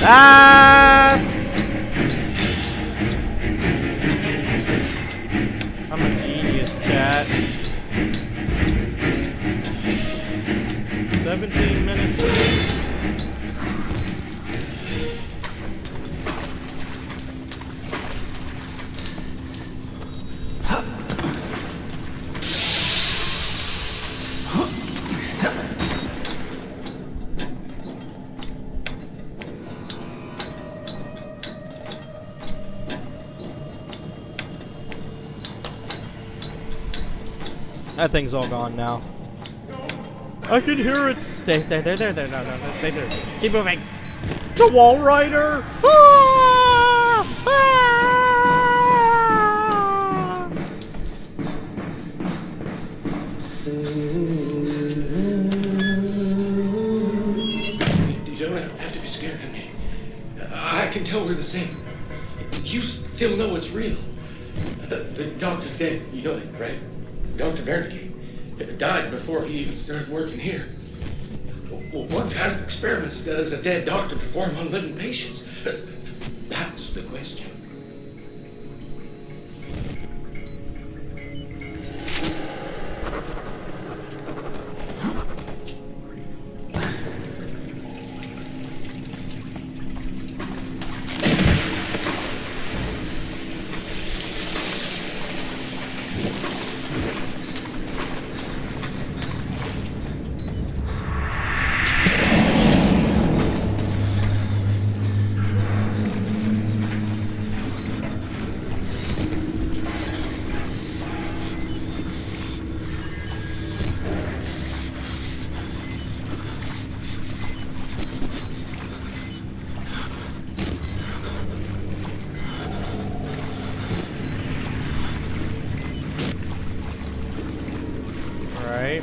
Ah! I'm a genius, chat. 17 minutes. That thing's all gone now. I can hear it. Stay there, no, stay there. Keep moving. The wall rider. Ah! Ah! You don't have to be scared of me. I can tell we're the same. You still know it's real. The doctor's dead. You know that, right? Dr. Wernicke died before he even started working here. Well, what kind of experiments does a dead doctor perform on living patients? That's the question. Right.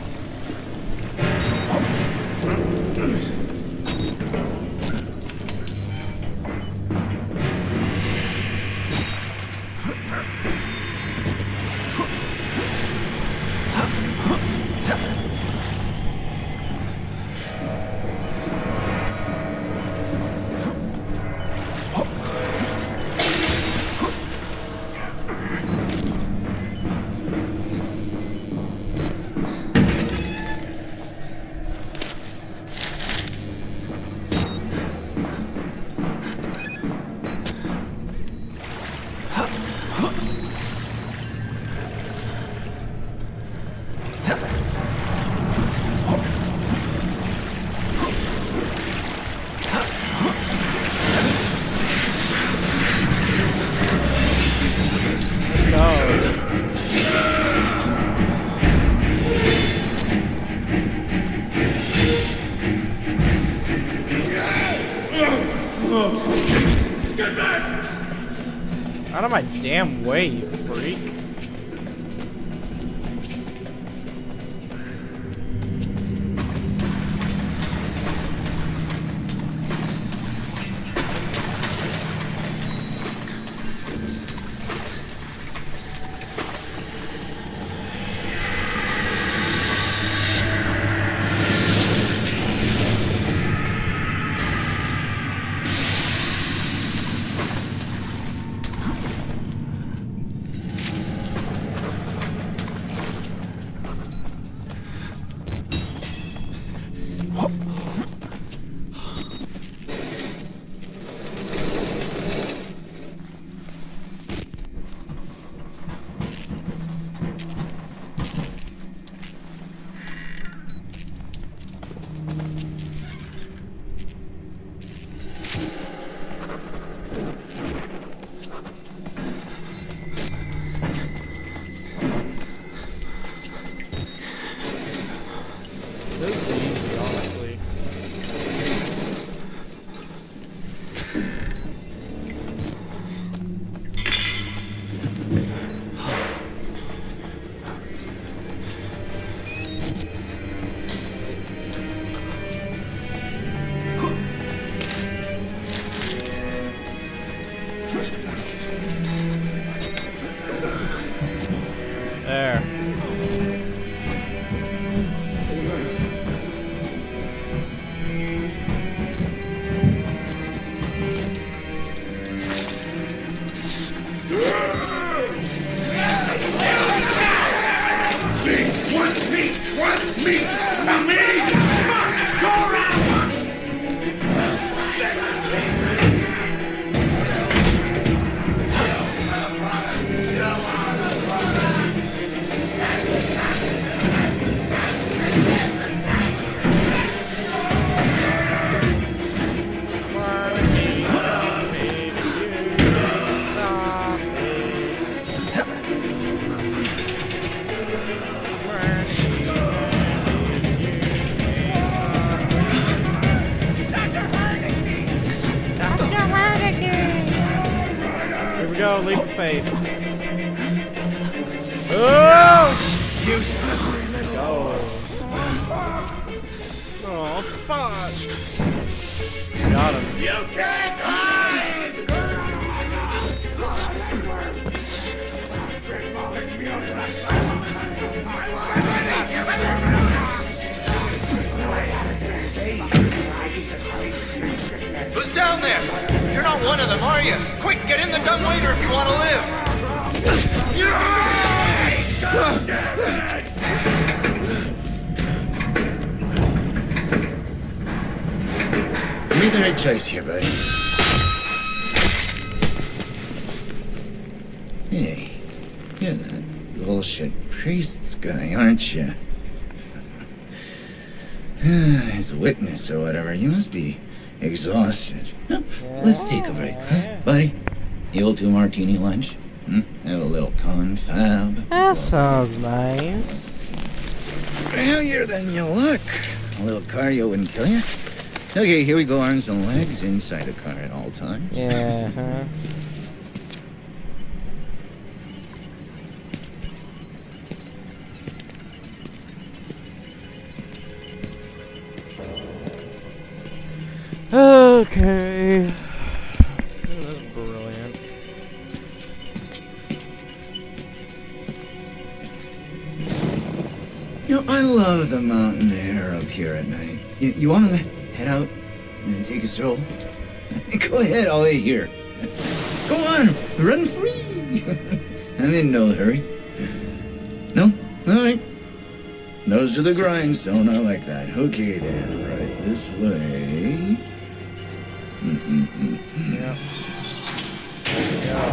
Out of my damn way, you freak. This is easy, honestly. There. One meat, not me! faith. Oh! You slippery little. Oh, fuck. Got him. You can't hide! Who's down there? You're not one of them, are you? Quick, get in the dumbwaiter if you want to live. You made the right choice here, buddy. Hey, you're that bullshit priest's guy, aren't you? His witness or whatever. You must be exhausted. Let's take a break, huh, buddy? You will do martini lunch? Have a little confab. That sounds nice. Heavier than you look. A little cardio wouldn't kill you. Okay, here we go. Arms and legs inside the car at all times. Yeah, huh? Okay. That's brilliant. You know, I love the mountain air up here at night. You want to head out and take a stroll? Go ahead, I'll wait here. Go on, run free. I'm in no hurry. No? All right. Nose to the grindstone, I like that. Okay then, right this way. Yeah. Yeah.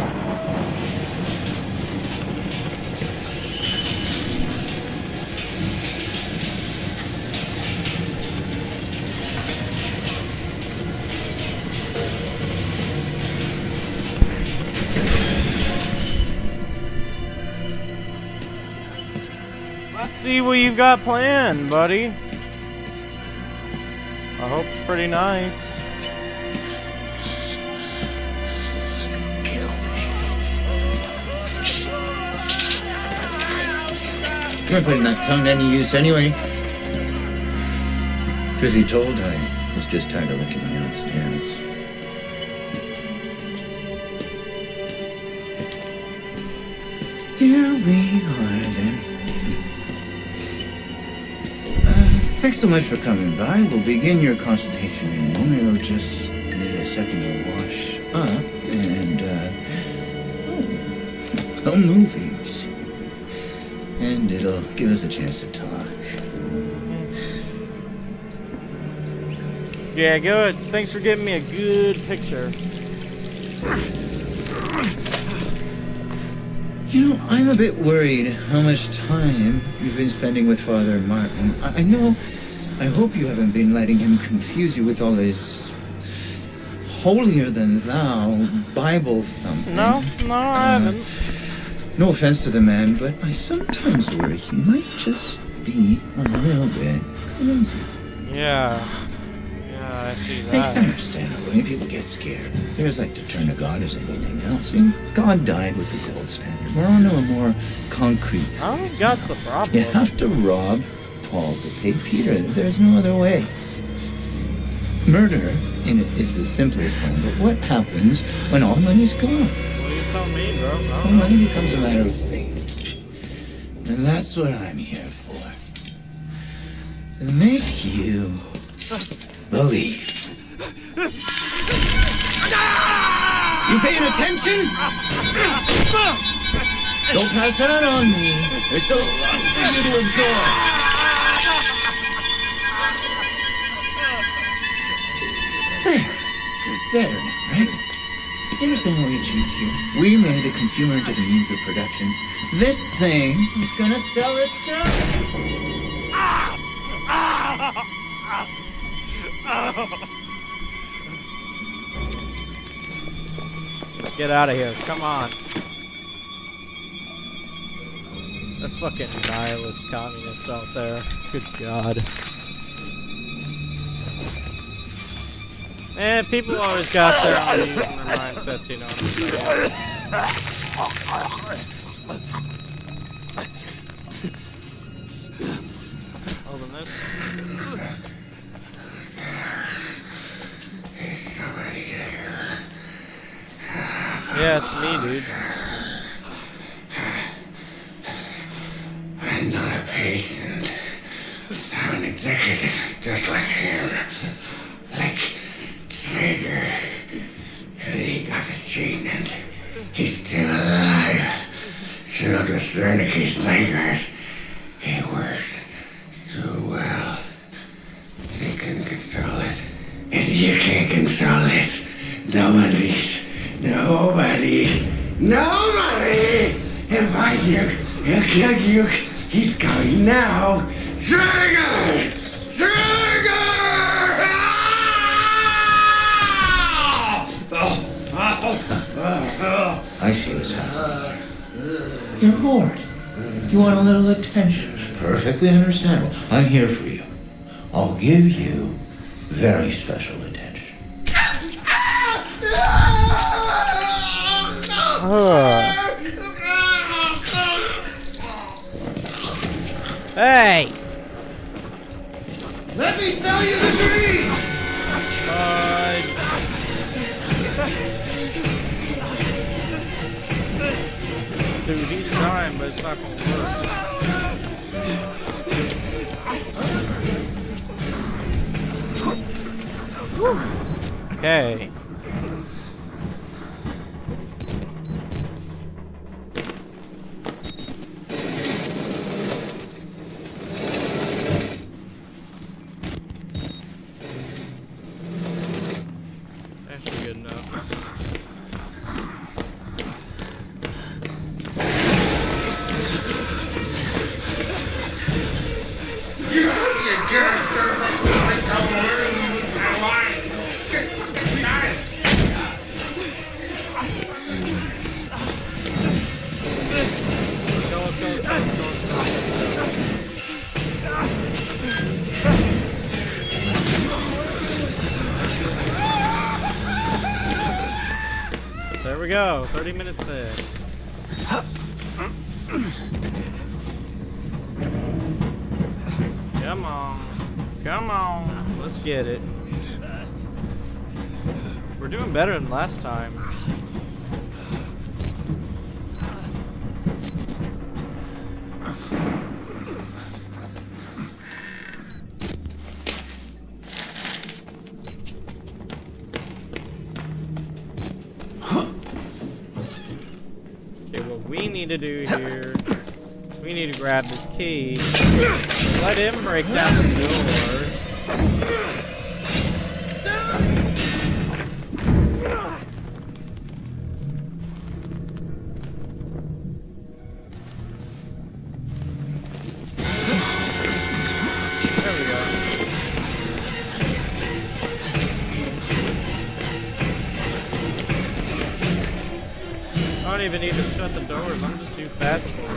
Let's see what you've got planned, buddy. I hope it's pretty nice. I'm not putting that tongue to any use anyway. Truth be told, I was just tired of looking downstairs. Here we are then. Thanks so much for coming by. We'll begin your consultation in a moment. It'll just need a second to wash up and, movies. And it'll give us a chance to talk. Yeah, good. Thanks for giving me a good picture. You know, I'm a bit worried how much time you've been spending with Father Martin. I hope you haven't been letting him confuse you with all his holier-than-thou Bible thumping. No, I haven't. No offense to the man, but I sometimes worry he might just be a little bit crazy. Yeah, I see that. It's understandable. When people get scared, they're as like to turn to God as anything else. I mean, God died with the gold standard. We're on to a more concrete. I don't think God's the problem. You have to rob Paul to pay Peter. There's no other way. Murder is the simplest form, but what happens when all the money's gone? What do you tell me, bro? Well, money becomes a matter of faith. And that's what I'm here for. To make you believe. You paying attention? Don't pass that on me. There's so lot for you to absorb. There. Better now, right? You understand what we achieved here? We made the consumer into the means of production. This thing is gonna sell itself. Let's get out of here. Come on. The fucking nihilist communists out there. Good God. And people always got their own views and their mindsets, you know what I'm saying? Open this. Yeah, it's me, dude. I'm not a patient. I'm an executive, just like him. Like Traeger. He got the treatment. He's still alive. Still to Wernicke's nightmares. It worked so well. They couldn't control it. And you can't control it. Nobody. He'll find you. He'll kill you. He's coming now. Traeger! I see what's happening. You're bored. You want a little attention. Perfectly understandable. I'm here for you. I'll give you very special attention. Hey! Let me sell you the dream! Dude, he's trying, but it's not gonna work. Okay. That should be good enough. There we go, 30 minutes in. Come on. Come on. Let's get it. We're doing better than last time. Okay, what we need to do here, we need to grab this key, let him break down the door. There we go. I don't even need to shut the doors, I'm just too fast for it.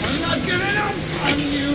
I'm not giving up on you!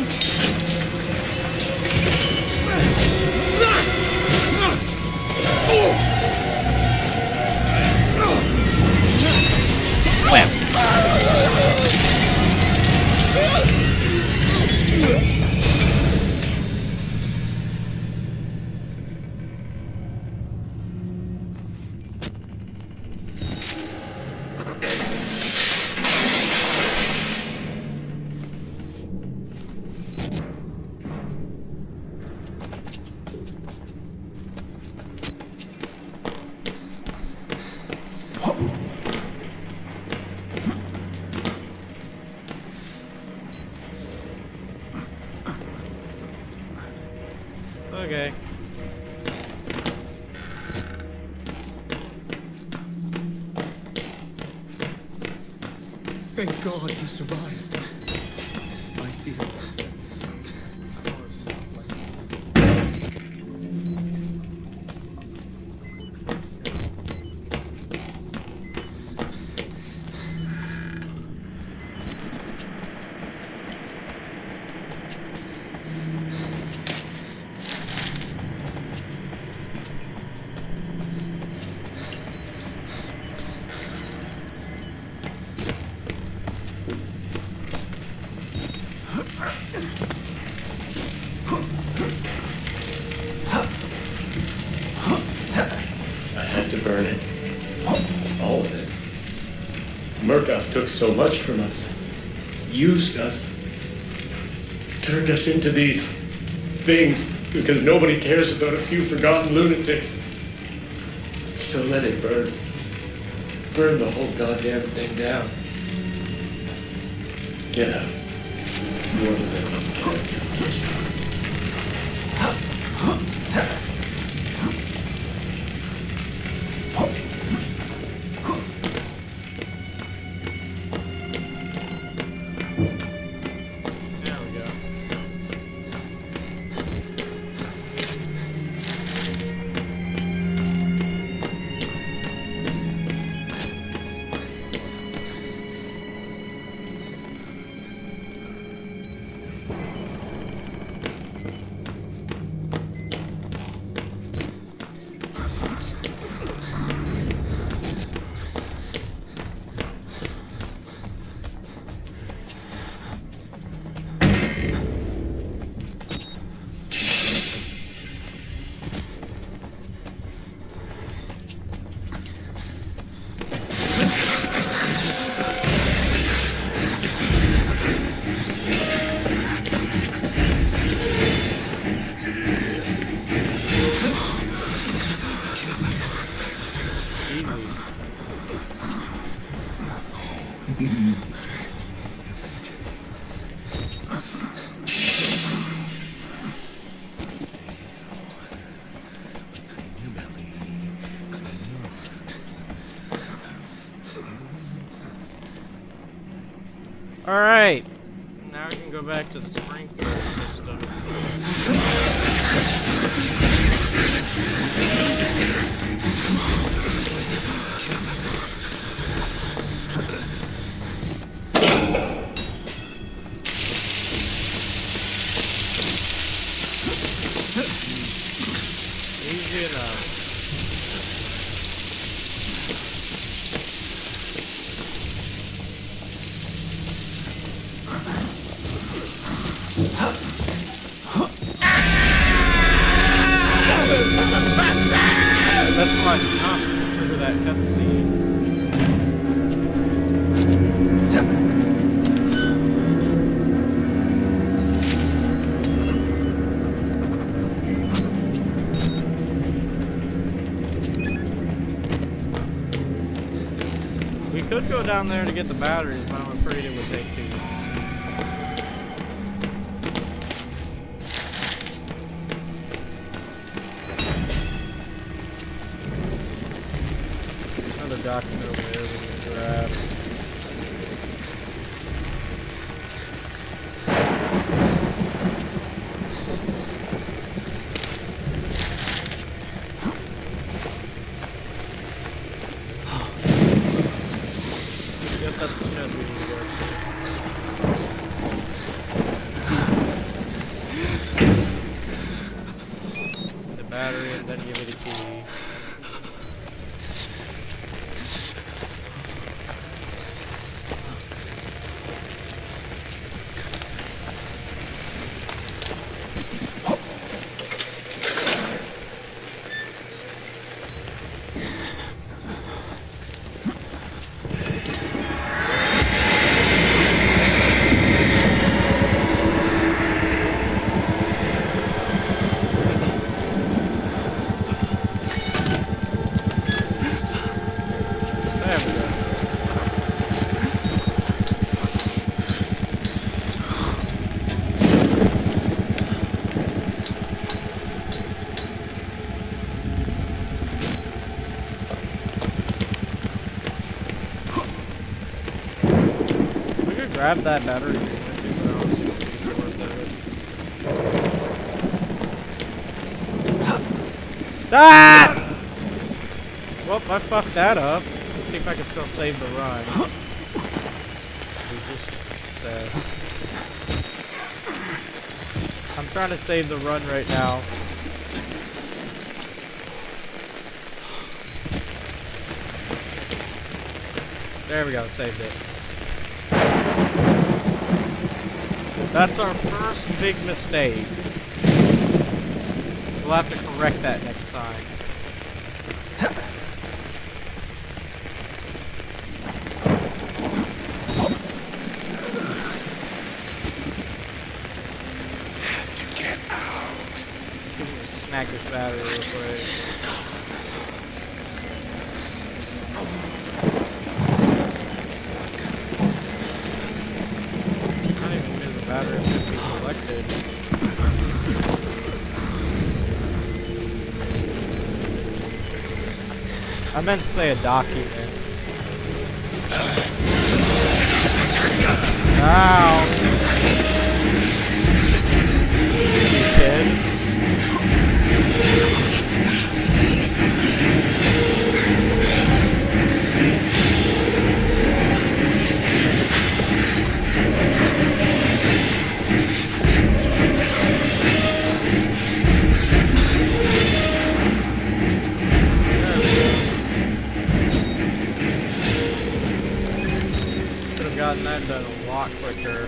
Okay. Thank God you survived. I feel. to burn it. All of it. Murkoff took so much from us. Used us. Turned us into these things because nobody cares about a few forgotten lunatics. So let it burn. Burn the whole goddamn thing down. Get out. You want to live. Alright, now we can go back to the sprinkler system. Easy enough. That's fine. To trigger that cutscene. We could go down there to get the batteries, but I'm afraid it would take too long. Another document over there we need to grab. Yep, that's the shed we need to go to. The battery and then give it a key. Grab that battery. Ah! Well, I fucked that up. Let's see if I can still save the run. We just, I'm trying to save the run right now. There we go, saved it. That's our first big mistake. We'll have to correct that next time. battery real quick. I don't even know the battery could be collected. I meant to say a document. Ow! You kid. Could have gotten that done a lot quicker.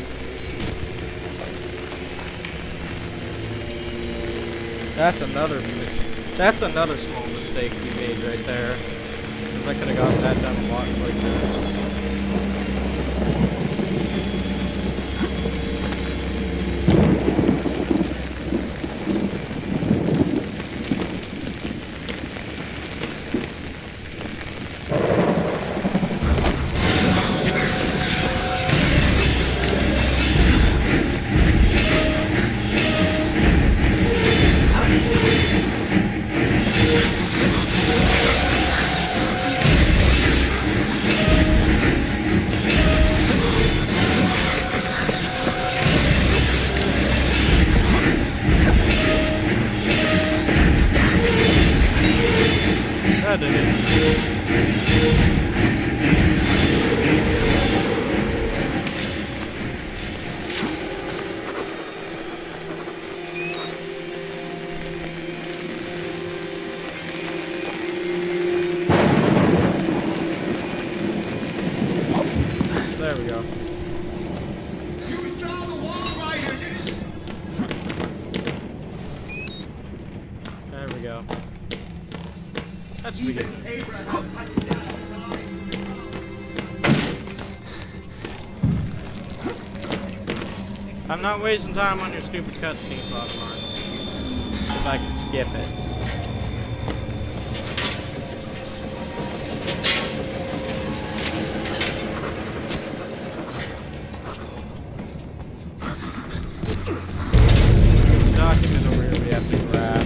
That's another small mistake we made right there. Because I could have gotten that done a lot quicker. That did it. There we go. You saw the wall rider, didn't you? There we go. That's beginning. Abraham had to cast his eyes to the ground. I'm not wasting time on your stupid cutscene, Bottomline. If I can skip it. Document over here we have to grab.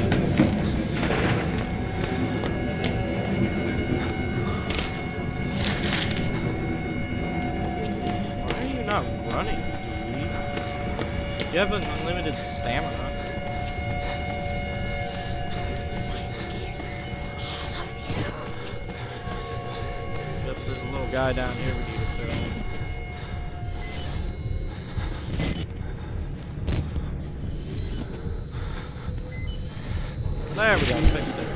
Why are you not running, dude? You have unlimited stamina. Yep, there's a little guy down here we need to fill. There we go, fixed it.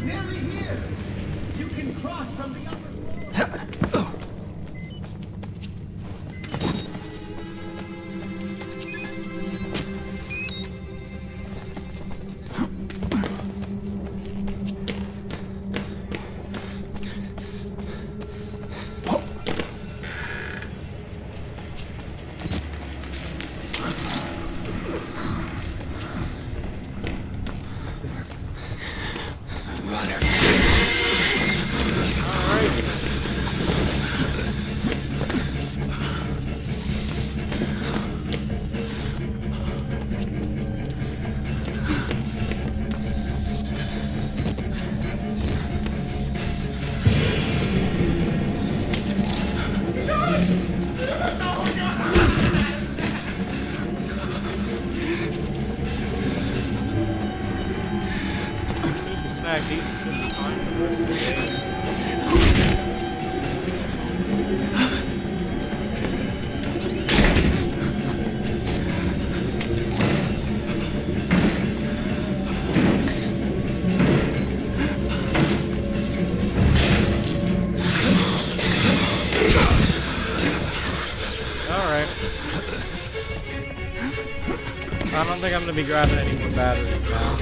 Nearly here. You can cross from the upper floor. Alright. don't think I'm gonna be grabbing any more batteries now.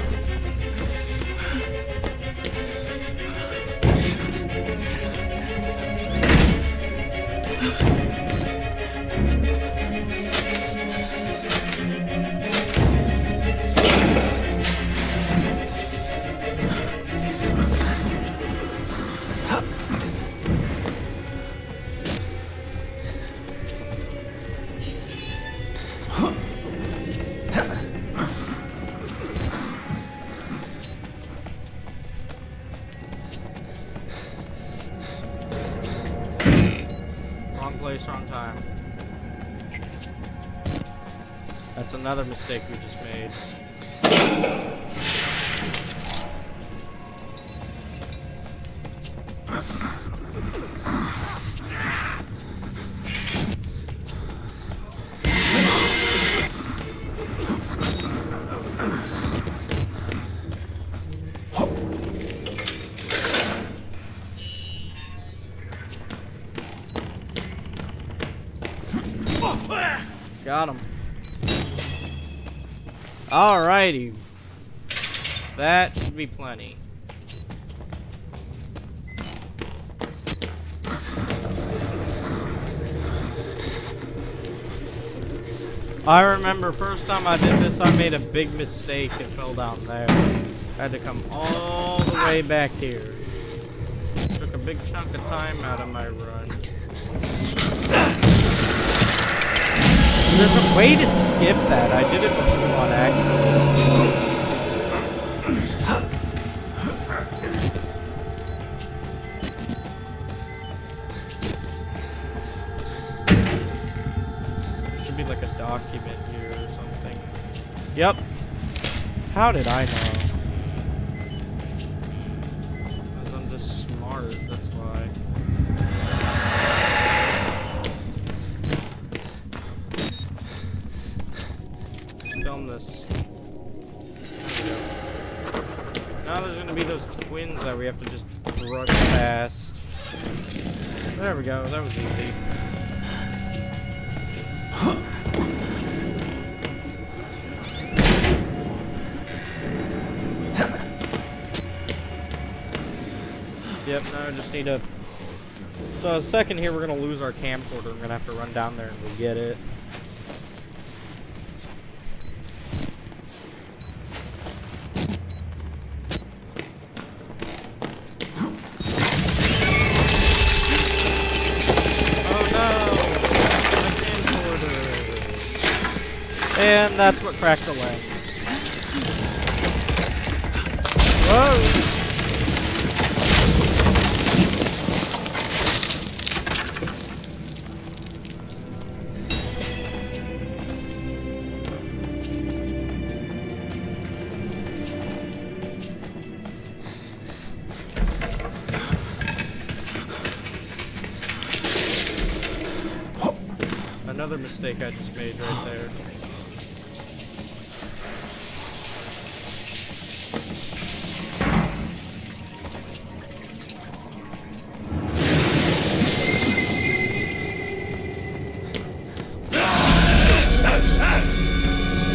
Wrong time. That's another mistake we just made. Got him. Alrighty. That should be plenty. I remember first time I did this, I made a big mistake and fell down there. I had to come all the way back here. Took a big chunk of time out of my run. There's a way to skip that. I did it before on accident. There should be like a document here or something. Yep. How did I know? Because I'm just smart, that's why. Film this. There we go. Now there's gonna be those twins that we have to just run past. There we go, that was easy. Yep, now I just need to... So a second here, we're gonna lose our camcorder. I'm gonna have to run down there and go get it. And that's what cracked the lens. Whoa! Another mistake I just made right there.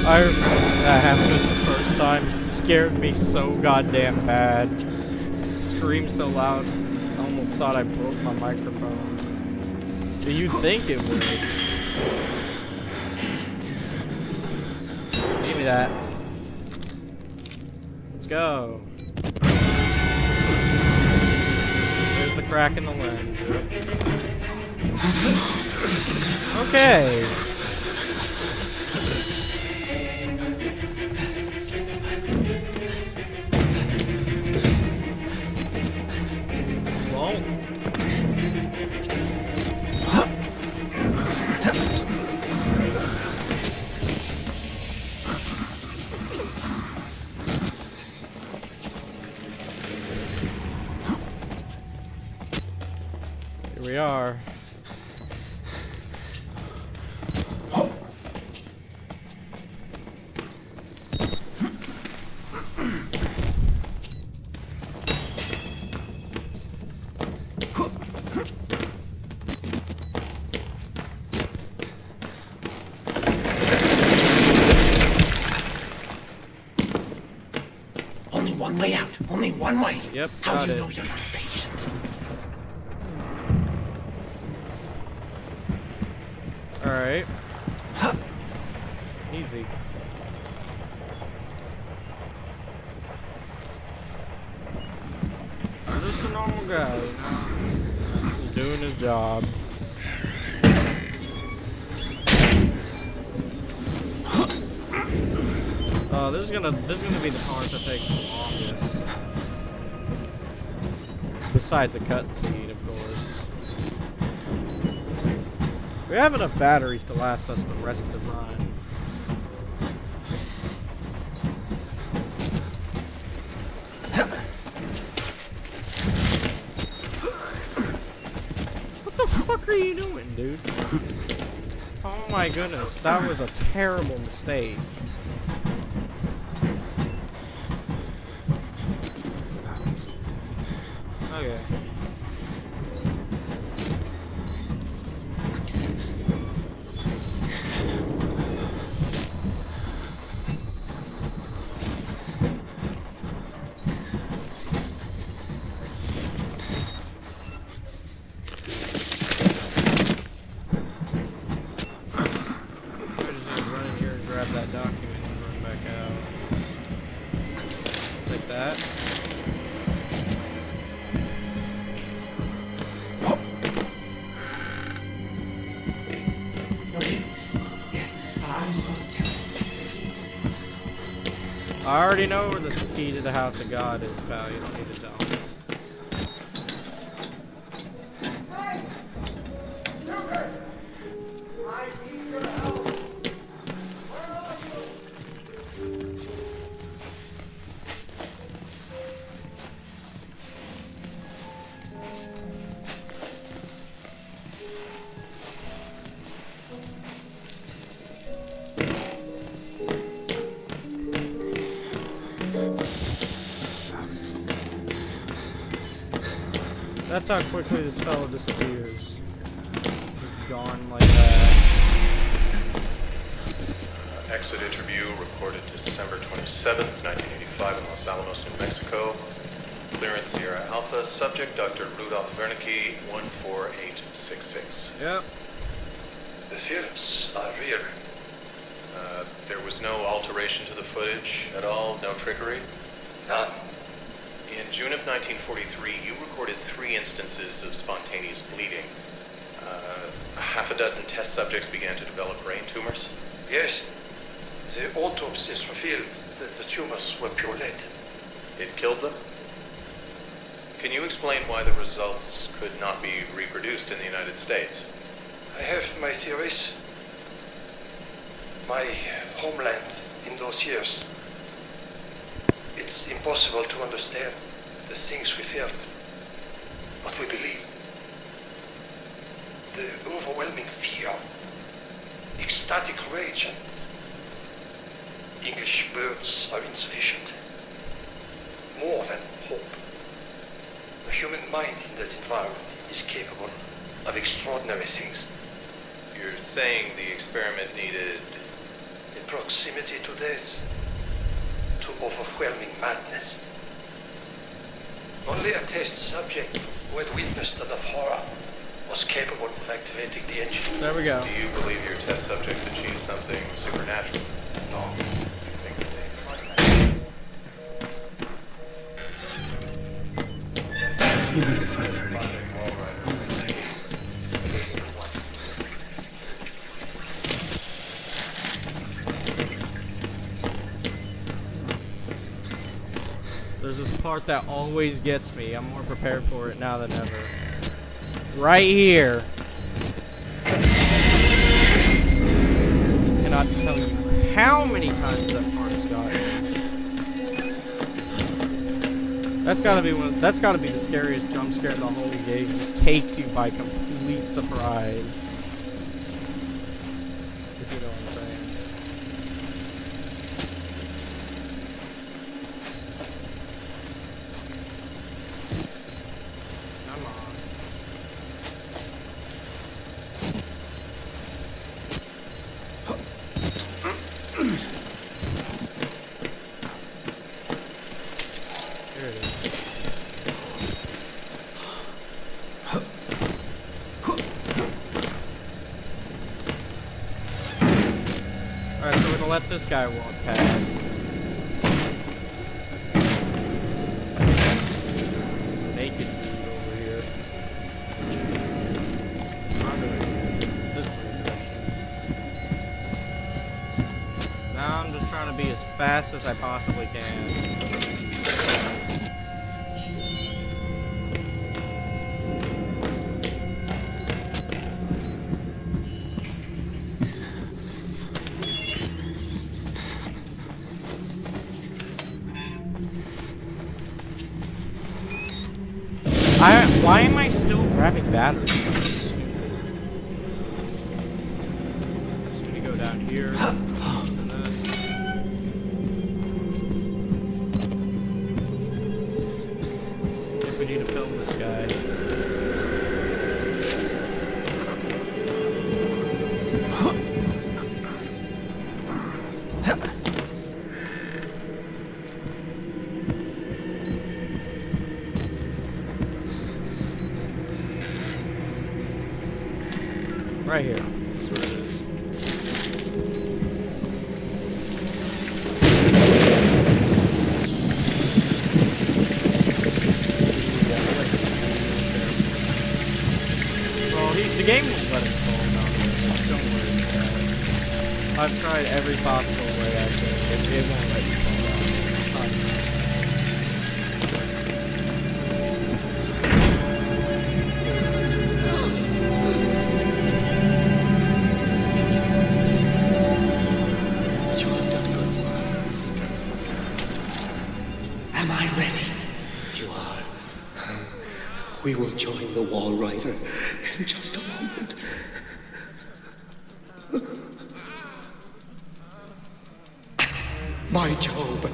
I remember that happened the first time. It scared me so goddamn bad. Screamed so loud, I almost thought I broke my microphone. But you'd think it would. Give me that. Let's go. There's the crack in the lens. Okay. Here we are. way out. Only one way. Yep, How got do you it. know you're not a patient? Alright. Easy. Just a normal guy, you know? He's doing his job. Oh, this is gonna be the part that takes the longest. Besides a cutscene, of course. We have enough batteries to last us the rest of the run. What the fuck are you doing, dude? Oh my goodness, that was a terrible mistake. Okay. I already know where the key to the house of God is, pal. You don't need to tell me. That's how quickly this fellow disappears. Just gone like that. Exit interview recorded December 27th, 1985 in Los Alamos, New Mexico. Clearance Sierra Alpha. Subject Dr. Rudolph Wernicke, 14866. Yep. The films are real. There was no alteration to the footage at all? No trickery? None. In June of 1943, you recorded 3 instances of spontaneous bleeding. Half a dozen test subjects began to develop brain tumors? Yes. The autopsies revealed that the tumors were pure lead. It killed them? Can you explain why the results could not be reproduced in the United States? I have my theories. My homeland in those years. It's impossible to understand the things we felt, what we believed. The overwhelming fear, ecstatic rage, and English words are insufficient. More than hope. The human mind in that environment is capable of extraordinary things. You're saying the experiment needed... In proximity to death, to overwhelming madness. Only a test subject who had witnessed enough horror was capable of activating the engine. There we go. Do you believe your test subjects achieved something supernatural? No. There's this part that always gets me. I'm more prepared for it now than ever. Right here. Cannot tell you how many times that part has gotten. That's gotta be the scariest jump scare in the whole game. It just takes you by complete surprise. If you know what I'm saying. Come on. let this guy walk past. Naked dude over here. I'm doing this direction. Now I'm just trying to be as fast as I possibly can. Why am I still grabbing batteries? That's stupid. Just gonna go down here. And this. If we need to film this guy. Right here. That's where it is. Well, the game won't let us fall down there. Don't worry about it. I've tried every possible way I can. It won't let you fall down. It's not We will join the Wall Rider in just a moment. My Job,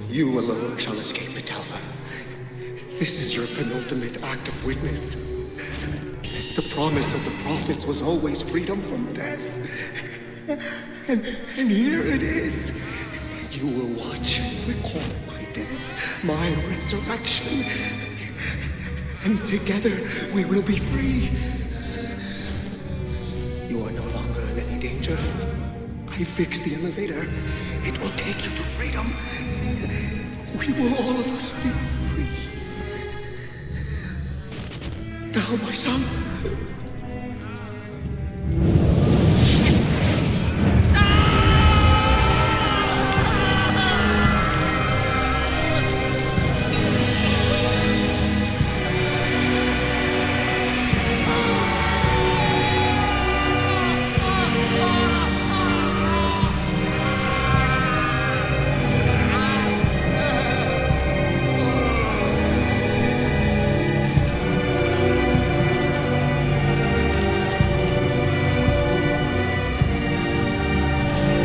you alone shall escape it, Alpha. This is your penultimate act of witness. The promise of the prophets was always freedom from death. And here it is. You will watch and record my death, my resurrection. And together we will be free. You are no longer in any danger. I fixed the elevator. It will take you to freedom. We will all of us be free. Now, my son.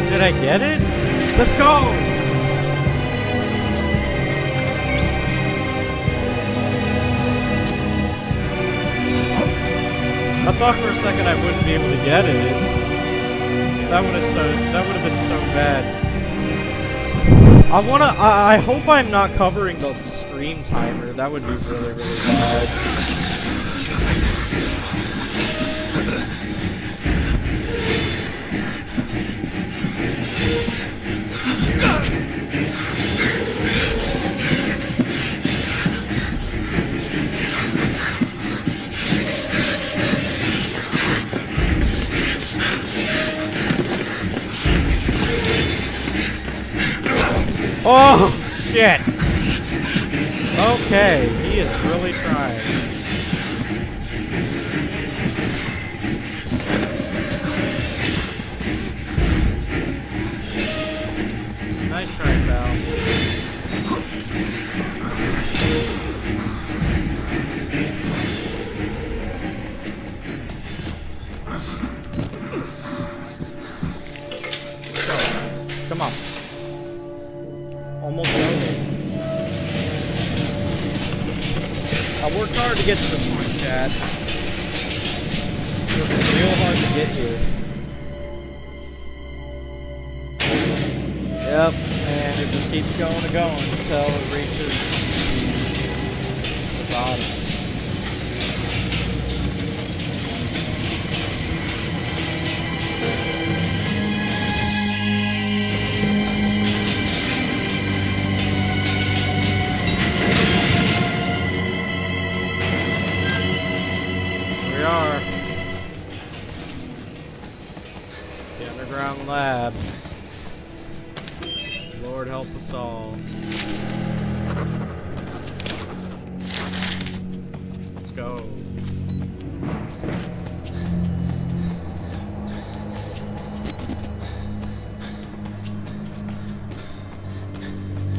Did I get it? Let's go! I thought for a second I wouldn't be able to get it. That would have been so bad. I hope I'm not covering the stream timer. That would be really, really bad. Oh, shit! Okay, he is really trying. Nice try, pal. Come on. Almost over. I worked hard to get to this point, Chad. Worked real hard to get here. Yep, and it just keeps going and going until it reaches the bottom. underground lab. Lord help us all. Let's go.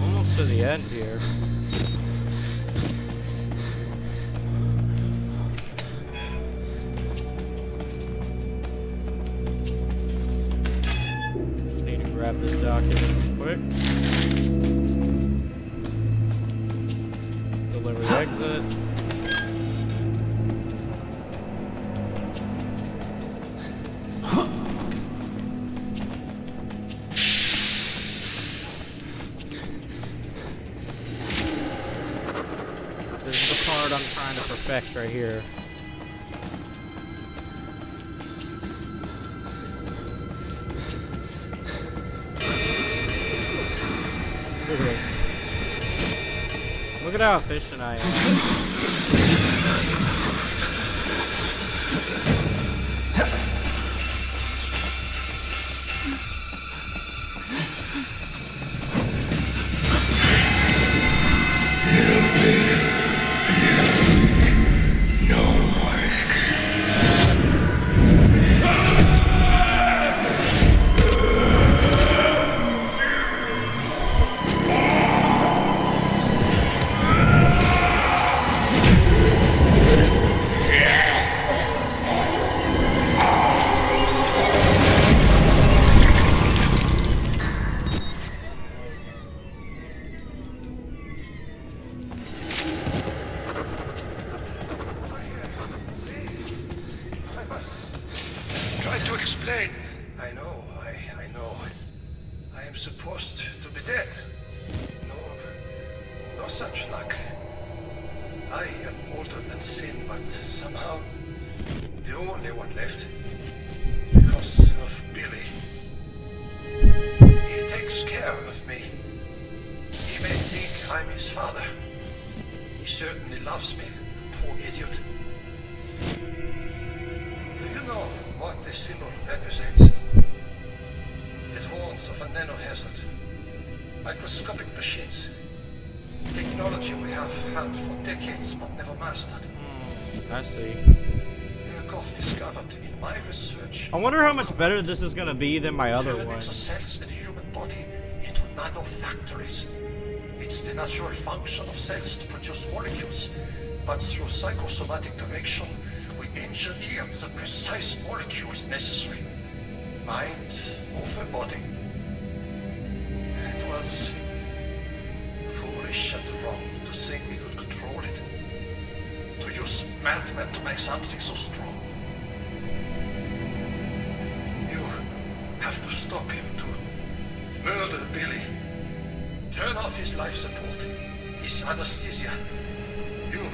Almost to the end here. Just need to grab this document quick. Deliver the exit. This is the part I'm trying to perfect right here. Look at this. Look at how efficient I am. Try to explain. I know, I know. I am supposed to be dead. No such luck. I am older than sin, but somehow the only one left. Because of Billy. He takes care of me. He may think I'm his father. He certainly loves me, the poor idiot. Do you know what this symbol represents? It warns of a nanohazard. Microscopic machines. Technology we have had for decades but never mastered. I see. Yakov discovered in my research. I wonder how much better this is gonna be than my other one. Cells in the human body into nanofactories. It's the natural function of cells to produce molecules, but through psychosomatic direction, we engineered the precise molecules necessary. Mind over body. It was foolish and wrong to think we could control it. To use madmen to make something so strong. You have to stop him, to murder Billy. Turn off his life support, his anesthesia. You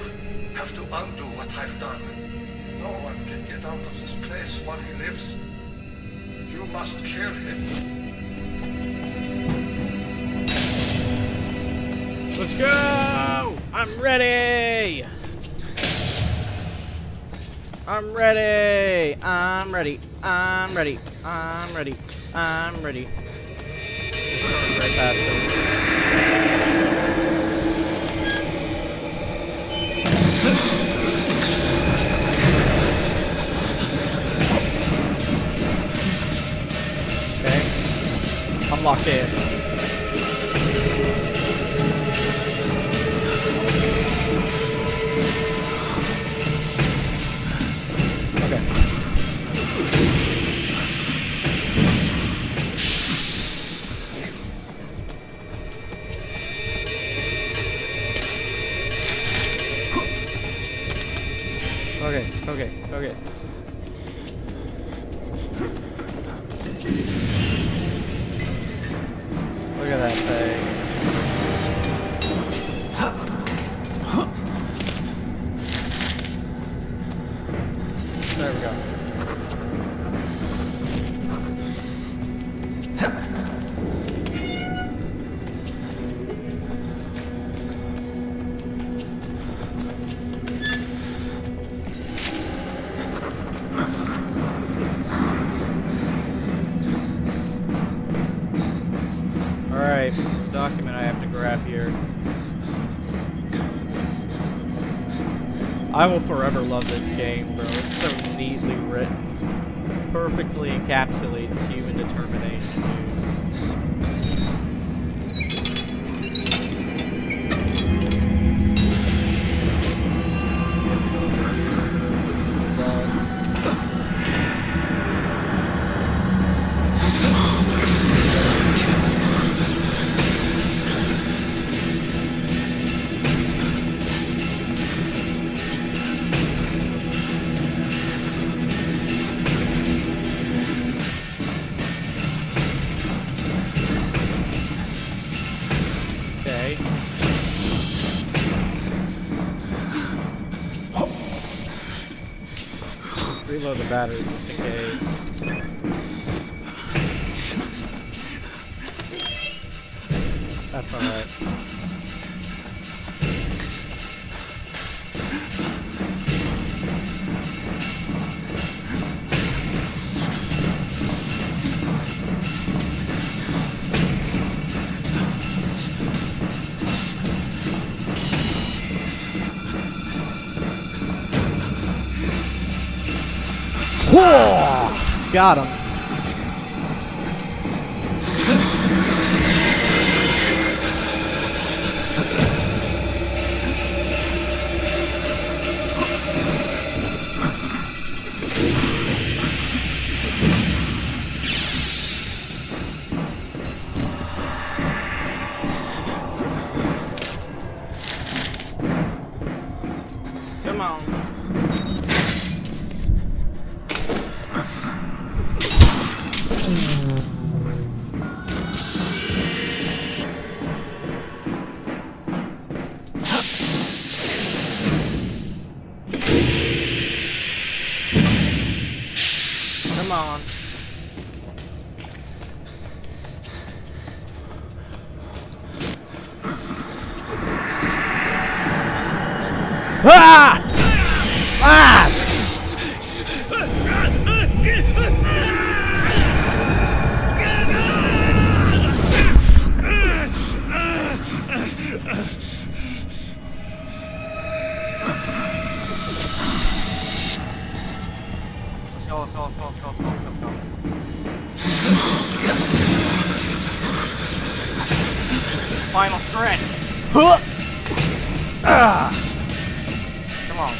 have to undo what I've done. No one can get out of this place while he lives. You must kill him. Let's go! I'm ready! I'm ready! I'm ready! I'm ready! I'm ready! I'm ready! Just turn right past him. Okay. I'm locked in. Okay. Look at that thing. There we go. I will forever love this game, bro. It's so neatly written. Perfectly encapsulates human determination, reload the battery just in case. That's alright. Got him. Come on. Come on. Ah! Ah! Let's go. Final stretch. Huh! Ah! Come on.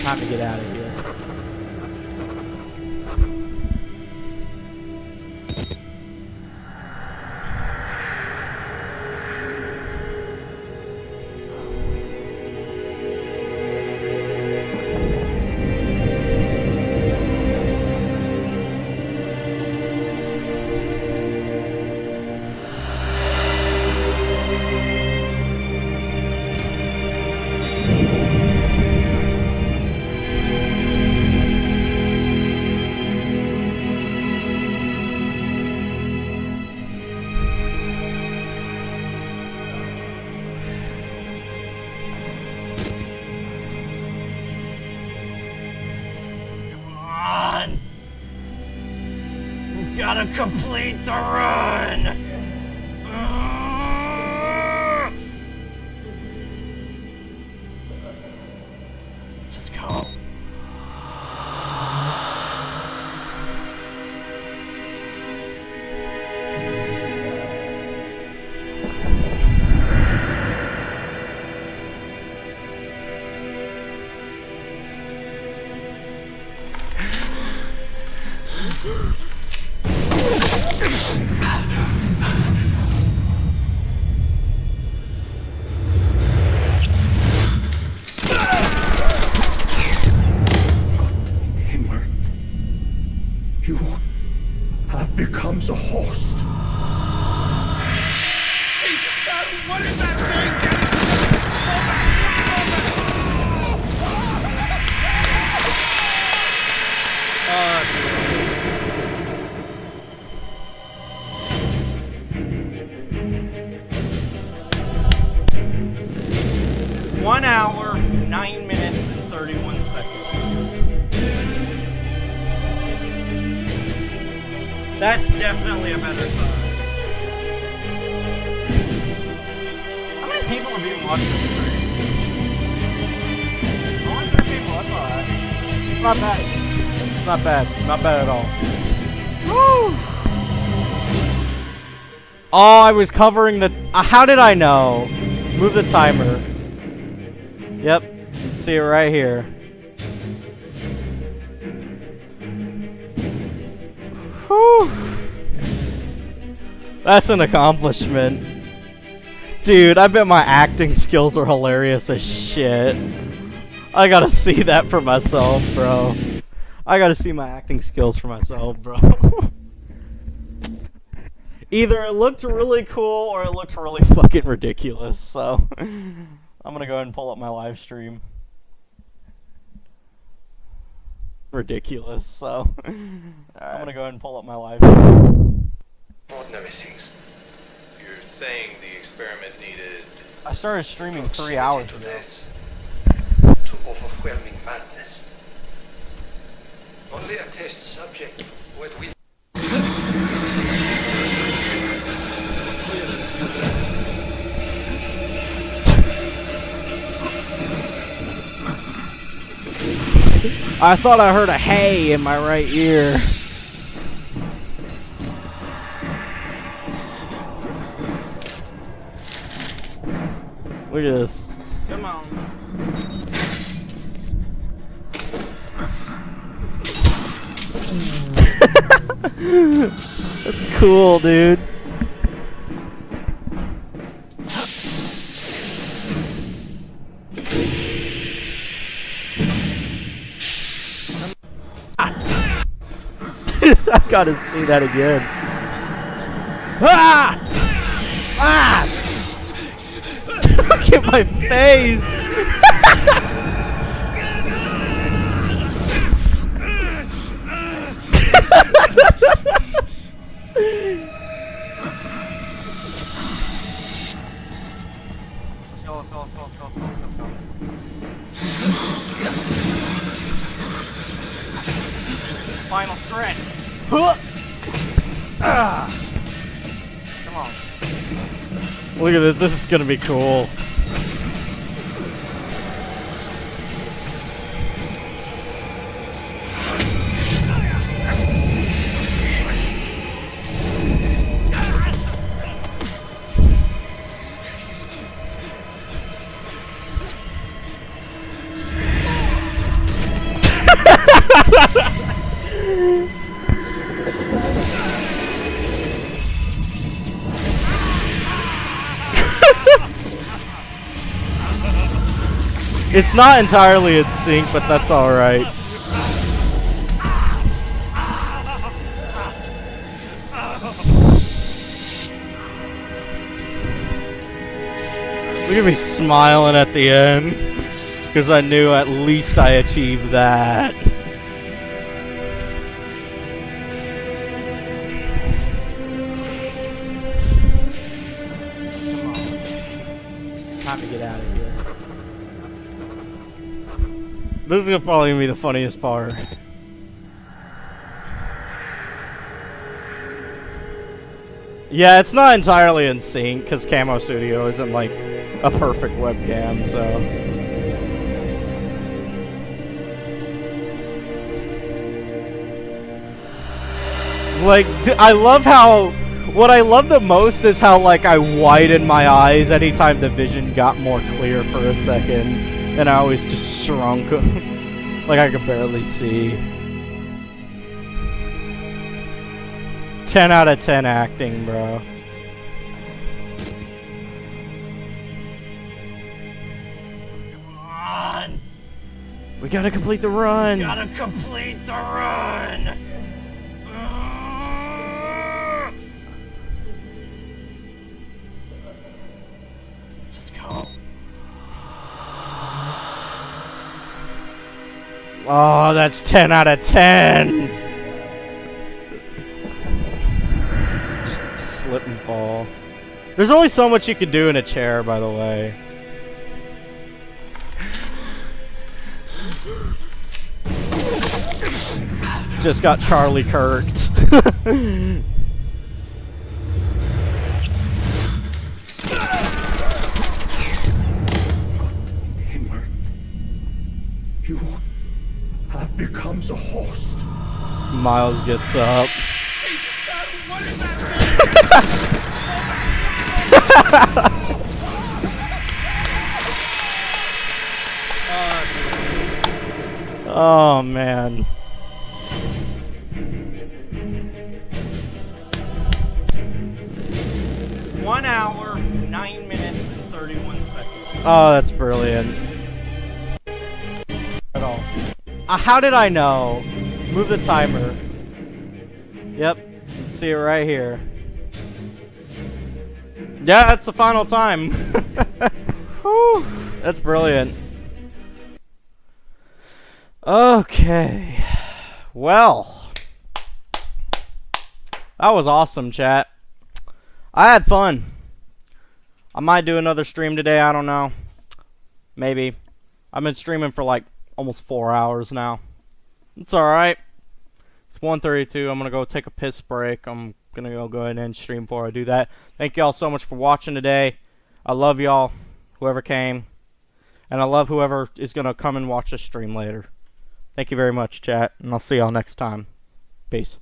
Time to get out of here. Gotta complete the run! Let's go. 1 hour, 9 minutes, and 31 seconds. That's definitely a better time. How many people are being watching this stream? Only 3 people, that's alright. It's not bad. It's not bad. Not bad at all. Woo! Oh, I was covering the... how did I know? Move the timer. Yep. See it right here. Whew. That's an accomplishment. Dude, I bet my acting skills are hilarious as shit. I gotta see that for myself, bro. I gotta see my acting skills for myself, bro. Either it looked really cool or it looked really fucking ridiculous, so I'm gonna go ahead and pull up my live stream. Ridiculous, so I'm gonna go ahead and pull up my live stream. Ordinary things. You're saying the experiment needed... I started streaming 3 hours ago. To overwhelming madness. Only a test subject would we... I thought I heard a hey in my right ear. Look at this. Come on. That's cool, dude. I gotta see that again. Ah! Ah! Look at my face! Final stretch. Ah. Come on. Look at this. This is gonna be cool. It's not entirely in sync, but that's alright. Look at me smiling at the end, because I knew at least I achieved that. Time to get out of here. This is probably gonna be the funniest part. Yeah, it's not entirely in sync because Camo Studio isn't like a perfect webcam, so. Like, I love how. What I love the most is how, like, I widen my eyes anytime the vision got more clear for a second. And I always just shrunk. Like I could barely see. 10 out of 10 acting, bro. Come on! We gotta complete the run! Gotta complete the run! Let's go. Oh, that's 10 out of 10! Slip and fall. There's only so much you can do in a chair, by the way. Just got Charlie Kirked. Himmer, you have become the host. Miles gets up. Oh man. One hour, 9 minutes, and 31 seconds. Oh, that's brilliant. At all. How did I know? Move the timer. Yep. See it right here. Yeah, that's the final time. Whew. That's brilliant. Okay. Well. That was awesome, chat. I had fun. I might do another stream today, I don't know. Maybe. I've been streaming for like almost 4 hours now. It's alright. It's 1:32. I'm gonna go take a piss break. I'm gonna go ahead and end stream before I do that. Thank y'all so much for watching today. I love y'all, whoever came. And I love whoever is gonna come and watch the stream later. Thank you very much, chat, and I'll see y'all next time. Peace.